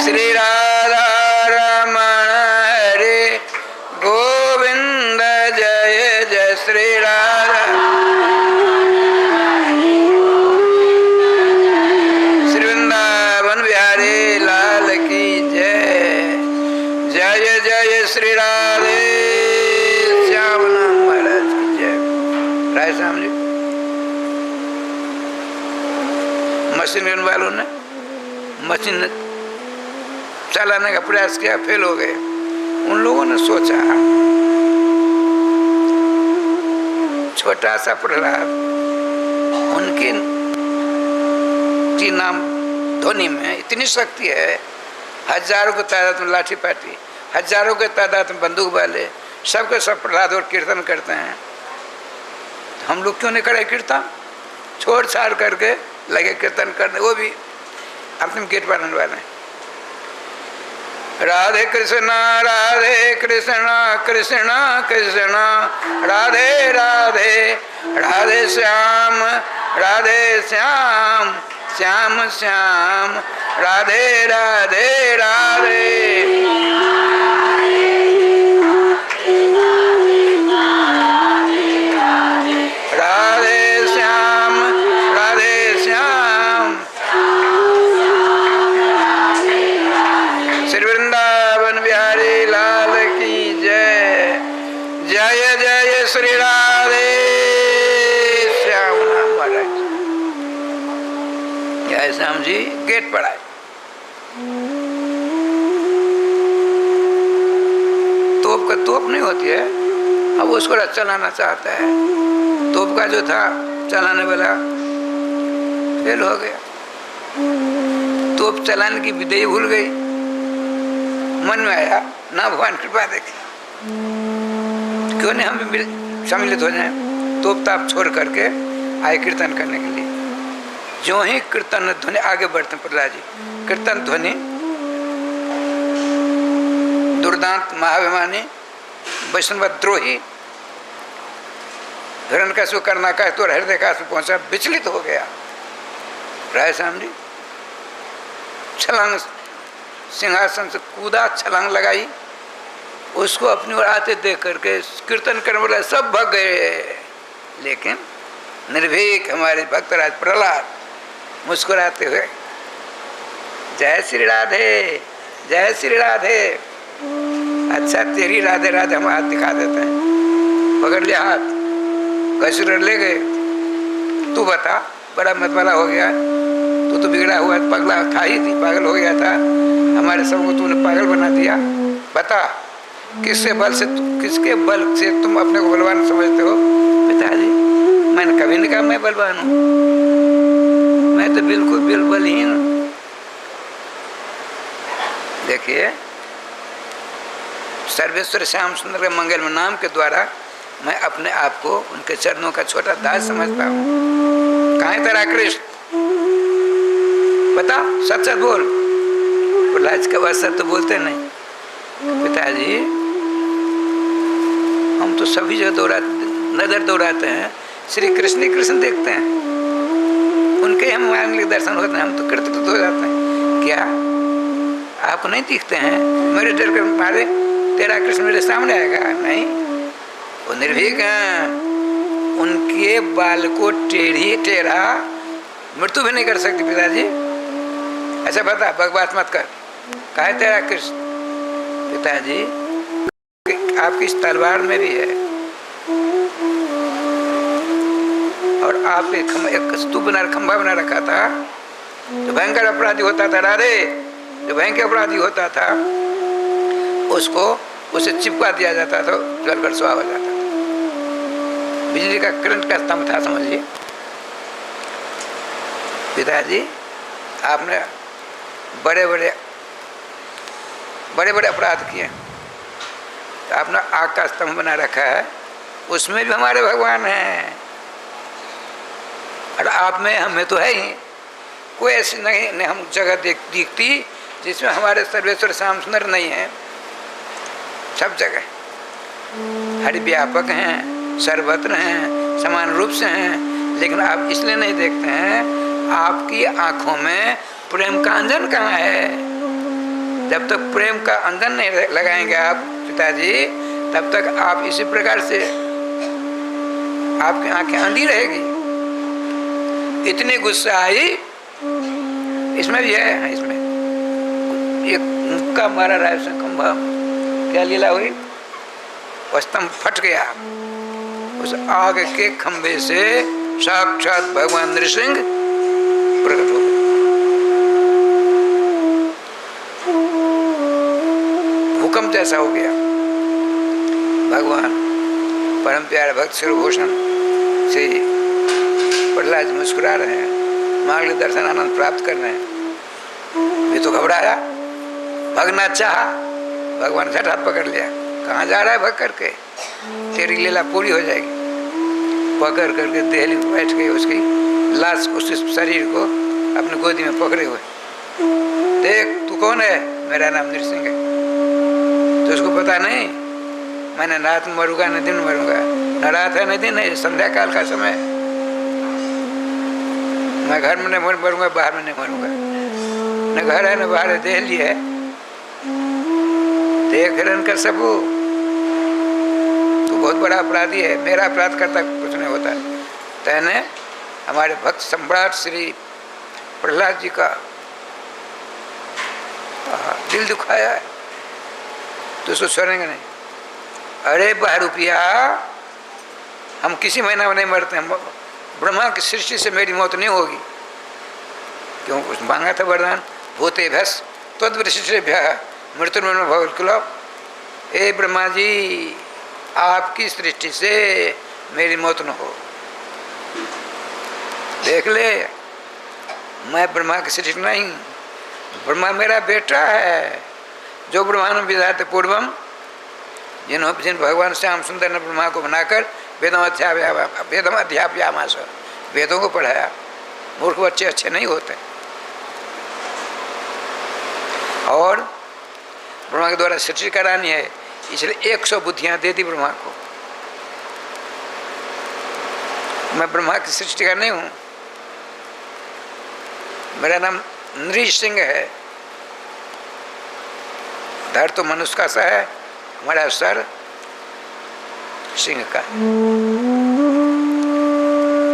श्री राधा रमण हरे गोविंद जय जय श्री राधा श्री वृंदावन बिहारी लाल की जय। जय जय श्री राधे श्याम नाम महाराज की जय। राय साहब जी, मशीन गन वालों ने मशीन चलाने का प्रयास किया, फेल हो गए। उन लोगों ने सोचा छोटा सा प्रहलाद, उनकी नाम ध्वनि में इतनी शक्ति है, हजारों की तादाद में लाठी पाठी, हजारों के तादाद में बंदूक वाले, सबके सब प्रहलाद और कीर्तन करते हैं। हम लोग क्यों नहीं करे कीर्तन? छोड़ छाड़ करके लगे कीर्तन करने, वो भी अंतिम गेट बनाने वाले हैं। राधे कृष्ण कृष्ण कृष्ण राधे राधे राधे श्याम श्याम श्याम राधे राधे राधे। राधे श्याम श्री वृंदावन बिहारी लाल की जय। जय जय श्री राधे श्याम नाम महाराज। जय श्याम जी गेट पर आए। तोप नहीं होती है, अब उसको चलाना चाहता है। तोप का जो था चलाने वाला फेल हो गया, तोप चलाने की विधि भूल गई। मन में आया ना भगवान कृपा देखे, क्यों नहीं हम भी सम्मिलित हो जाए। तोप ताप छोड़ करके आए कीर्तन करने के लिए। जो ही कीर्तन ध्वनि आगे बढ़ते प्रहलाद जी, कीर्तन ध्वनि दुर्दांत महाभिमानी वैष्णवद्रोही हिरण्यकशिपु कर्णाकाश तो हृदय काश में पहुंचा, विचलित हो गया। रायश्याम जी छलांग सिंहासन से कूदा, छलांग लगाई, उसको अपनी ओर आते देख करके कीर्तन करने वाले सब भाग गए, लेकिन निर्भीक हमारे भक्तराज प्रहलाद मुस्कुराते हुए जय श्री राधे, जय श्री राधे। अच्छा तेरी राधे राधे हम हाथ दिखा देते हैं। पकड़ लिया हाथ, घसीट ले गए। तू बता, बड़ा मतवाला हो गया, तू तो बिगड़ा हुआ पगला था ही थी, पागल हो गया था, हमारे सबको तूने पागल बना दिया। बता किसके बल से तुम अपने को बलवान समझते हो? पिताजी मैंने कभी नहीं कहा मैं बलवान हूँ, मैं तो बिल्कुल बलहीन हूँ। देखिए सर्वेश्वर श्याम सुंदर के मंगल में नाम के द्वारा मैं अपने आप को उनके चरणों का छोटा दास समझता हूँ। कहाँ है तेरा कृष्ण? बता, सच सच बोल। प्रहलाद के बाद सच तो बोलते नहीं। पिताजी हम तो सभी जगह नजर दौड़ाते हैं, श्री कृष्ण ही कृष्ण देखते हैं, उनके हम हमारे दर्शन होते हैं, हम तो कृतकृत हो जाते हैं। क्या आपको नहीं दिखते हैं? मेरे डर के मारे तेरा कृष्ण मेरे सामने आएगा? नहीं, वो निर्भीक हैं, उनके बाल को टेढ़ा मृत्यु भी नहीं कर सकती। पिताजी अच्छा बता, बकवास मत कर, कहा है तेरा कृष्ण? पिताजी आपकी इस तलवार में भी है, और आप एक स्तूप बना, खंभा बना रखा था। जो भयंकर अपराधी होता था राधे, जो भयंकर अपराधी होता था उसको उसे चिपका दिया जाता था, जलकर सुहा हो जाता था। बिजली का करंट का स्तंभ था, समझिए। पिताजी आपने बड़े बड़े अपराध किए, तो आपने आग का स्तंभ बना रखा है, उसमें भी हमारे भगवान हैं, और आप में हमें तो है ही कोई ऐसी नहीं हम जगह दिखती जिसमें हमारे सर्वेश्वर श्याम सुंदर नहीं है। सब जगह हरि व्यापक हैं, सर्वत्र हैं, समान रूप से हैं, लेकिन आप इसलिए नहीं देखते हैं, आपकी आंखों में प्रेम का अंजन कहाँ है? जब तक प्रेम का अंजन नहीं लगाएंगे आप पिताजी, तब तक आप इसी प्रकार से आपकी आंखें अंधी रहेगी। इतनी गुस्सा आई, इसमें भी है, इसमें एक मुक्का मारा रहा है खंभा, क्या लीला हुई? वह स्तंभ फट गया, उस आग के खंभे से साक्षात भगवान नृसिंह प्रकट हो गए। भूकंप जैसा हो गया। भगवान परम प्यारे भक्त शिरोभूषण से प्रहलाद मुस्कुरा रहे हैं, मार्ग दर्शन आनंद प्राप्त कर रहे हैं। ये तो घबराया, भगना चाहा, भगवान झट हाथ पकड़ लिया। कहाँ जा रहा है? भग करके, तेरी लीला पूरी हो जाएगी। पकड़ करके दहली बैठ गई, उसकी लाश, उस शरीर को अपनी गोदी में पकड़े हुए। देख तू कौन है? मेरा नाम नृसिंह है। तो उसको पता नहीं मैंने रात में मरूंगा न दिन मरूंगा, न रात है न दिन है, संध्या काल का समय। मैं घर में नहीं मरूंगा, बाहर में नहीं मरूंगा, न घर है न बाहर है, दहली है। देख हिरण कर सबू, तू बहुत बड़ा अपराधी है, मेरा अपराध करता कुछ नहीं होता। तैने हमारे भक्त सम्राट श्री प्रहलाद जी का दिल दुखाया है, तो उसको छोड़ेंगे नहीं। अरे बहरूपिया, हम किसी महीना में नहीं मरते हैं, ब्रह्मा की सृष्टि से मेरी मौत नहीं होगी। क्यों? कुछ मांगा था वरदान, भूते भस तद्वृशिभ्य मृत्युर्मरण भवकुल। ए ब्रह्मा जी, आपकी सृष्टि से मेरी मौत न हो। देख ले, मैं ब्रह्मा की सृष्टि नहीं, ब्रह्मा मेरा बेटा है। जो ब्रह्मांड विधाते पूर्वम, जिन भगवान श्याम सुंदर ने ब्रह्मा को बनाकर वेदम अध्यापयामास, वेदों को पढ़ाया। मूर्ख बच्चे अच्छे नहीं होते। और ब्रह्मा के द्वारा सृष्टि करानी है, इसलिए 100 बुद्धियां दे दी ब्रह्मा को। मैं ब्रह्मा की सृष्टि का नहीं हूं। मेरा नाम नृ सिंह है। धड़ तो मनुष्य का सा है, हमारा सर सिंह का।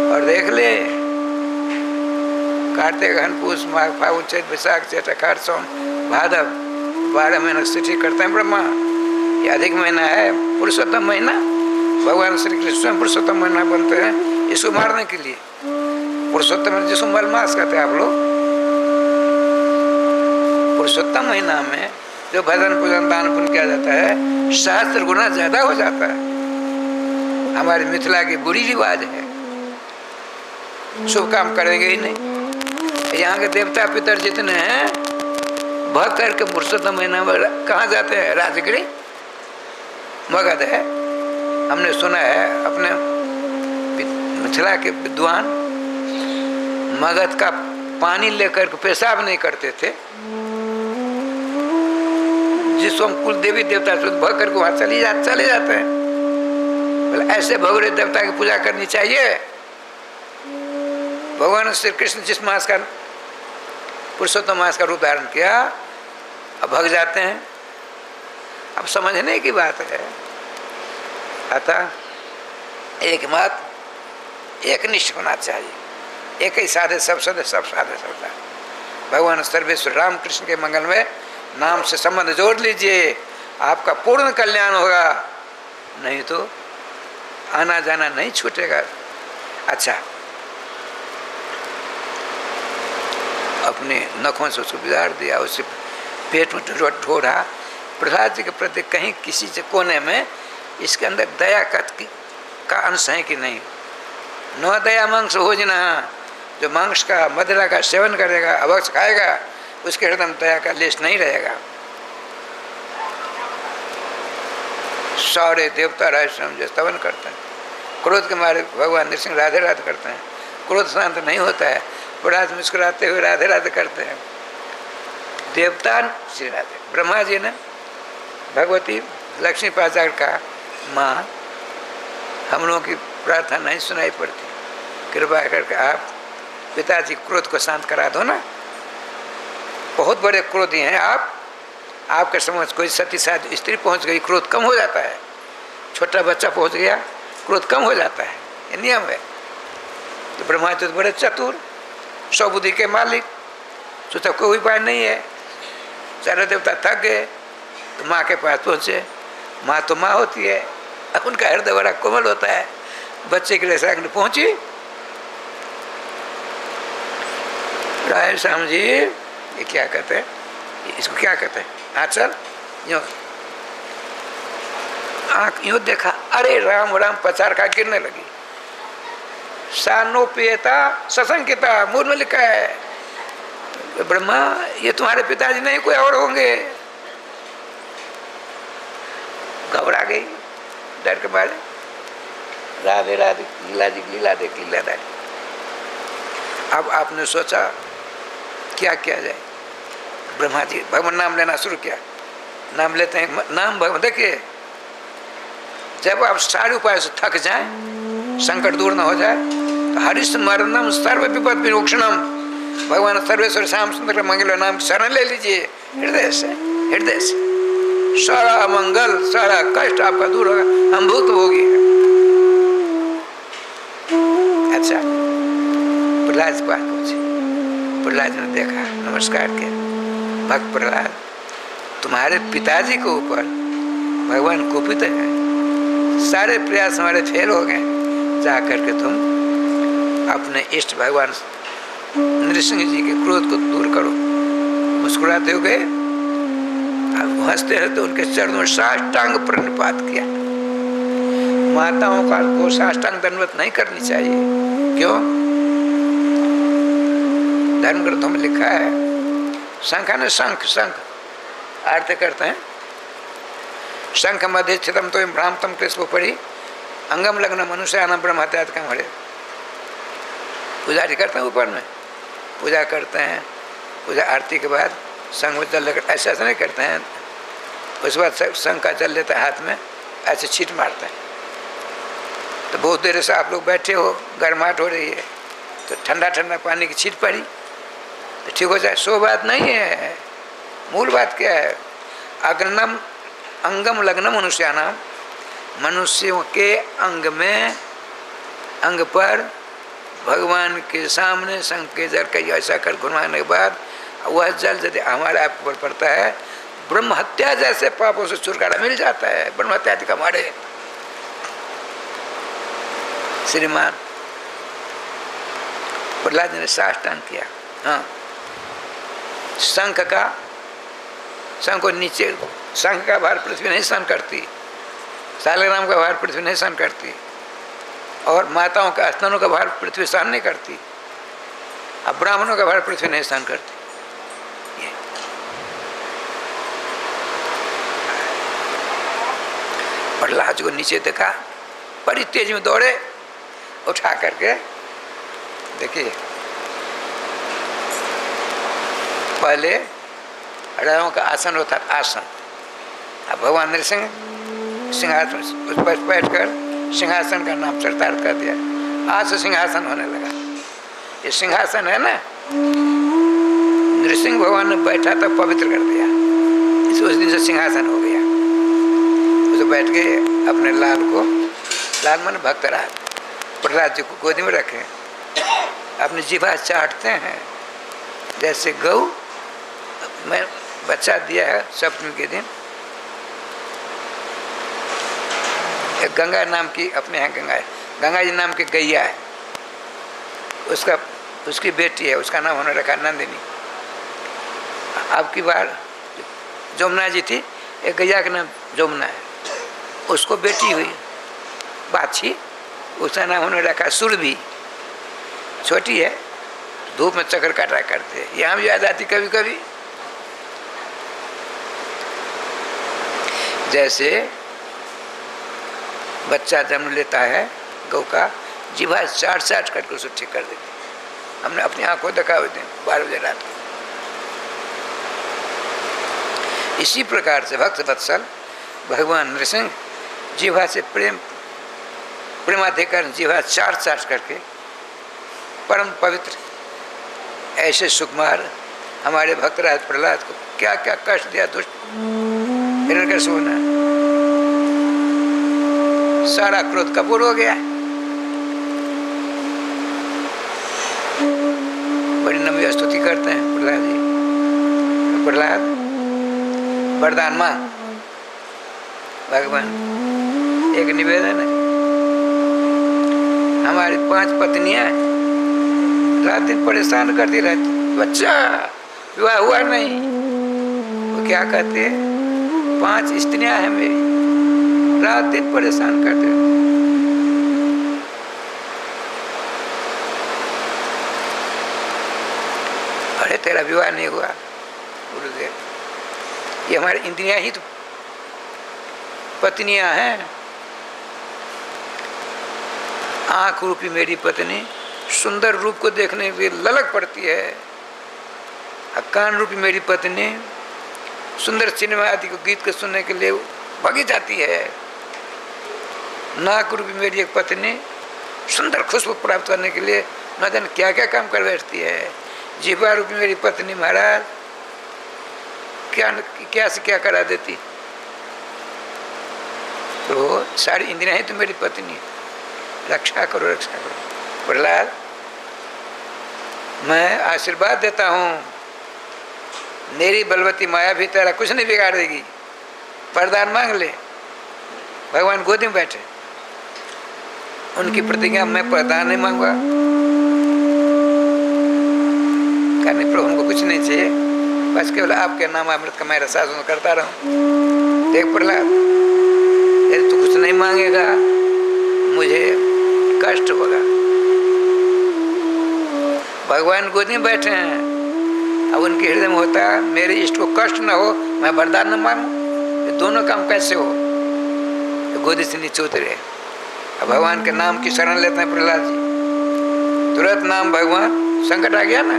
और देख ले, कार्तिक घन पूष माघ फागुन चैत वैशाख जेठ अखाड़ सावन भादव 12 महीना सृष्टि करते हैं ब्रह्मा। ये अधिक महीना है, पुरुषोत्तम महीना। भगवान श्री कृष्ण स्वयं पुरुषोत्तम महीना बनते हैं इसको मारने के लिए। पुरुषोत्तम जिसको मलमास कहते हैं आप लोग। पुरुषोत्तम महीना में जो भजन पूजन दान पुण्य किया जाता है 7 गुना ज्यादा हो जाता है। हमारी मिथिला की बुरी रिवाज है, शुभ काम करेंगे ही नहीं। यहाँ के देवता पितर जितने हैं भग करके पुरुषोत्तम महीना में कहाँ जाते हैं? राजगिरी मगध है। हमने सुना है अपने मिथिला के विद्वान मगध का पानी लेकर के पेशाब नहीं करते थे। जिसको हम कुल देवी देवता से भग करके वहां चले जाते हैं। ऐसे भगवरे देवता की पूजा करनी चाहिए। भगवान श्री कृष्ण जिस मास का पुरुषोत्तम मास का रूप धारण किया, अब भग जाते हैं। अब समझने की बात है। अतः एक मत, एक निष्ठ होना चाहिए। एक ही साधे सब साधे, सब साधे सब साधे। भगवान सर्वेश्वर राम कृष्ण के मंगल में नाम से संबंध जोड़ लीजिए, आपका पूर्ण कल्याण होगा। नहीं तो आना जाना नहीं छूटेगा। अच्छा, अपने नखों से उसको बिगाड़ दिया, उससे पेट में ढोड़ा। प्रहलाद जी के प्रति कहीं किसी से कोने में इसके अंदर दया का अंश है कि नहीं? न दया मांस भोजना, जो मांस का मदिरा का सेवन करेगा, अभक्ष खाएगा, उसके हृदय में दया का लेश नहीं रहेगा। सारे देवता राजस्व स्तवन करते हैं। क्रोध के मारे भगवान नृसिंह राधे राधे करते हैं। क्रोध शांत नहीं होता है, प्रहलाद मुस्कुराते हुए राधे राधे करते हैं। देवता श्री राधे। ब्रह्मा जी ने भगवती लक्ष्मी पाचार का माँ, हम लोगों की प्रार्थना नहीं सुनाई पड़ती, कृपा करके आप पिताजी क्रोध को शांत करा दो ना। बहुत बड़े क्रोधी हैं आप। आपके समझ कोई सती साथ स्त्री पहुंच गई, क्रोध कम हो जाता है। छोटा बच्चा पहुंच गया, क्रोध कम हो जाता है। ये नियम है। तो ब्रह्मा जी तो बड़े चतुर, सौबुद्धि के मालिक, सोचा कोई उपाय नहीं है। सारे देवता थक गए तो माँ के पास पहुँचे। माँ तो माँ होती है, उनका हृदय बड़ा कोमल होता है। बच्चे के लिए सामने पहुँची, राय श्याम जी ये क्या कहते हैं, इसको क्या कहते हैं? आंचल यूँ आँख यूँ देखा, अरे राम राम, पचार खा गिरने लगी। सानोपेता ससंकिता, मूल में लिखा है। ब्रह्मा ये तुम्हारे पिताजी नहीं, कोई और होंगे। घबरा गई डर के मारे। राधे राधे, लीला जी लीला देख लीला देख। अब आपने सोचा क्या किया जाए। ब्रह्मा जी भगवान नाम लेना शुरू किया। नाम लेते हैं, नाम भगवान। देखिए, जब आप सारे उपाय से थक जाएं, संकट दूर न हो जाए, तो हरिश्चंद्रम सर्व विपद विमोक्षणम, भगवान सर्वेश्वर श्याम सुंदर मंगल नाम शरण ले लीजिए हृदय से। हृदय से सारा मंगल, सारा कष्ट आपका दूर होगा, हम भूत भोगी हैं। अच्छा, प्रहलाद के पास पहुंचे। प्रहलाद ने देखा, नमस्कार किया। भक्त प्रहलाद, तुम्हारे पिताजी के ऊपर भगवान कुपित है, सारे प्रयास हमारे फेल हो गए। जा करके तुम अपने इष्ट भगवान नृसिंह जी के क्रोध को दूर करो। मुस्कुराते हुए हंसते हंसते उनके चरणों में साष्टांग प्रणिपात किया। माताओं का को साष्टांग दंडवत नहीं करनी चाहिए। क्यों? धर्म ग्रंथों में लिखा है, शंखा ने शंख आरती करते हैं। शंख मध्य स्थितम तो भ्रांतम कृष्ण पड़ी अंगम लग्न मनुष्य आनंद ब्रह्म हत्यात कम हरे। पुजारी करते हैं, ऊपर में पूजा करते हैं। पूजा आरती के बाद संघ में जल लेकर ऐसे नहीं करते हैं। उसके बाद संघ का जल लेते हैं हाथ में, ऐसे छींट मारते हैं। तो बहुत देर से आप लोग बैठे हो, गर्माहट हो रही है, तो ठंडा ठंडा पानी की छींट पड़ी, तो ठीक हो जाए, सो बात नहीं है। मूल बात क्या है? अग्नम अंगम लग्नम मनुष्यानाम, मनुष्यों के अंग में, अंग पर भगवान के सामने शंख के जल का ऐसा कर घुमाने के बाद वह जल यदि हमारे आप पर पड़ता है, ब्रह्म हत्या जैसे पापों से छुटकारा मिल जाता है। ब्रह्म हत्या का हमारे श्रीमान प्रहलाद ने साष्टांग किया। हाँ, शंख को नीचे, शंख का भार पृथ्वी नहीं सहन करती, सालग्राम का भार पृथ्वी नहीं सहन करती, और माताओं का स्तनों का भार पृथ्वी सहन नहीं करती, अब ब्राह्मणों का भार पृथ्वी नहीं सहन करती। प्रहलाद को नीचे देखा, बड़ी तेज में दौड़े, उठा करके देखिए, पहले राजाओं का आसन होता, आसन। अब भगवान नरसिंह सिंहासन उस पर बैठकर सिंहासन का नाम चरितार्थ कर दिया। आज से सिंहासन होने लगा। ये सिंहासन है ना, नरसिंह भगवान ने बैठा तब पवित्र कर दिया, उस दिन से सिंहासन हो गया। उसे बैठ के अपने लाल को, लाल मन भक्त राज, प्रहलाद जी को गोदी में रखे, अपनी जीभा चाटते हैं जैसे गऊ। मैं बच्चा दिया है सप्तमी के दिन, एक गंगा नाम की, अपने यहाँ गंगा जी नाम की गैया है, उसकी बेटी है, उसका नाम उन्होंने रखा नंदिनी। अब की बार जमुना जी थी, एक गैया का नाम जमुना है, उसको बेटी हुई बाछी, उसका नाम उन्होंने रखा सुरभि। छोटी है, धूप में चक्कर काटा करते, यहाँ भी आ जाती कभी कभी। जैसे बच्चा जन्म लेता है गौ का, जीभा चाट करके उसे ठीक कर देती। हमने अपनी आंखों देखा हुए दिन 12 बजे रात को। इसी प्रकार से भक्त वत्सल भगवान नृसिंह जीवा से प्रेमाधिकार जीवा चाट करके परम पवित्र, ऐसे सुकुमार हमारे भक्तराज प्रहलाद को क्या क्या कष्ट दिया दुष्ट हिरण्यकशिपु ने। सारा क्रोध कपूर हो गया। बड़ी नम्र स्तुति करते हैं प्रहलाद जी। प्रहलाद वरदान मांग, भगवान एक निवेदन है, हमारी 5 पत्नियां रात दिन परेशान करती रहती, बच्चा विवाह हुआ नहीं, वो क्या कहते हैं, 5 स्त्रियां हैं मेरी, रात दिन परेशान करते रहती। अरे तेरा विवाह नहीं हुआ गुरुदेव, ये हमारी इंद्रियां ही तो पत्नियां हैं। आंख रूपी मेरी पत्नी सुंदर रूप को देखने के लिए ललक पड़ती है, कान रूपी मेरी पत्नी सुंदर सिनेमा आदि को गीत को सुनने के लिए भागी जाती है। नाक रूपी मेरी एक पत्नी सुंदर खुशबू प्राप्त करने के लिए न जाने क्या क्या काम कर बैठती है। जीवा रूपी मेरी पत्नी महाराज क्या से क्या करा देती। तो सारी इंद्रियां ही तो मेरी पत्नी, रक्षा करो रक्षा करो। प्रहलाद मैं आशीर्वाद देता हूँ, मेरी बलवती माया भी तेरा कुछ नहीं बिगाड़ देगी, वरदान मांग ले। भगवान गोदी में बैठे, उनकी प्रतिज्ञा मैं वरदान नहीं मांगूंगा, कहने प्रभु उनको कुछ नहीं चाहिए, बस केवल आपके नाम अमृत का मैं रसास्वादन करता रहूं। देख प्रहलाद, यदि तू कुछ नहीं मांगेगा मुझे कष्ट होगा। भगवान गोदी में बैठे हैं, अब उनके हृदय में होता है मेरे इष्ट को कष्ट न हो, मैं वरदान न मांगू, ये दोनों काम कैसे हो। तो गोदी से नीचे उतरे, अब भगवान के नाम की शरण लेते हैं प्रहलाद जी। तुरंत नाम भगवान, संकट आ गया ना,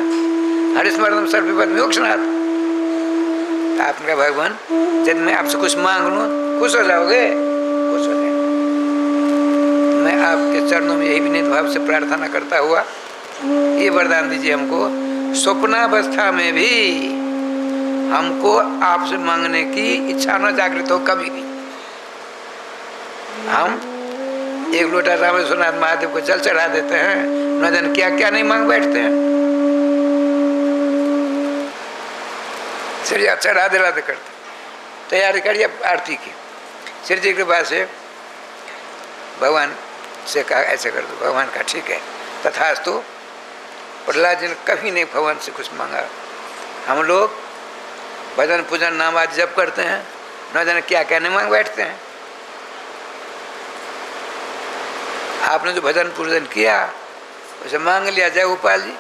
हरिस्मरणम सर्वविपद मोक्षनाथ। आपने कहा भगवान यदि मैं आपसे कुछ मांग लूँ खुश हो जाओगे, खुश हो जाए। मैं आपके चरणों में यही विनीत भाव से प्रार्थना करता हुआ ये वरदान दीजिए हमको, स्वप्नावस्था में भी हमको आपसे मांगने की इच्छा न जागृत हो कभी भी। हम एक लोटा रामेश्वरनाथ महादेव को जल चढ़ा देते हैं, न जाने क्या क्या नहीं मांग बैठते हैं। श्री अच्छा राधे राधे करते, तैयारी करिए आरती की। श्री जी के पास से भगवान से कहा ऐसे कर दो, भगवान का ठीक है तथास्तु। प्रहलाद जी ने कभी नहीं भगवान से कुछ मांगा। हम लोग भजन पूजन नाम आदि जब करते हैं, न जाने क्या क्या नहीं मांग बैठते हैं। आपने जो भजन पूजन किया उसे मांग लिया जय गोपाल जी,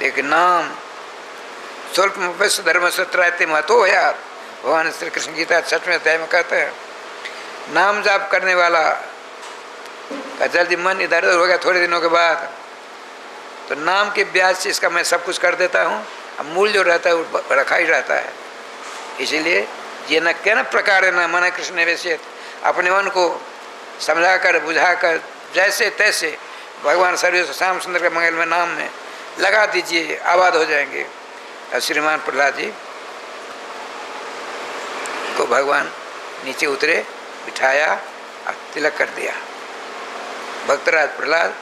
लेकिन नाम स्वल्प धर्म सत्रायते महतो है यार। भगवान श्री कृष्ण गीता 6वें अध्याय में कहते हैं, नाम जाप करने वाला का जल्दी मन इधर उधर हो गया थोड़े दिनों के बाद, तो नाम के ब्याज से इसका मैं सब कुछ कर देता हूँ। अब मूल जो रहता है वो रखा ही रहता है। इसीलिए ये न क्या न प्रकार है न मन कृष्ण निवेशित, अपने मन को समझाकर बुझाकर जैसे तैसे भगवान सर्वेश्वर श्याम सुंदर के मंगल में नाम में लगा दीजिए, आबाद हो जाएंगे। और श्रीमान प्रहलाद जी को भगवान नीचे उतरे, बिठाया और तिलक कर दिया। भक्तराज प्रहलाद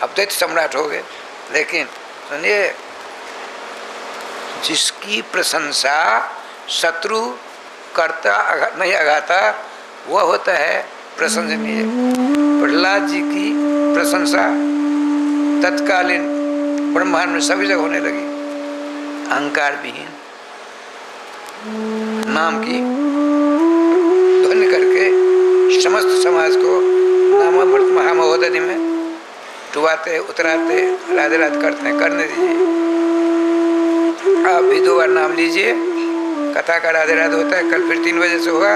अब द्वैत सम्राट हो गए। लेकिन सुनिए, जिसकी प्रशंसा शत्रु करता नहीं अगाता वह होता है प्रशंसनीय। प्रहलाद जी की प्रशंसा तत्कालीन ब्रह्मांड में सभी जगह होने लगी। अहंकार विहीन नाम की ध्वनि करके समस्त समाज को नामामृत महामहोदधि में डुबाते उतराते राधे राधे करते हैं। करने दीजिए, आप भी 2 बार नाम लीजिए। कथा का राधे राधे होता है, कल फिर 3 बजे से होगा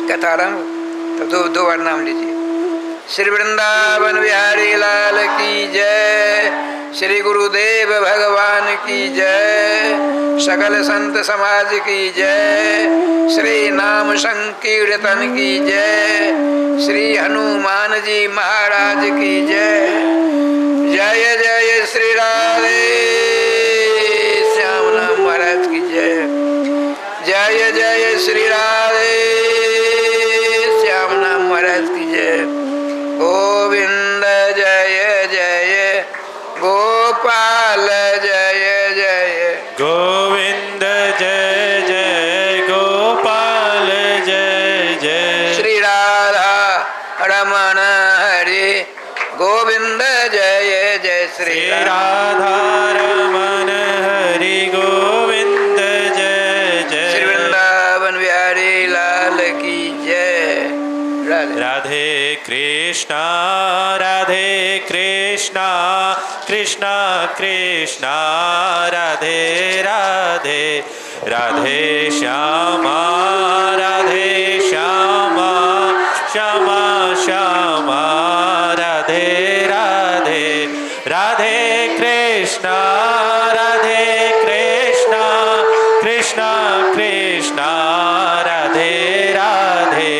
कथा आरंभ, तब 2 बार नाम लीजिए। श्री वृंदावन बिहारी लाल की जय, श्री गुरुदेव भगवान की जय, सकल संत समाज की जय, श्री नाम संकीर्तन की जय, श्री हनुमान जी महाराज की जय। जय जय श्री राधे श्याम नाम महाराज की जय। जय जय श्री राधे श्याम नाम महाराज की जय। गोविंद जय जय गोपाल जय जय गोविंद जय जय गोपाल जय जय। श्री राधा रमण हरि गोविंद जय जय श्री राधा रमण हरि गोविंद जय जय। श्री वृंदावन बिहारी लाल की जय। राधे कृष्णा कृष्णा कृष्णा राधे राधे, राधे श्यामा श्यामा श्यामा श्यामा राधे राधे। राधे कृष्णा कृष्णा कृष्णा राधे राधे,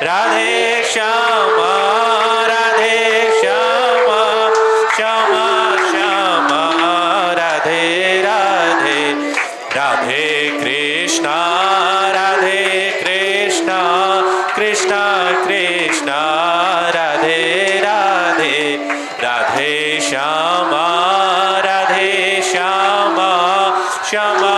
राधे श्यामा श्यामा श्यामा श्यामा राधे राधे। राधे कृष्णा कृष्णा कृष्णा राधे राधे, राधे श्यामा श्यामा श्यामा